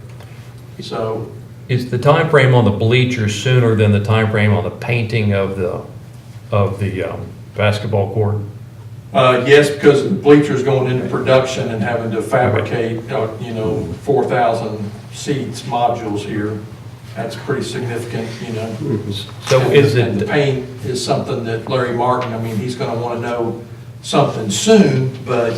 [SPEAKER 7] So,
[SPEAKER 3] Is the time frame on the bleachers sooner than the time frame on the painting of the basketball court?
[SPEAKER 7] yes, because the bleachers going into production and having to fabricate, 4,000 seats, modules here, that's pretty significant,
[SPEAKER 3] So is
[SPEAKER 7] And the
[SPEAKER 3] it,
[SPEAKER 7] paint is something that Larry Martin, he's gonna wanna know something soon, but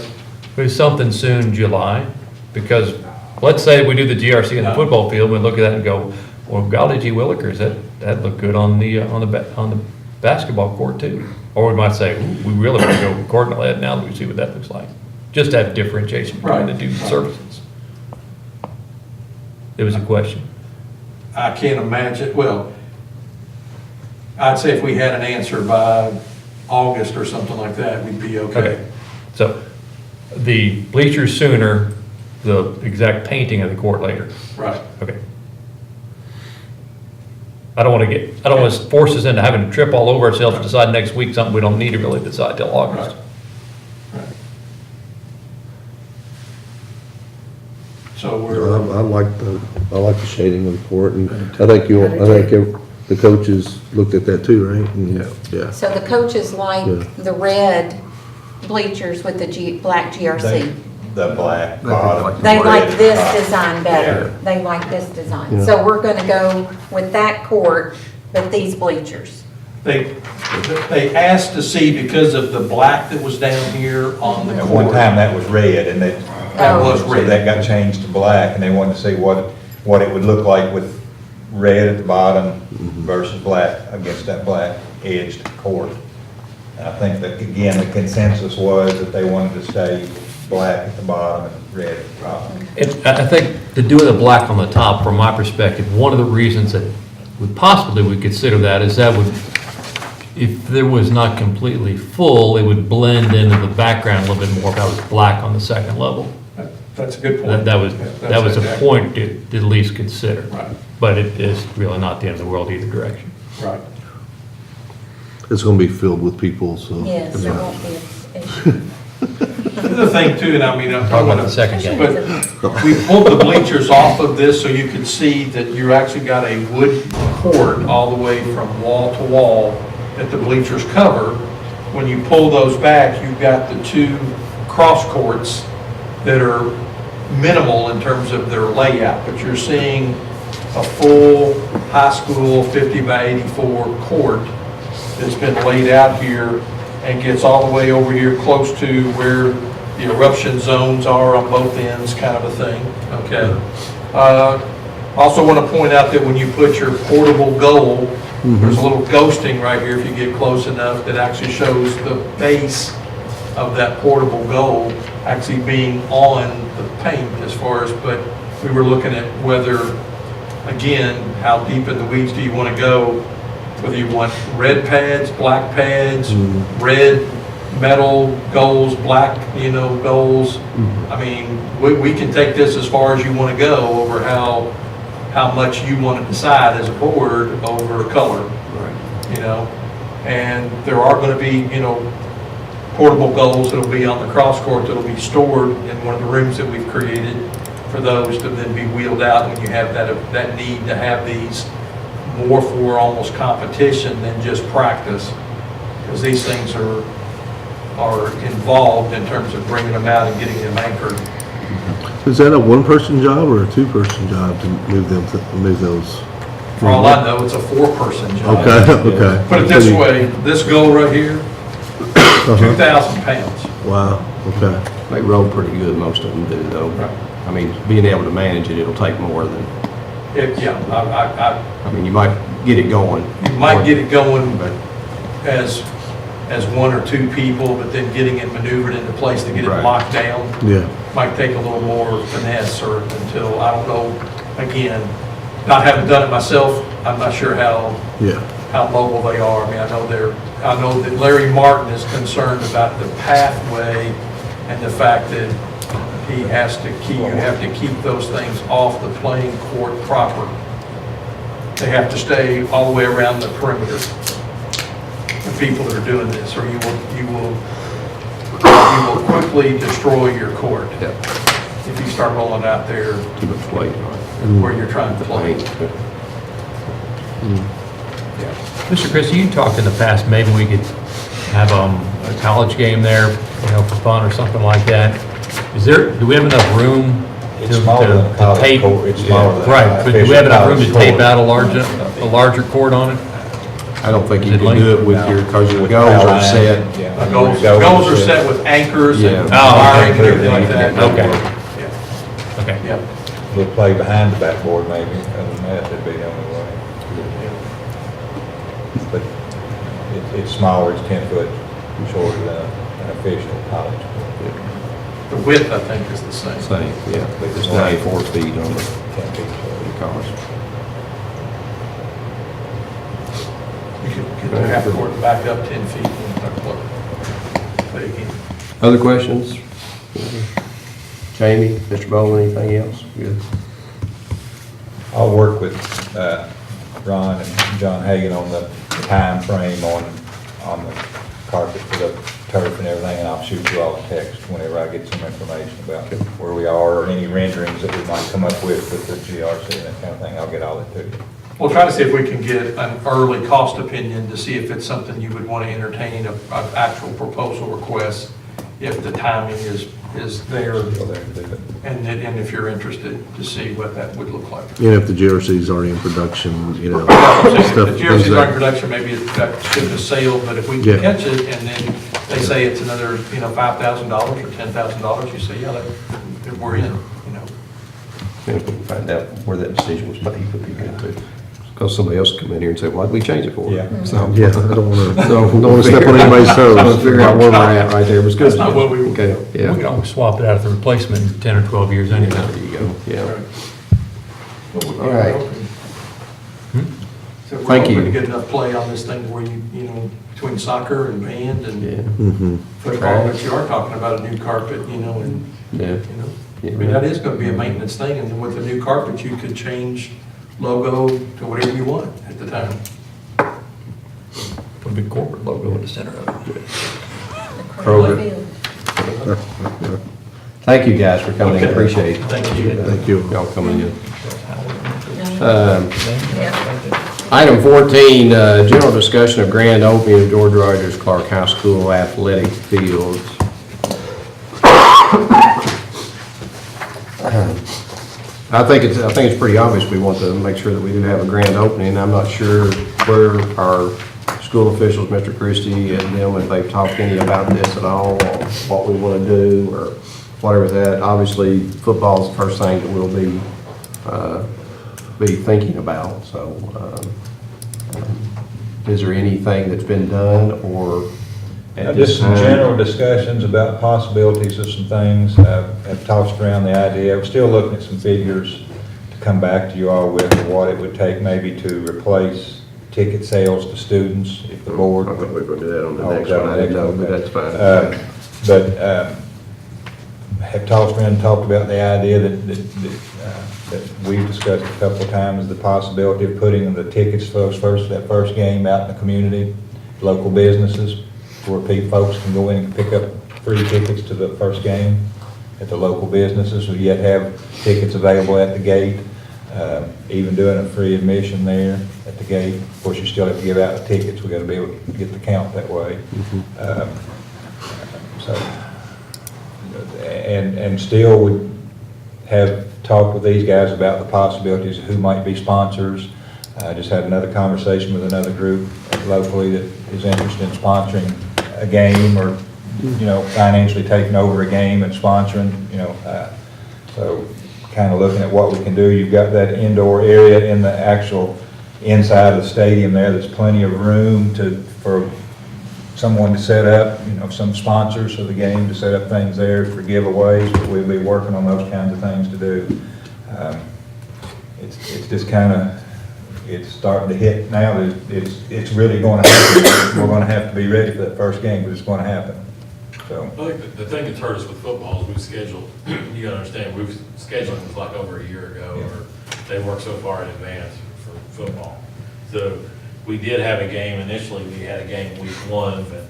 [SPEAKER 3] is something soon July? Because let's say we do the GRC in the football field, we look at that and go, well, golly gee willikers, that looked good on the basketball court too. Or we might say, ooh, we really want to go Cardinal head now that we see what that looks like. Just to have differentiation between the two services. It was a question.
[SPEAKER 7] I can't imagine, I'd say if we had an answer by August or something like that, we'd be okay.
[SPEAKER 3] So the bleachers sooner, the exact painting of the court later.
[SPEAKER 7] Right.
[SPEAKER 3] Okay. I don't want to force us into having to trip all over ourselves to decide next week something we don't need to really decide till August.
[SPEAKER 7] Right. So we're,
[SPEAKER 4] I like the shading of the court, and I think the coaches looked at that too, right? And, yeah.
[SPEAKER 6] So the coaches like
[SPEAKER 4] Yeah.
[SPEAKER 6] the red bleachers with the black GRC.
[SPEAKER 5] The black bottom.
[SPEAKER 6] They like
[SPEAKER 5] red
[SPEAKER 6] this
[SPEAKER 5] top.
[SPEAKER 6] design better. They like this design.
[SPEAKER 4] Yeah.
[SPEAKER 6] So we're gonna go with that court, but these bleachers.
[SPEAKER 7] they asked to see because of the black that was down here on the
[SPEAKER 5] At one
[SPEAKER 7] court.
[SPEAKER 5] time, that was red, and
[SPEAKER 7] That was
[SPEAKER 5] so
[SPEAKER 7] red.
[SPEAKER 5] that got changed to black, and they wanted to see what it would look like with red at the bottom versus black against that black edged court. And I think that, again, the consensus was that they wanted to stay black at the bottom and red at the top.
[SPEAKER 3] And I think to do the black on the top, from my perspective, one of the reasons that we would consider that is that would, if there was not completely full, it would blend into the background a little bit more if that was black on the second level.
[SPEAKER 7] That's a good point.
[SPEAKER 3] That was a
[SPEAKER 7] exactly-
[SPEAKER 3] point to at least consider.
[SPEAKER 7] Right.
[SPEAKER 3] But it is really not the end of the world either direction.
[SPEAKER 7] Right.
[SPEAKER 4] It's gonna be filled with people, so.
[SPEAKER 6] Yes, there
[SPEAKER 4] Yeah.
[SPEAKER 6] won't be an issue.
[SPEAKER 7] The other thing too, and I mean, I'm
[SPEAKER 3] Talk
[SPEAKER 7] talking
[SPEAKER 3] about
[SPEAKER 7] about
[SPEAKER 3] the second game.
[SPEAKER 7] But we pulled the bleachers off of this so you can see that you actually got a wood cord all the way from wall to wall that the bleachers cover. When you pull those back, you've got the two cross courts that are minimal in terms of their layout, but you're seeing a full high school 50 by 84 court that's been laid out here and gets all the way over here close to where the eruption zones are on both ends, kind of a thing, okay? Also want to point out that when you put your portable goal, there's a little ghosting right here if you get close enough that actually shows the base of that portable goal actually being on the paint as far as, but we were looking at whether, again, how deep in the weeds do you want to go? Whether you want red pads, black pads, red metal goals, black, goals. I mean, we can take this as far as you want to go over how much you want to decide as a board over color. Right. And there are going to be, portable goals that'll be on the cross court that'll be stored in one of the rooms that we've created for those to then be wheeled out when you have that need to have these more for almost competition than just practice, because these things are involved in terms of bringing them out and getting them anchored.
[SPEAKER 4] Is that a one-person job or a two-person job to move those?
[SPEAKER 7] For all I know, it's a four-person job.
[SPEAKER 4] Okay, okay.
[SPEAKER 7] Put it this way, this goal right here, 2,000 pounds.
[SPEAKER 4] Wow, okay.
[SPEAKER 1] They roll pretty good, most of them do though. I mean, being able to manage it, it'll take more than, I mean, you might get it going.
[SPEAKER 7] You might get it going, but as one or two people, but then getting it maneuvered into place to get it
[SPEAKER 1] Right.
[SPEAKER 7] locked down
[SPEAKER 4] Yeah.
[SPEAKER 7] might take a little more finesse, or until, I don't know, again, not having done it myself, I'm not sure how mobile they are. I mean, I know that Larry Martin is concerned about the pathway and the fact that you have to keep those things off the playing court proper. They have to stay all the way around the perimeter, the people that are doing this, or you will quickly destroy your court if you start rolling out there
[SPEAKER 1] Too much weight on
[SPEAKER 7] where you're trying to play.
[SPEAKER 3] Mr. Chris, you talked in the past, maybe we could have a college game there, for fun or something like that. Do we have enough room
[SPEAKER 5] It's smaller than a
[SPEAKER 3] to
[SPEAKER 5] college
[SPEAKER 3] tape?
[SPEAKER 5] court. It's smaller than
[SPEAKER 3] Right,
[SPEAKER 5] an
[SPEAKER 3] but do we have enough room to
[SPEAKER 5] official
[SPEAKER 3] tape
[SPEAKER 5] college
[SPEAKER 3] out a larger court on it?
[SPEAKER 1] I don't think you
[SPEAKER 3] Is it
[SPEAKER 1] can do it with because your
[SPEAKER 5] With
[SPEAKER 1] goals
[SPEAKER 5] power
[SPEAKER 1] are
[SPEAKER 5] line,
[SPEAKER 1] set.
[SPEAKER 5] yeah.
[SPEAKER 7] Goals are set with anchors and
[SPEAKER 1] Yeah.
[SPEAKER 7] wiring and everything like that.
[SPEAKER 3] Okay.
[SPEAKER 7] Yeah.
[SPEAKER 3] Okay.
[SPEAKER 7] Yeah.
[SPEAKER 5] We'll play behind the backboard maybe, other than that, that'd be the only way. But it's smaller, it's 10 foot shorter than an official college court.
[SPEAKER 7] The width, I think, is the same.
[SPEAKER 1] Same, yeah. It's 94 feet on the
[SPEAKER 5] 10 feet shorter.
[SPEAKER 1] cars.
[SPEAKER 7] You could get the half court back up 10 feet and play again.
[SPEAKER 1] Other questions? Jamie, Mr. Bowles, anything else? Good.
[SPEAKER 5] I'll work with Ron and John Hagan on the time frame on the carpet for the turf and everything, and I'll shoot you all a text whenever I get some information about where we are, or any renderings that we might come up with the GRC and that kind of thing. I'll get all that to you.
[SPEAKER 7] We'll try to see if we can get an early cost opinion to see if it's something you would want to entertain, an actual proposal request, if the timing is there, and if you're interested, to see what that would look like.
[SPEAKER 4] And if the GRC's already in production,
[SPEAKER 7] If
[SPEAKER 4] stuff.
[SPEAKER 7] the GRC's are in production, maybe that ship has sailed, but if we can catch it, and then they say it's another, $5,000 or $10,000, you say, yeah, that we're in,
[SPEAKER 1] And if we can find out where that decision was made, would be good too. Because somebody else will come in here and say, why'd we change it for?
[SPEAKER 5] Yeah.
[SPEAKER 1] So,
[SPEAKER 4] Yeah, I don't wanna,
[SPEAKER 1] so
[SPEAKER 4] don't wanna step on anybody's toes.
[SPEAKER 1] Figure out where we're at right there. It was good.
[SPEAKER 3] That's not what we, we
[SPEAKER 1] Okay, yeah.
[SPEAKER 3] can always swap it out at the replacement in 10 or 12 years anyway.
[SPEAKER 1] There you go, yeah.
[SPEAKER 7] All
[SPEAKER 1] right.
[SPEAKER 7] So we're
[SPEAKER 1] Thank you.
[SPEAKER 7] hoping to get enough play on this thing where you know, between soccer and band and
[SPEAKER 1] Yeah,
[SPEAKER 4] Mhm.
[SPEAKER 7] football, but you are talking about a new carpet, and,
[SPEAKER 1] yeah.
[SPEAKER 7] I mean, that is gonna be a maintenance thing, and then with the new carpet, you could change logo to whatever you want at the time.
[SPEAKER 3] Put a big corporate logo in the center of it.
[SPEAKER 1] Kroger. Thank you guys for coming in,
[SPEAKER 7] Okay.
[SPEAKER 1] appreciate it.
[SPEAKER 7] Thank you.
[SPEAKER 4] Thank you.
[SPEAKER 1] Y'all coming in. Item 14, general discussion of grand opening of George Rogers Clark High School athletic fields. I think it's pretty obvious we want to make sure that we do have a grand opening. I'm not sure where our school officials, Mr. Christie and them, if they've talked any about this at all, or what we want to do, or whatever that. Obviously, football is the first thing that we'll be thinking about, so, is there anything that's been done, or? at this
[SPEAKER 5] Just some
[SPEAKER 1] time?
[SPEAKER 5] general discussions about possibilities of some things. I've tossed around the idea. We're still looking at some figures to come back to you all with what it would take maybe to replace ticket sales to students if the board
[SPEAKER 1] I
[SPEAKER 5] would.
[SPEAKER 1] thought we were going to do that on the
[SPEAKER 5] Oh,
[SPEAKER 1] next
[SPEAKER 5] is that
[SPEAKER 1] one, I
[SPEAKER 5] on the
[SPEAKER 1] didn't know,
[SPEAKER 5] next
[SPEAKER 1] but
[SPEAKER 5] one?
[SPEAKER 1] that's fine.
[SPEAKER 5] But have tossed around and talked about the idea that we've discussed a couple of times, the possibility of putting the tickets for that first game out in the community, local businesses, where folks can go in and pick up free tickets to the first game at the local businesses, or yet have tickets available at the gate, even doing a free admission there at the gate. Of course, you still have to give out the tickets. We got to be able to get the count that way. So, and still would have talked with these guys about the possibilities of who might be sponsors. I just had another conversation with another group locally that is interested in sponsoring a game, or, financially taking over a game and sponsoring, so kind of looking at what we can do. You've got that indoor area in the actual inside of the stadium there. There's plenty of room for someone to set up, some sponsors of the game to set up things there for giveaways, but we'll be working on those kinds of things to do. It's just kind of, it's starting to hit now. It's really going to happen. We're going to have to be ready for that first game, but it's going to happen. So.
[SPEAKER 10] I think the thing that's hurt us with football is we've scheduled, you gotta understand, we've scheduled it like over a year ago, or they worked so far in advance for football. So we did have a game, initially we had a game week 1, but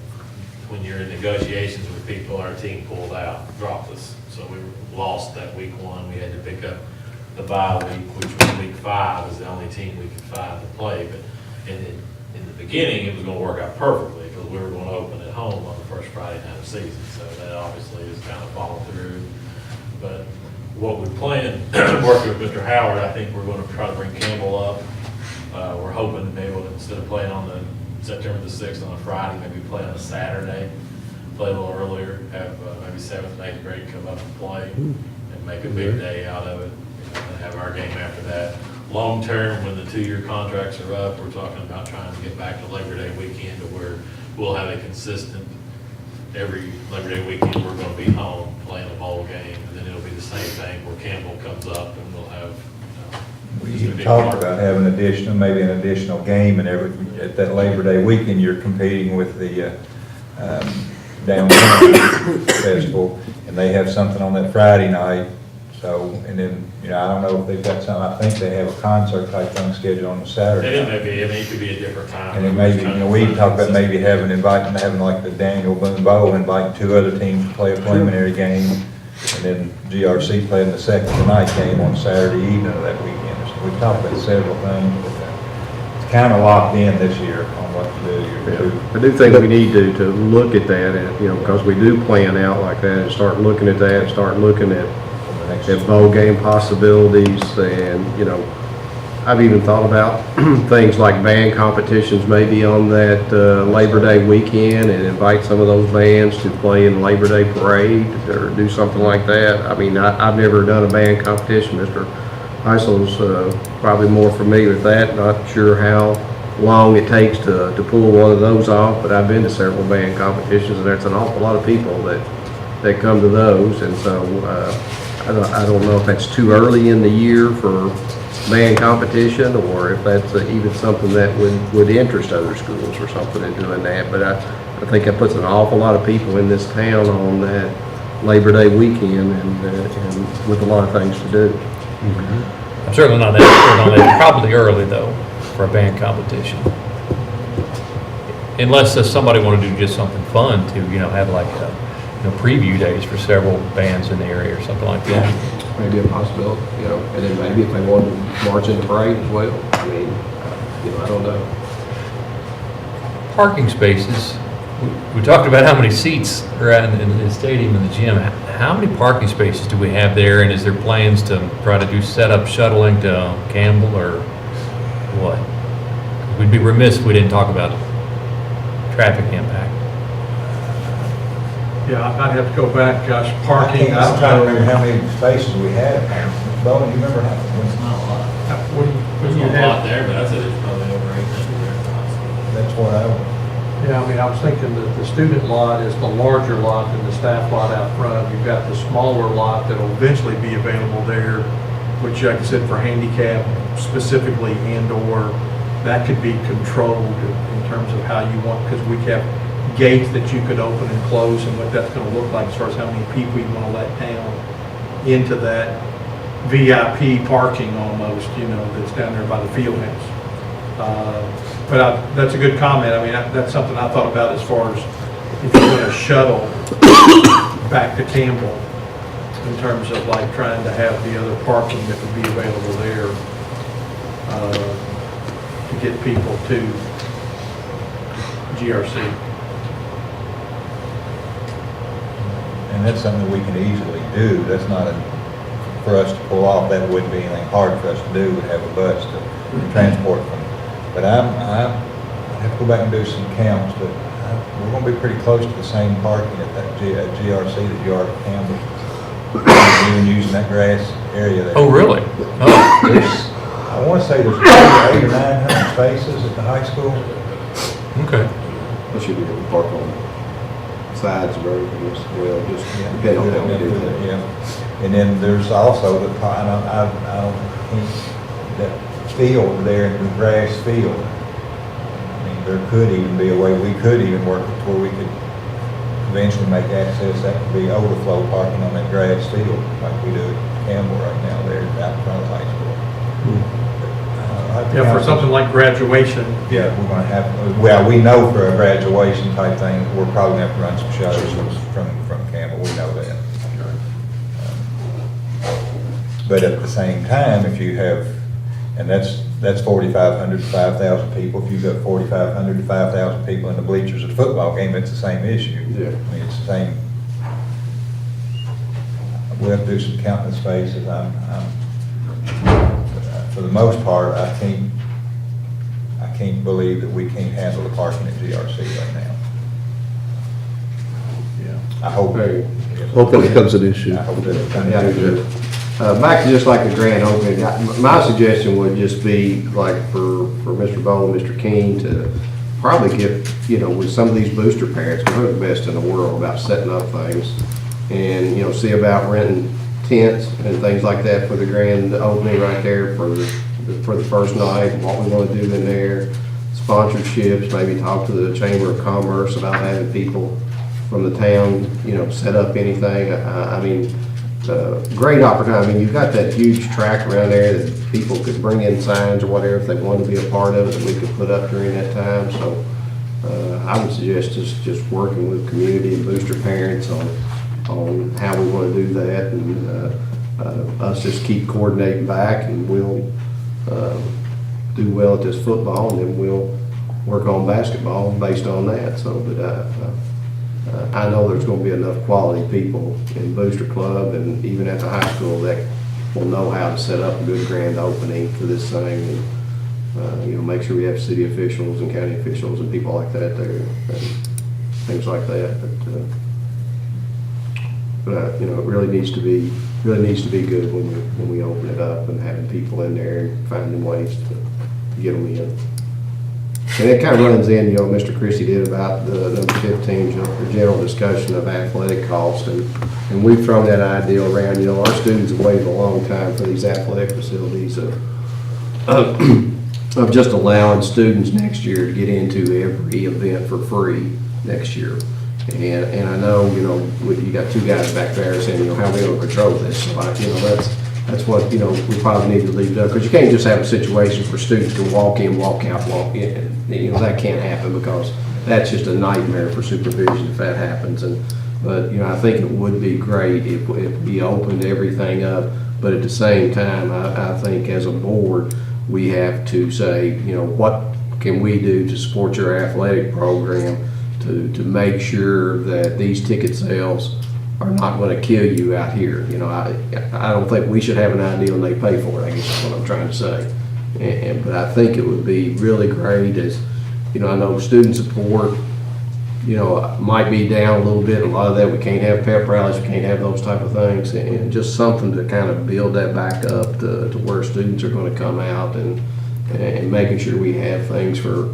[SPEAKER 10] when you're in negotiations with people, our team pulled out, dropped us. So we lost that week 1. We had to pick up the bye week, which was week 5, was the only team we could find to play. But in the beginning, it was gonna work out perfectly, because we were gonna open at home on the first Friday night of season. So that obviously has kind of followed through. But what we plan, working with Mr. Howard, I think we're gonna try to bring Campbell up. We're hoping to be able to, instead of playing on the September the 6th on a Friday, maybe play on a Saturday, play a little earlier, have maybe 7th and 8th grade come up and play, and make a big day out of it, and have our game after that. Long term, when the 2-year contracts are up, we're talking about trying to get back to Labor Day weekend, to where we'll have a consistent, every Labor Day weekend, we're gonna be home playing a bowl game, and then it'll be the same thing where Campbell comes up and we'll have.
[SPEAKER 5] We even talked about having maybe an additional game, and at that Labor Day weekend, you're competing with the downtown festival, and they have something on that Friday night. So, and then, I don't know if they've got something, I think they have a concert type thing scheduled on the Saturday.
[SPEAKER 10] And it may be, it could be a different time.
[SPEAKER 5] And then maybe, we talked about maybe having like the Daniel Boone Bowl, inviting 2 other teams to play a preliminary game, and then GRC playing the second night game on Saturday evening of that weekend. So we talked about several things, but it's kind of locked in this year on what to do.
[SPEAKER 1] I do think we need to look at that, and, because we do plan out like that, and start looking at that, start looking at bowl game possibilities, and, I've even thought about things like band competitions maybe on that Labor Day weekend, and invite some of those bands to play in Labor Day parade, or do something like that. I mean, I've never done a band competition. Mr. ISO's probably more familiar with that, not sure how long it takes to pull one of those off, but I've been to several band competitions, and there's an awful lot of people that come to those, and so I don't know if that's too early in the year for band competition, or if that's even something that would interest other schools or something in doing that, but I think that puts an awful lot of people in this town on that Labor Day weekend, and with a lot of things to do.
[SPEAKER 3] I'm certainly not that expert on that. Probably early though for a band competition. Unless somebody want to do just something fun to, have like preview days for several bands in the area or something like that.
[SPEAKER 1] Maybe a possibility, and then maybe if they wanted to march in the parade as well. I mean, I don't know.
[SPEAKER 3] Parking spaces. We talked about how many seats are in the stadium and the gym. How many parking spaces do we have there, and is there plans to try to do set-up shuttling to Campbell, or what? We'd be remiss if we didn't talk about traffic impact.
[SPEAKER 7] Yeah, I'd have to go back, Josh, parking.
[SPEAKER 5] I'm trying to remember how many spaces we had. Bowen, you remember how many?
[SPEAKER 10] It's not a lot.
[SPEAKER 7] What do
[SPEAKER 10] There's
[SPEAKER 7] you
[SPEAKER 10] a lot
[SPEAKER 7] have?
[SPEAKER 10] there, but I'd say there's probably over 800 there.
[SPEAKER 5] That's what I,
[SPEAKER 7] Yeah, I mean, I was thinking that the student lot is the larger lot than the staff lot out front. You've got the smaller lot that'll eventually be available there, which, like I said, for handicap specifically, and/or that could be controlled in terms of how you want, because we have gates that you could open and close, and what that's going to look like as far as how many people you want to let down into that VIP parking almost, that's down there by the field house. But that's a good comment. I mean, that's something I thought about as far as if you're going to shuttle back to Campbell in terms of like trying to have the other parking that would be available there to get people to GRC.
[SPEAKER 5] and that's something we can easily do. That's not for us to pull off. That wouldn't be anything hard for us to do. We'd have a bus to transport them. But I have to go back and do some counts, but we're going to be pretty close to the same parking at that GRC that you are at Campbell. Even using that grass area there.
[SPEAKER 3] Oh, really? Oh.
[SPEAKER 5] I want to say there's 800 or 900 spaces at the high school.
[SPEAKER 3] Okay.
[SPEAKER 4] I should be able to park on sides of everything as well, just depending on how we do that.
[SPEAKER 5] Yeah. And then there's also the, I don't think that field there, in the grass field. I mean, there could even be a way, we could even work it where we could eventually make access, that could be overflow parking on that grass field, like we do at Campbell right now there out in front of the high school.
[SPEAKER 7] Yeah, for something like graduation.
[SPEAKER 5] Yeah, we're gonna have, well, we know for a graduation type thing, we're probably gonna have to run some shuttles from Campbell, we know that. But at the same time, if you have, and that's 4,500 to 5,000 people. If you've got 4,500 to 5,000 people in the bleachers at a football game, it's the same issue.
[SPEAKER 4] Yeah.
[SPEAKER 5] I mean, it's the same. We'll have to do some counting of spaces. For the most part, I can't believe that we can't handle the parking at GRC right now.
[SPEAKER 7] Yeah.
[SPEAKER 5] I hope.
[SPEAKER 4] Hope that becomes an issue.
[SPEAKER 5] I hope that it comes
[SPEAKER 1] Yeah,
[SPEAKER 5] to
[SPEAKER 1] good.
[SPEAKER 5] it.
[SPEAKER 1] Back to just like the grand opening, my suggestion would just be like for Mr. Bowen, Mr. King to probably get, with some of these booster parents, because they're the best in the world about setting up things, and, see about renting tents and things like that for the grand opening right there for the first night, what we want to do in there, sponsorships, maybe talk to the Chamber of Commerce about having people from the town, set up anything. I mean, great opportunity. I mean, you've got that huge track around there that people could bring in signs or whatever if they wanted to be a part of it that we could put up during that time. So I would suggest just working with community and booster parents on how we want to do that, and us just keep coordinating back, and we'll do well at this football, and then we'll work on basketball based on that. So, but I know there's going to be enough quality people in Booster Club and even at the high school that will know how to set up a good grand opening for this thing, and make sure we have city officials and county officials and people like that there, and things like that. But, But, you know, it really needs to be good when we open it up and having people in there and finding ways to get them in. And it kind of runs in, you know, Mr. Christie did about the number 15, the general discussion of athletic costs. And we've thrown that idea around, you know, our students have waited a long time for these athletic facilities of just allowing students next year to get into every event for free next year. And I know, you know, you got two guys back there saying, you know, how are we going to control this? So, you know, that's what, you know, we probably need to leave it up. Because you can't just have a situation where students can walk in, walk out, walk in. You know, that can't happen because that's just a nightmare for supervision if that happens. But, you know, I think it would be great if we opened everything up. But at the same time, I think as a board, we have to say, you know, what can we do to support your athletic program to make sure that these ticket sales are not going to kill you out here. You know, I don't think we should have an idea when they pay for it, I guess is what I'm trying to say. But I think it would be really great as, you know, I know student support, you know, might be down a little bit. A lot of that, we can't have pep rallies, we can't have those type of things. And just something to kind of build that back up to where students are going to come out and making sure we have things for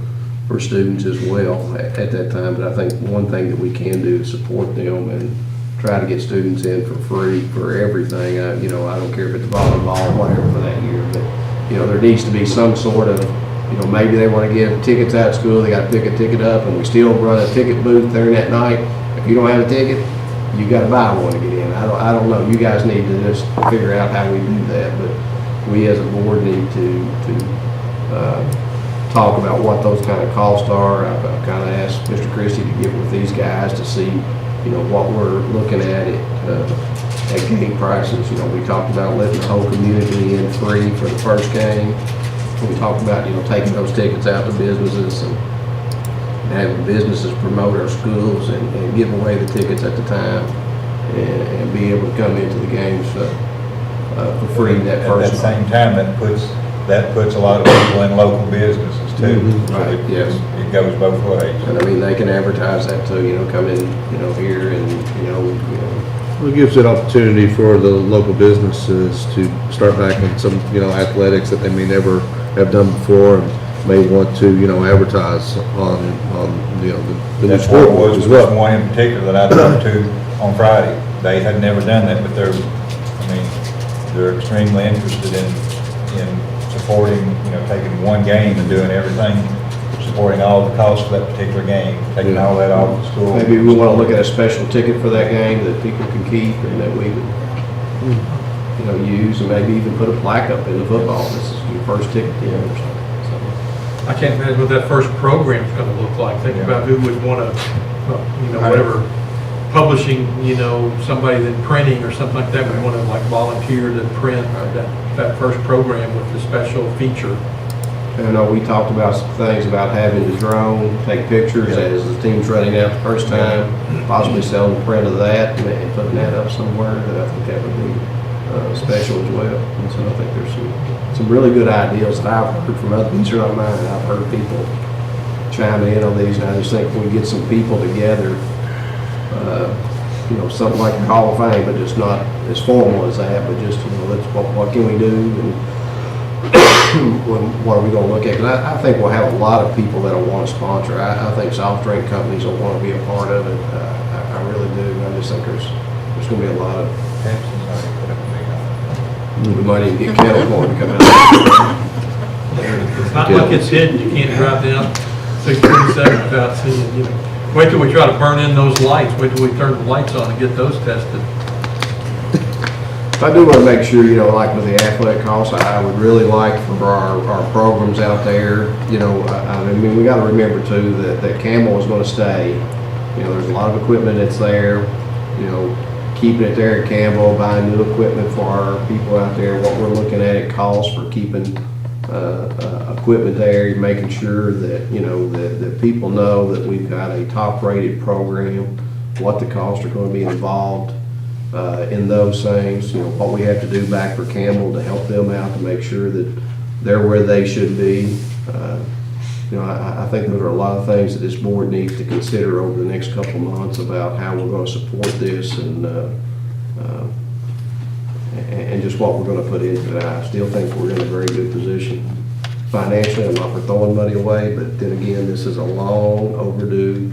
[SPEAKER 1] students as well at that time. But I think one thing that we can do is support them and try to get students in for free for everything. You know, I don't care if it's volleyball or whatever for that year, but, you know, there needs to be some sort of, you know, maybe they want to give tickets out of school, they got to pick a ticket up, and we still run a ticket booth there that night. If you don't have a ticket, you got to buy one to get in. I don't know. You guys need to just figure out how we do that, but we as a board need to talk about what those kind of costs are. I've kind of asked Mr. Christie to get with these guys to see, you know, what we're looking at gate prices. You know, we talked about letting the whole community in free for the first game. We talked about, you know, taking those tickets out to businesses and having businesses promote our schools and give away the tickets at the time and be able to come into the games for free that first.
[SPEAKER 5] At that same time, that puts a lot of people in local businesses too.
[SPEAKER 1] Mhm. Right,
[SPEAKER 5] So
[SPEAKER 1] yes.
[SPEAKER 5] It goes both ways.
[SPEAKER 1] And I mean, they can advertise that too, you know, come in, you know, here and, you know.
[SPEAKER 4] It gives it opportunity for the local businesses to start back in some, you know, athletics that they may never have done before and may want to, you know, advertise on you know, the new
[SPEAKER 5] That's what it
[SPEAKER 4] scoreboard
[SPEAKER 5] was
[SPEAKER 4] as
[SPEAKER 5] with
[SPEAKER 4] well.
[SPEAKER 5] one in particular that I talked to on Friday. They had never done that, but they're extremely interested in supporting, you know, taking one game and doing everything, supporting all the costs of that particular game, taking all that off the school.
[SPEAKER 1] Maybe we want to look at a special ticket for that game that people can keep and that we would, you know, use, and maybe even put a plaque up in the football. This is your first ticket in or something.
[SPEAKER 7] I can't imagine what that first program's gonna look like. Think about who would wanna, you know, whatever, publishing, you know, somebody that printing or something like that would wanna like volunteer to print that first program with the special feature.
[SPEAKER 1] And I know we talked about some things about having the drone take pictures as the team's running out the first time, possibly selling a print of that and putting that up somewhere. That I think that would be special as well. And so I think there's some really good ideas that I've heard from other, these are not mine, I've heard people chime in on these, and I just think if we get some people together, you know, something like the Hall of Fame, but just not as formal as that, but just, you know, what can we do, and what are we gonna look at? 'Cause I think we'll have a lot of people that'll want to sponsor. I think soft drink companies will want to be a part of it. I really do. I just think there's gonna be a lot of, we might even get kettle corn to come out.
[SPEAKER 7] It's not like it's hidden, you can't drive down 637 without seeing, you know. Wait till we try to burn in those lights, wait till we turn the lights on and get those tested.
[SPEAKER 1] I do want to make sure, you know, like with the athletic costs, I would really like for our programs out there, you know, I mean, we got to remember too that Campbell is going to stay. You know, there's a lot of equipment that's there, you know, keeping it there at Campbell, buying new equipment for our people out there, what we're looking at it costs for keeping equipment there, making sure that, you know, that people know that we've got a top-rated program, what the costs are going to be involved in those things, you know, what we have to do back for Campbell to help them out to make sure that they're where they should be. You know, I think there are a lot of things that this board needs to consider over the next couple of months about how we're going to support this and and just what we're gonna put into it. I still think we're in a very good position financially. I'm not for throwing money away, but then again, this is a long overdue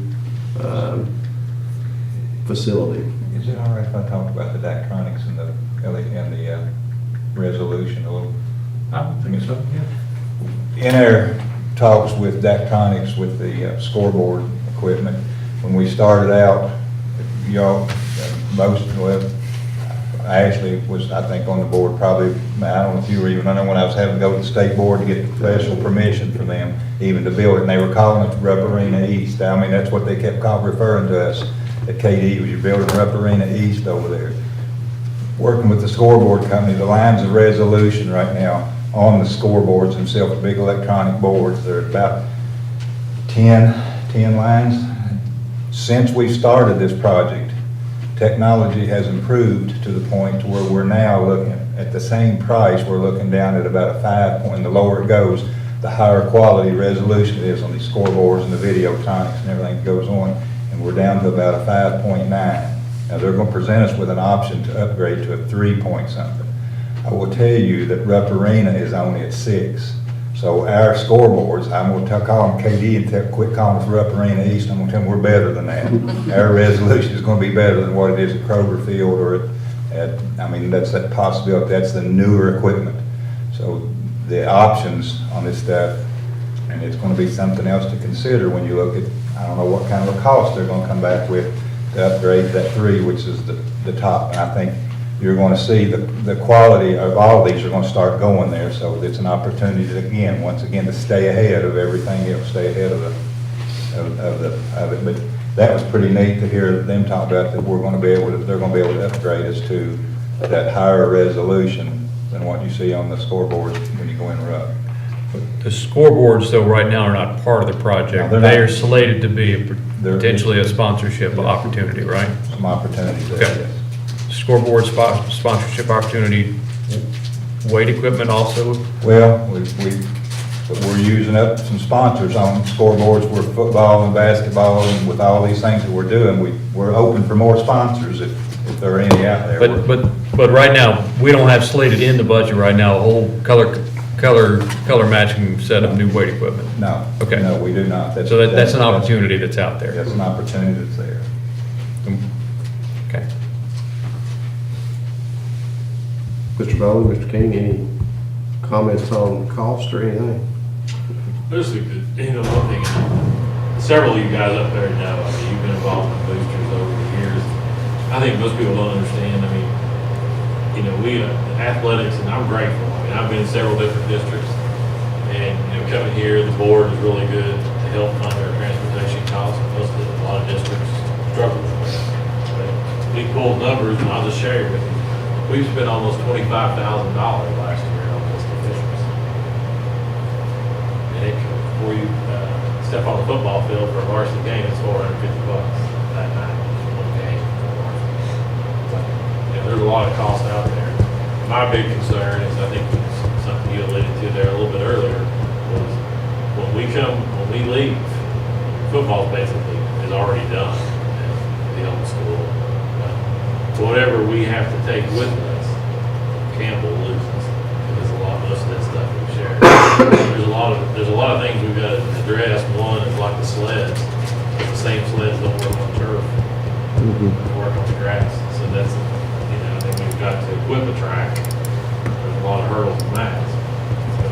[SPEAKER 1] facility.
[SPEAKER 5] Is it all right if I talk about the Daktronics and the resolution a little?
[SPEAKER 3] I don't think so, yeah.
[SPEAKER 5] In our talks with Daktronics, with the scoreboard equipment, when we started out, y'all, Ashley was, I think, on the board probably, I don't know if you were even, I know when I was having to go to the state board to get special permission from them, even to build it, and they were calling it Rupp Arena East. I mean, that's what they kept referring to us at KD, was you're building Rupp Arena East over there. Working with the scoreboard company, the lines of resolution right now on the scoreboards themselves, the big electronic boards, they're about 10 lines. Since we started this project, technology has improved to the point to where we're now looking at the same price, we're looking down at about a 5 point, the lower it goes, the higher quality resolution it is on these scoreboards and the videotronics and everything that goes on, and we're down to about a 5.9. Now, they're going to present us with an option to upgrade to a 3 point something. I will tell you that Rupp Arena is only at 6. So our scoreboards, I'm going to call them KD and quit calling us Rupp Arena East. I'm going to tell them we're better than that. Our resolution is going to be better than what it is at Kroger Field or I mean, that's that possibility. That's the newer equipment. So the options on this stuff, and it's going to be something else to consider when you look at, I don't know what kind of a cost they're going to come back with to upgrade that 3, which is the top. And I think you're going to see the quality of all of these are going to start going there. So it's an opportunity to, once again, to stay ahead of everything else, stay ahead of it. But that was pretty neat to hear them talk about that they're going to be able to upgrade us to that higher resolution than what you see on the scoreboards when you go in Rupp.
[SPEAKER 3] The scoreboards, though, right now are not part of the project.
[SPEAKER 5] No, they're
[SPEAKER 3] They
[SPEAKER 5] not.
[SPEAKER 3] are slated to be potentially a sponsorship opportunity, right?
[SPEAKER 5] Some opportunities there,
[SPEAKER 3] Okay.
[SPEAKER 5] yes.
[SPEAKER 3] Scoreboard sponsorship opportunity, weight equipment also?
[SPEAKER 5] Well, but we're using up some sponsors on scoreboards for football and basketball, and with all these things that we're doing, we're open for more sponsors if there are any out there.
[SPEAKER 3] But right now, we don't have slated in the budget right now a whole color matching set of new weight equipment.
[SPEAKER 5] No.
[SPEAKER 3] Okay.
[SPEAKER 5] No, we do not.
[SPEAKER 3] So that's an opportunity that's out there.
[SPEAKER 5] That's an opportunity that's there.
[SPEAKER 3] Okay.
[SPEAKER 1] Mr. Bowman, Mr. King, any comments on cost or anything?
[SPEAKER 10] One thing, several of you guys up there know, I mean, you've been involved in boosters over the years. I think most people don't understand, I mean, we, athletics, and I'm grateful. I mean, I've been in several different districts, and, coming here, the board is really good to help fund their transportation costs. Most of a lot of districts struggle with that. But we pulled numbers, and I'll just share it with you. We've spent almost $25,000 last year on this officials. And before you step on the football field for a varsity game, it's $450 that night. One game. There's a lot of cost out there. My big concern is, I think something you alluded to there a little bit earlier, was when we leave, football basically is already done at the old school. Whatever we have to take with us, Campbell loses. There's most of that stuff we share. There's a lot of things we've got to address. One is like the sleds. The same sleds don't work on turf. They work on the grass. So that's, then we've got to equip the track. There's a lot of hurdles and mats. So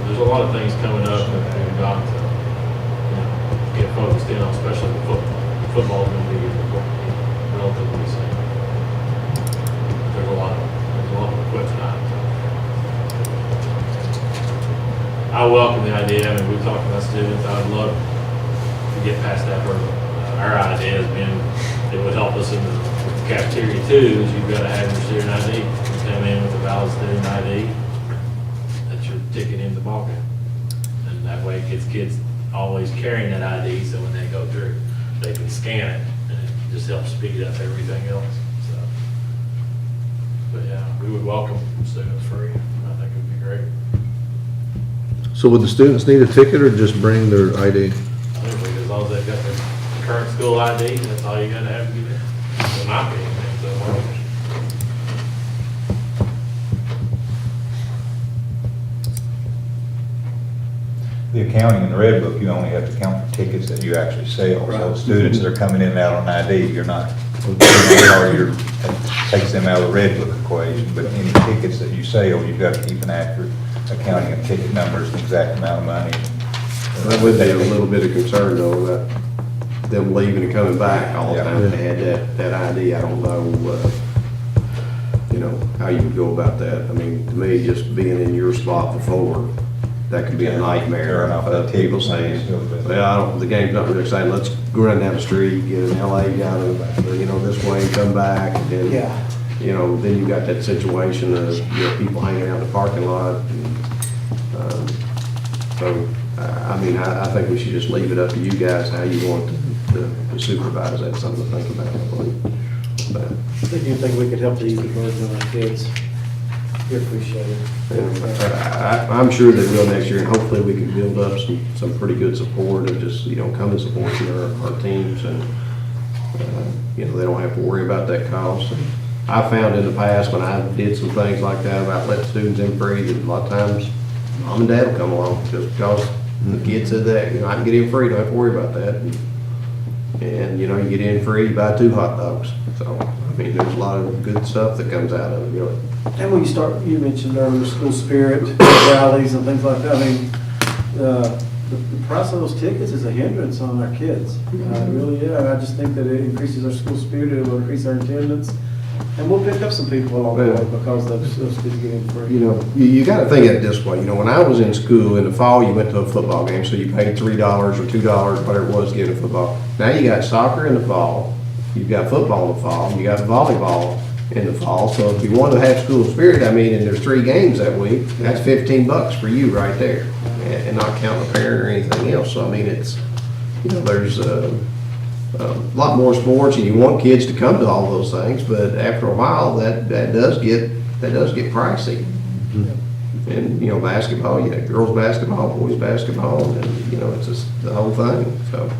[SPEAKER 10] there's a lot of things coming up that we've got to get focused in on, especially the football. Football is going to be relatively the same. There's a lot of equipment out there. I welcome the idea. I mean, we've talked about students. I'd love to get past that hurdle. Our idea has been it would help us in the cafeteria too, is you've got to have your student ID. You come in with a valid student ID, that's your ticket into the ballgame. And that way it gets kids always carrying that ID, so when they go through, they can scan it, and it just helps speed up everything else. So, but yeah, we would welcome students free. I think it would be great.
[SPEAKER 4] So would the students need a ticket or just bring their ID?
[SPEAKER 10] I think as long as they've got their current school ID, that's all you got to have to do. In my opinion, so
[SPEAKER 5] the accounting in the red book, you only have to count for tickets that you actually sell. So students that are coming in and out on ID, you're not, that takes them out of the red book equation, but any tickets that you sell, you've got to keep an accurate accounting of ticket numbers, the exact amount of money.
[SPEAKER 1] That would be a little bit of concern though, about them leaving and coming back all the time. If they had that ID, I don't know, you know, how you would go about that. I mean, to me, just being in your spot before, that could be a nightmare. People saying, well, the game's not really exciting, let's go run down the street, get an LA down, you know, this way, and come back, and then, you know, then you got that situation of, you know, people hanging out in the parking lot. And, so, I mean, I think we should just leave it up to you guys, how you want to supervise. That's something to think about, I believe. But
[SPEAKER 9] I think anything we could help to ease the burden on our kids, we appreciate it.
[SPEAKER 1] I'm sure they will next year, and hopefully we can build up some pretty good support of just, you know, come and support our teams, and, you know, they don't have to worry about that cost. And I found in the past, when I did some things like that, about letting students in free, that a lot of times, mom and dad will come along, just because the kid said that, you know, I can get in free, don't have to worry about that. And, you know, you get in free, you buy 2 hot dogs. So, I mean, there's a lot of good stuff that comes out of it, really.
[SPEAKER 9] And when you mentioned earlier, school spirit, rallies and things like that, I mean, the price of those tickets is a hindrance on our kids. Really, yeah, I just think that it increases our school spirit, it will increase our attendance, and we'll pick up some people along the way because those kids get in free.
[SPEAKER 1] You know, you got to think of it this way. You know, when I was in school, in the fall, you went to a football game, so you paid $3 or $2, whatever it was, to get a football. Now you got soccer in the fall, you've got football in the fall, you got volleyball in the fall. So if you want to have school spirit, I mean, and there's 3 games that week, that's $15 for you right there, and not counting a parent or anything else. So I mean, it's, you know, there's a lot more sports, and you want kids to come to all those things, but after a while, that does get pricey. And, you know, basketball, you have girls basketball, boys basketball, and, you know, it's just the whole thing, so.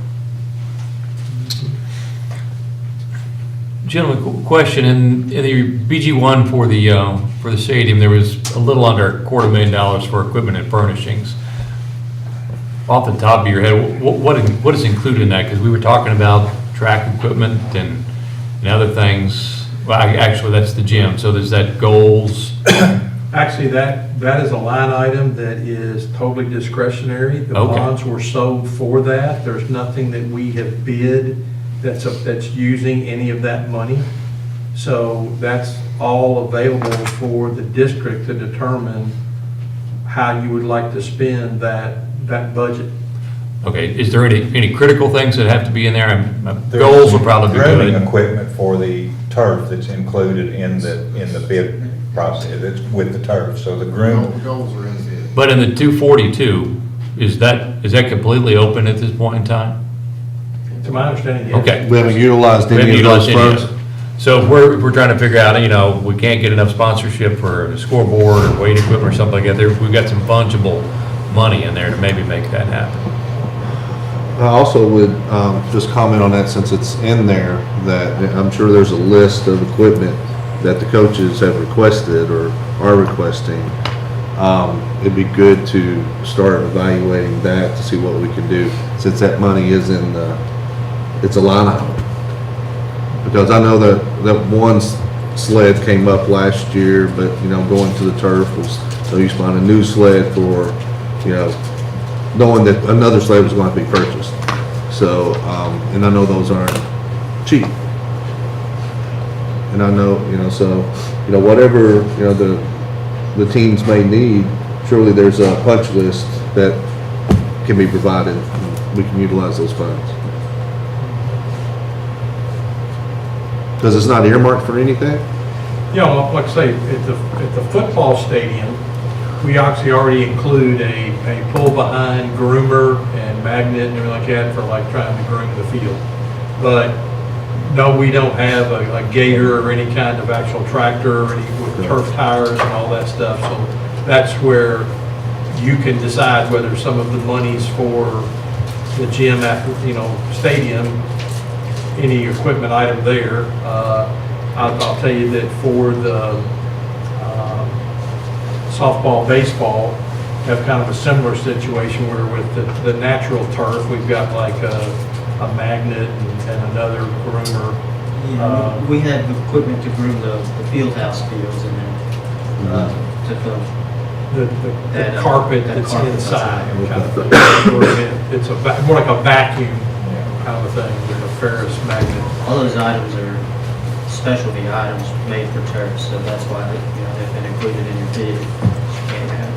[SPEAKER 3] Gentlemen, question, in the BG1 for the stadium, there was a little under $250,000 for equipment and furnishings. Off the top of your head, what is included in that? Because we were talking about track equipment and other things. Well, actually, that's the gym. So there's that goals.
[SPEAKER 7] Actually, that is a line item that is totally discretionary. The bonds were sold for that. There's nothing that we have bid that's using any of that money. So that's all available for the district to determine how you would like to spend that budget.
[SPEAKER 3] Okay, is there any critical things that have to be in there? Goals will probably be good.
[SPEAKER 5] Grooming equipment for the turf that's included in the bid process, it's with the turf, so the groom.
[SPEAKER 12] Goals are in the bid.
[SPEAKER 3] But in the 242, is that completely open at this point in time?
[SPEAKER 7] To my understanding, yes.
[SPEAKER 3] Okay.
[SPEAKER 4] We haven't utilized any of those funds.
[SPEAKER 3] So if we're trying to figure out, you know, we can't get enough sponsorship for a scoreboard or weight equipment or something like that, we've got some fungible money in there to maybe make that happen.
[SPEAKER 4] I also would just comment on that, since it's in there, that I'm sure there's a list of equipment that the coaches have requested or are requesting. It'd be good to start evaluating that to see what we can do, since that money is it's a line item. Because I know that one sled came up last year, but, you know, going to the turf was no use buying a new sled for, you know, knowing that another sled was going to be purchased. So, and I know those aren't cheap. And I know, you know, so, you know, whatever, you know, the teams may need, surely there's a punch list that can be provided. We can utilize those funds. Because it's not earmarked for anything?
[SPEAKER 7] You know, like I say, at the football stadium, we actually already include a pull-behind groomer and magnet and everything like that for like trying to groom the field. But no, we don't have a gator or any kind of actual tractor or any with turf tires and all that stuff. So that's where you can decide whether some of the monies for the gym at, you know, stadium, any equipment item there. I'll tell you that for the softball, baseball, have kind of a similar situation where with the natural turf, we've got like a magnet and another groomer.
[SPEAKER 13] We have equipment to groom the field house fields and then, to film.
[SPEAKER 7] The carpet that's
[SPEAKER 13] carpet
[SPEAKER 7] inside,
[SPEAKER 13] outside.
[SPEAKER 7] kind of thing. It's more like a vacuum kind of a thing, with a ferrous magnet.
[SPEAKER 13] All those items are specialty items made for turf, so that's why they've been included in your bid.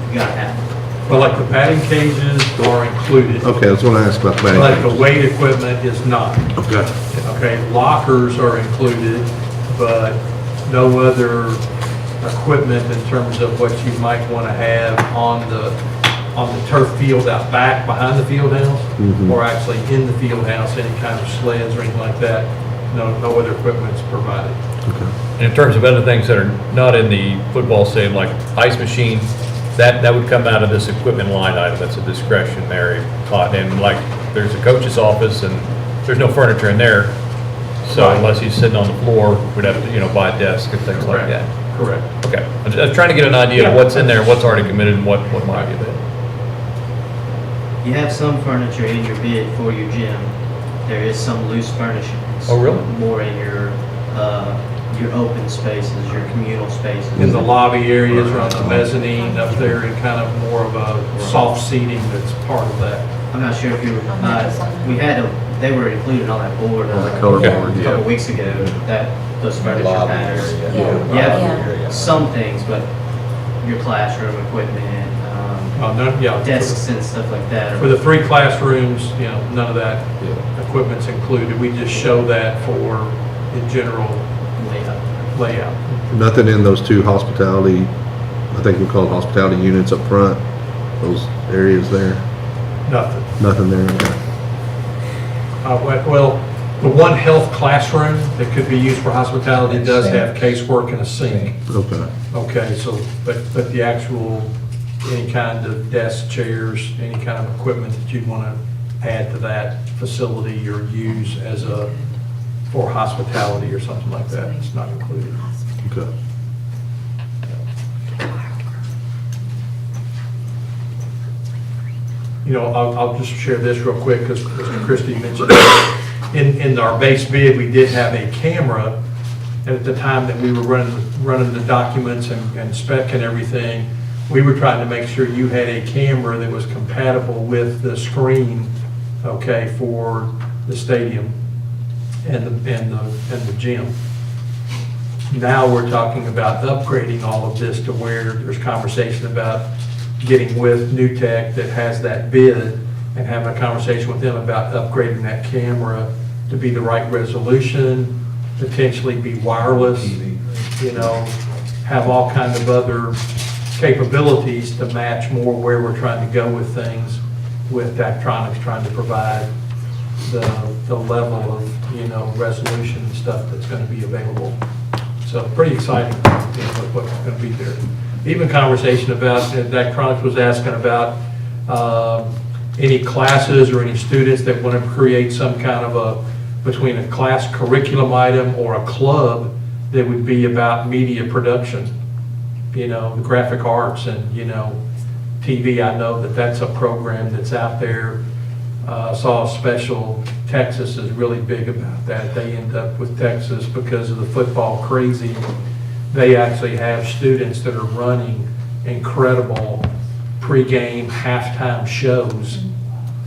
[SPEAKER 13] You gotta have them.
[SPEAKER 7] Well, like the padding cages are included.
[SPEAKER 4] Okay, that's what I asked about
[SPEAKER 7] But
[SPEAKER 4] back.
[SPEAKER 7] the weight equipment is not.
[SPEAKER 4] Okay.
[SPEAKER 7] Okay, lockers are included, but no other equipment in terms of what you might want to have on the turf field out back behind the field house, or actually in the field house, any kind of sleds or anything like that. No other equipment's provided.
[SPEAKER 3] And in terms of other things that are not in the football stadium, like ice machine, that would come out of this equipment line item. That's a discretionary pot. And like, there's a coach's office and there's no furniture in there. So
[SPEAKER 7] Right.
[SPEAKER 3] unless he's sitting on the floor, we'd have to, buy a desk and things like that.
[SPEAKER 7] Correct.
[SPEAKER 3] Okay. I was trying to get an idea of what's in there, what's already committed, and what might be there.
[SPEAKER 13] You have some furniture in your bid for your gym. There is some loose furnishings.
[SPEAKER 3] Oh, really?
[SPEAKER 13] More in your open spaces, your communal spaces.
[SPEAKER 7] In the lobby areas or on the mezzanine up there, and kind of more of a soft seating that's part of that.
[SPEAKER 13] I'm not sure if you, they were included on that board a
[SPEAKER 2] color
[SPEAKER 3] Okay.
[SPEAKER 2] board,
[SPEAKER 13] couple weeks ago, those furniture
[SPEAKER 2] Lobby
[SPEAKER 13] patterns.
[SPEAKER 2] area.
[SPEAKER 13] You have some things, but your classroom equipment, desks and stuff like that.
[SPEAKER 7] For the 3 classrooms, none of that equipment's included. We just show that for the general layout.
[SPEAKER 4] Nothing in those 2 hospitality, I think we call it hospitality units up front, those areas there,
[SPEAKER 7] Nothing.
[SPEAKER 4] nothing there. Okay.
[SPEAKER 7] Well, the one health classroom that could be used for hospitality does have casework and a sink.
[SPEAKER 4] Okay.
[SPEAKER 7] Okay, so, but the actual, any kind of desk, chairs, any kind of equipment that you'd want to add to that facility or use for hospitality or something like that, it's not included.
[SPEAKER 4] Okay.
[SPEAKER 7] I'll just share this real quick, because Mr. Christie mentioned in our base bid, we did have a camera. And at the time that we were running the documents and spec and everything, we were trying to make sure you had a camera that was compatible with the screen, okay, for the stadium and the gym. Now we're talking about upgrading all of this to where there's conversation about getting with New Tech that has that bid and having a conversation with them about upgrading that camera to be the right resolution, potentially be wireless, have all kinds of other capabilities to match more where we're trying to go with things, with Daktronics trying to provide the level of, resolution and stuff that's going to be available. So pretty exciting, with what's going to be there. Even conversation about, Daktronics was asking about any classes or any students that want to create some kind of between a class curriculum item or a club that would be about media production, the graphic arts and, TV. I know that's a program that's out there. Saw a special, Texas is really big about that. They end up with Texas because of the football crazy. They actually have students that are running incredible pregame, halftime shows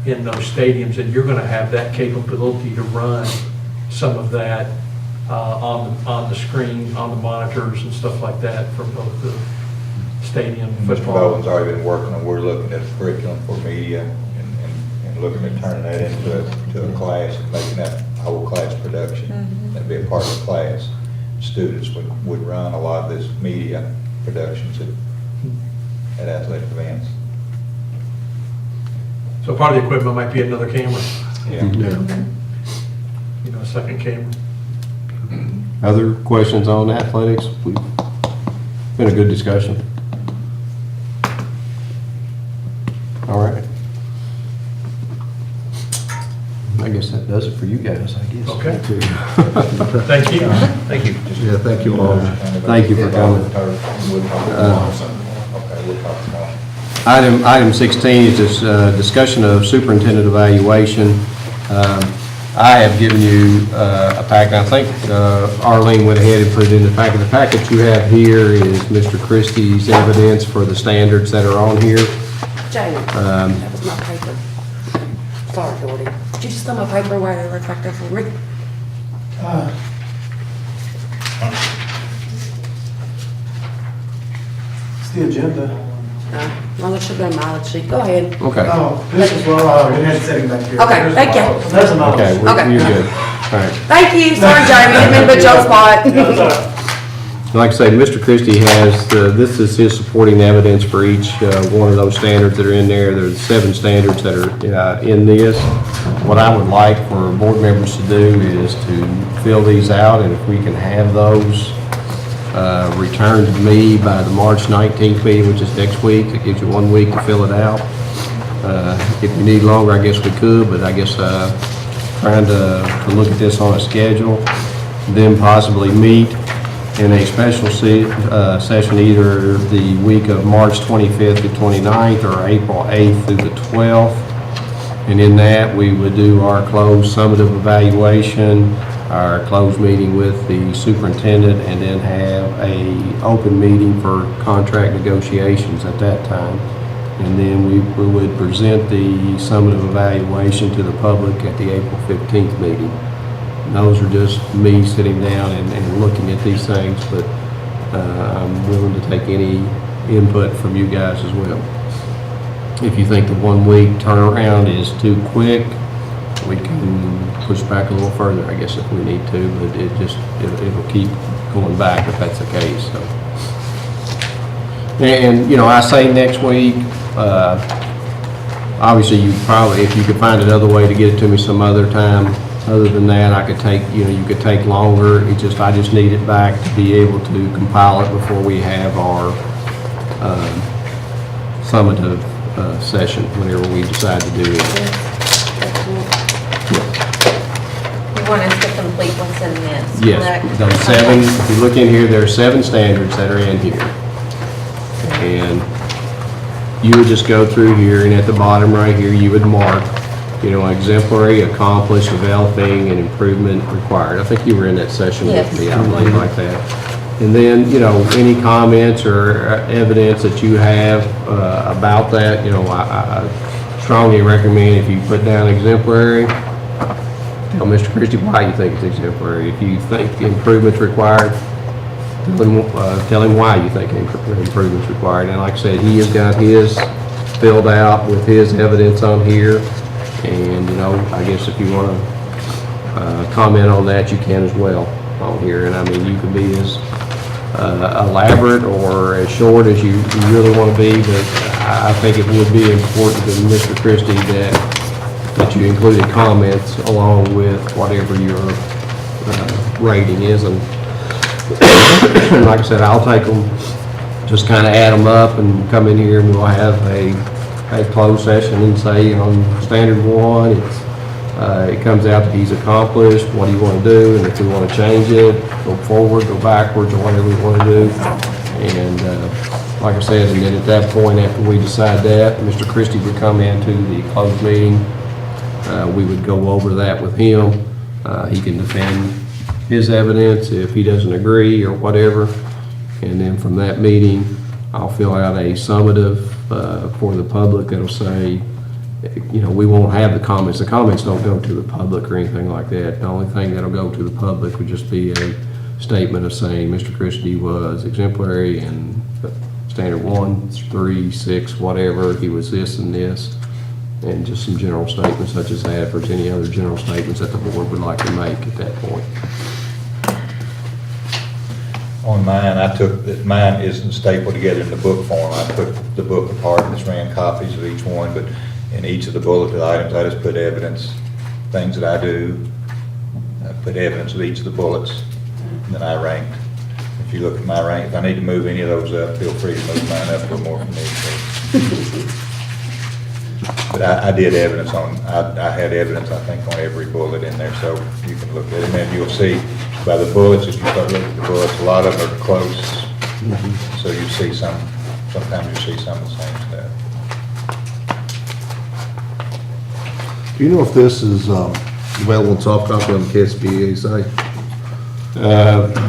[SPEAKER 7] in those stadiums, and you're going to have that capability to run some of that on the screen, on the monitors and stuff like that for both the stadium
[SPEAKER 5] Mr.
[SPEAKER 7] football.
[SPEAKER 5] Bowen's already been working on, we're looking at a curriculum for media and looking at turning that into a class and making that a whole class production. That'd be a part of the class. Students would run a lot of this media productions at athletic events.
[SPEAKER 7] So part of the equipment might be another camera,
[SPEAKER 5] Yeah.
[SPEAKER 7] a second camera.
[SPEAKER 1] Other questions on athletics? We've been a good discussion. All right. I guess that does it for you guys, I guess.
[SPEAKER 7] Okay. Thank you.
[SPEAKER 3] Thank you.
[SPEAKER 4] Yeah, thank you all.
[SPEAKER 1] Thank you for coming.
[SPEAKER 5] We'll talk tomorrow. Okay, we'll talk tomorrow.
[SPEAKER 1] Item 16 is this discussion of superintendent evaluation. I have given you a packet. I think Arlene went ahead and put it in the packet. The packet you have here is Mr. Christie's evidence for the standards that are on here.
[SPEAKER 14] Jamie, that was my paper. Sorry, Gordy. Did you just throw my paper away? It looks like that's for me.
[SPEAKER 9] It's the agenda.
[SPEAKER 14] Well, that should have been mileage sheet. Go ahead.
[SPEAKER 1] Okay.
[SPEAKER 9] Oh, this is what, we had setting back here.
[SPEAKER 14] Okay,
[SPEAKER 9] There's
[SPEAKER 14] thank
[SPEAKER 9] the
[SPEAKER 14] you.
[SPEAKER 9] model. There's a model.
[SPEAKER 1] Okay,
[SPEAKER 14] Okay.
[SPEAKER 1] you're good. All right.
[SPEAKER 14] Thank you. Sorry, Jamie. Didn't mean to put you on the spot.
[SPEAKER 1] Like I say, Mr. Christie has, this is his supporting evidence for each one of those standards that are in there. There's 7 standards that are in this. What I would like for board members to do is to fill these out, and if we can have those returned to me by the March 19th meeting, which is next week. It gives you 1 week to fill it out. If you need longer, I guess we could, but I guess trying to look at this on a schedule, then possibly meet in a special session either the week of March 25th to 29th or April 8th through the 12th. And in that, we would do our closed summative evaluation, our closed meeting with the superintendent, and then have a open meeting for contract negotiations at that time. And then we would present the summative evaluation to the public at the April 15th meeting. And those are just me sitting down and looking at these things, but I'm willing to take any input from you guys as well. If you think the 1 week turnaround is too quick, we can push back a little further, I guess, if we need to, but it'll keep going back if that's the case, so. And, you know, I say next week, obviously you probably, if you could find another way to get it to me some other time, other than that, I could take, you know, you could take longer. I just need it back to be able to compile it before we have our summative session, whenever we decide to do it.
[SPEAKER 6] You want us to complete what's in this?
[SPEAKER 1] Yes,
[SPEAKER 6] correct?
[SPEAKER 1] those 7, if you look in here, there are 7 standards that are in here. And you would just go through here, and at the bottom right here, you would mark, you know, exemplary, accomplished, developing, and improvement required. I think you were in that session with
[SPEAKER 6] Yes.
[SPEAKER 1] me, I believe, like that. And then, you know, any comments or evidence that you have about that, you know, I strongly recommend if you put down exemplary, tell Mr. Christie why you think it's exemplary. If you think the improvement's required, tell him why you think improvement's required. And like I said, he has got his filled out with his evidence on here. And, you know, I guess if you want to comment on that, you can as well on here. And I mean, you can be as elaborate or as short as you really want to be, but I think it would be important to Mr. Christie that you included comments along with whatever your rating is. And like I said, I'll take them, just kind of add them up and come in here and we'll have a closed session and say, on standard 1, it comes out that he's accomplished, what do you want to do, and if we want to change it, go forward, go backwards, or whatever we want to do. And like I said, and then at that point, after we decide that, Mr. Christie would come into the closed meeting. We would go over that with him. He can defend his evidence if he doesn't agree or whatever. And then from that meeting, I'll fill out a summative for the public that'll say, you know, we won't have the comments. The comments don't go to the public or anything like that. The only thing that'll go to the public would just be a statement of saying Mr. Christie was exemplary and standard 1, 3, 6, whatever, he was this and this, and just some general statements such as that, if there's any other general statements that the board would like to make at that point.
[SPEAKER 5] On mine, mine isn't stapled together in the book form. I took the book apart and just ran copies of each one, but in each of the bulleted items, I just put evidence, things that I do. I put evidence of each of the bullets, and then I ranked. If you look at my rank, if I need to move any of those up, feel free to move mine up a little more for me. But I did evidence on, I had evidence, I think, on every bullet in there, so you can look at it. And then you'll see by the bullets, if you start looking at the bullets, a lot of them are close. So you see some sometimes you see some of the same stuff.
[SPEAKER 4] Do you know if this is, available in soft copy on the KSBA site?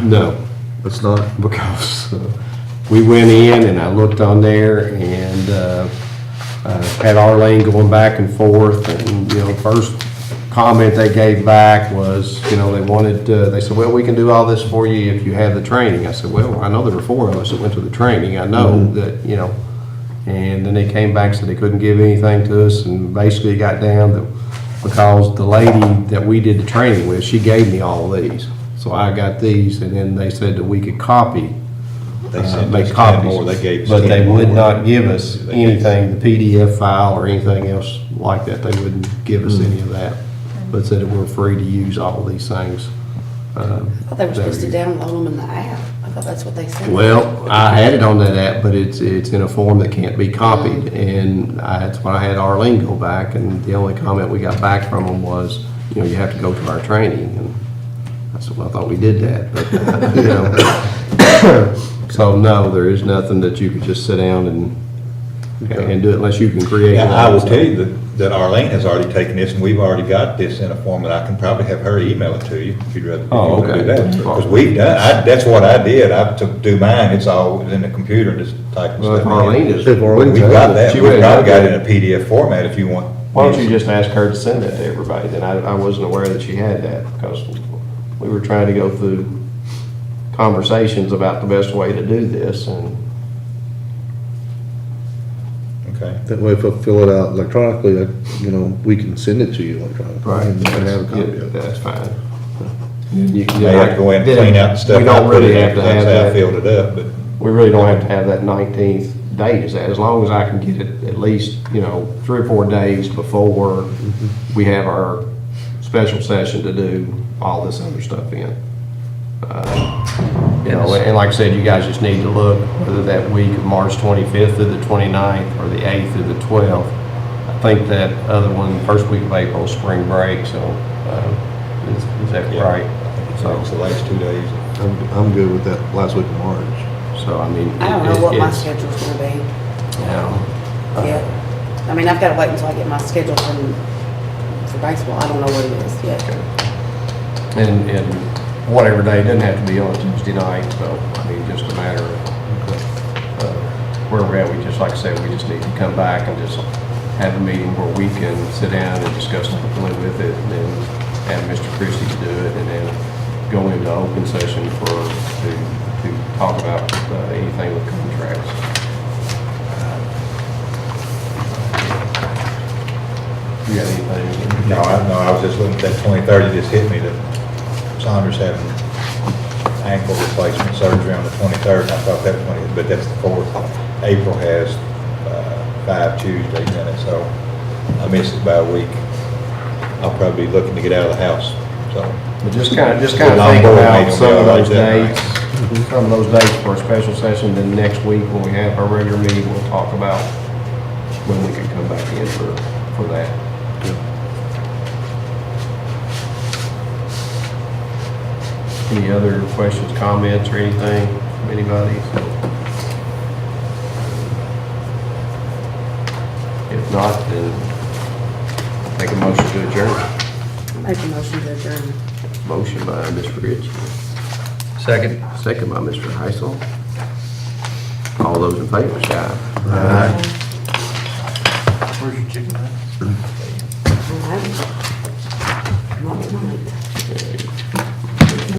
[SPEAKER 1] No,
[SPEAKER 4] It's not?
[SPEAKER 1] because we went in and I looked on there and had Arlene going back and forth, and, first comment they gave back was, they wanted, they said, well, we can do all this for you if you have the training. I said, well, I know there were 4 of us that went to the training, I know that, and then they came back and said they couldn't give anything to us, and basically it got down to, because the lady that we did the training with, she gave me all of these. So I got these, and then they said that we could copy,
[SPEAKER 5] They sent
[SPEAKER 1] make
[SPEAKER 5] us 10
[SPEAKER 1] copies.
[SPEAKER 5] more, they gave us
[SPEAKER 1] But
[SPEAKER 5] 10
[SPEAKER 1] they would
[SPEAKER 5] more.
[SPEAKER 1] not give us anything, the PDF file or anything else like that. They wouldn't give us any of that, but said that we're free to use all of these things.
[SPEAKER 14] I thought they were supposed to download them in the app. I thought that's what they said.
[SPEAKER 1] Well, I had it on that app, but it's in a form that can't be copied, and that's when I had Arlene go back, and the only comment we got back from them was, you have to go to our training, and I said, well, I thought we did that, but, so no, there is nothing that you could just sit down and do it unless you can create.
[SPEAKER 5] Yeah,
[SPEAKER 1] it.
[SPEAKER 5] I will tell you that Arlene has already taken this, and we've already got this in a form that I can probably have her email it to you, if you'd rather.
[SPEAKER 1] Oh, okay.
[SPEAKER 5] Because we've done, that's what I did, to do mine, it's all in the computer, and just type
[SPEAKER 1] Well, if
[SPEAKER 5] stuff
[SPEAKER 1] Arlene
[SPEAKER 5] in.
[SPEAKER 1] is.
[SPEAKER 4] If Arlene's
[SPEAKER 5] We've got that,
[SPEAKER 1] She
[SPEAKER 5] we've
[SPEAKER 1] would
[SPEAKER 5] probably
[SPEAKER 1] have
[SPEAKER 5] got it in a PDF format if you want.
[SPEAKER 1] Why don't you just ask her to send that to everybody, then I wasn't aware that she had that, because we were trying to go through conversations about the best way to do this, and
[SPEAKER 5] Okay.
[SPEAKER 4] That way, if I fill it out electronically, we can send it to you electronically. And you can have a copy of it.
[SPEAKER 1] that's fine.
[SPEAKER 5] You have to go in and clean out the stuff.
[SPEAKER 1] We don't
[SPEAKER 5] I put
[SPEAKER 1] really
[SPEAKER 5] in,
[SPEAKER 1] have to
[SPEAKER 5] that's
[SPEAKER 1] have
[SPEAKER 5] how I
[SPEAKER 1] that.
[SPEAKER 5] filled it up, but.
[SPEAKER 1] We really don't have to have that 19th date, is that, as long as I can get it at least, 3 or 4 days before we have our special session to do all this other stuff in. And like I said, you guys just need to look, whether that week of March 25th through the 29th, or the 8th through the 12th. I think that other one, first week of April, is spring break, so, is that
[SPEAKER 5] Yeah.
[SPEAKER 1] right?
[SPEAKER 5] So it's the last 2 days.
[SPEAKER 4] I'm good with that last week of March.
[SPEAKER 1] So, I mean.
[SPEAKER 14] I don't know what my
[SPEAKER 1] it's-
[SPEAKER 14] schedule's gonna be
[SPEAKER 1] Yeah.
[SPEAKER 14] yet. I mean, I've gotta wait until I get my schedule for baseball. I don't know what it is yet.
[SPEAKER 1] And whatever day, it doesn't have to be on a Tuesday night, so, I mean, just a matter of where we're at. We just, like I said, we just need to come back and just have a meeting where we can sit down and discuss openly with it, and then have Mr. Christie to do it, and then go into open session to talk about anything with contracts. You got anything?
[SPEAKER 5] No, I was just looking at that 23rd, it just hit me that Saunders having ankle replacement surgery on the 23rd, and I thought that was but that's the 4th. April has 5 Tuesdays in it, so I missed it by a week. I'll probably be looking to get out of the house, so.
[SPEAKER 1] But just kind of think
[SPEAKER 5] board
[SPEAKER 1] about
[SPEAKER 5] meeting
[SPEAKER 1] some of
[SPEAKER 5] will be all
[SPEAKER 1] those
[SPEAKER 5] right that
[SPEAKER 1] dates, some of those dates for a special session, then next week when we have our regular meeting, we'll talk about when we can come back in for that. Any other questions, comments, or anything from anybody? If not, then make a motion to adjourn.
[SPEAKER 14] Make a motion to adjourn.
[SPEAKER 1] Motion by Mr. Ritchie.
[SPEAKER 3] Second.
[SPEAKER 1] Second by Mr. Heisel. All those in favor, say aye.
[SPEAKER 7] Where's your chicken at?
[SPEAKER 14] All right. Not tonight.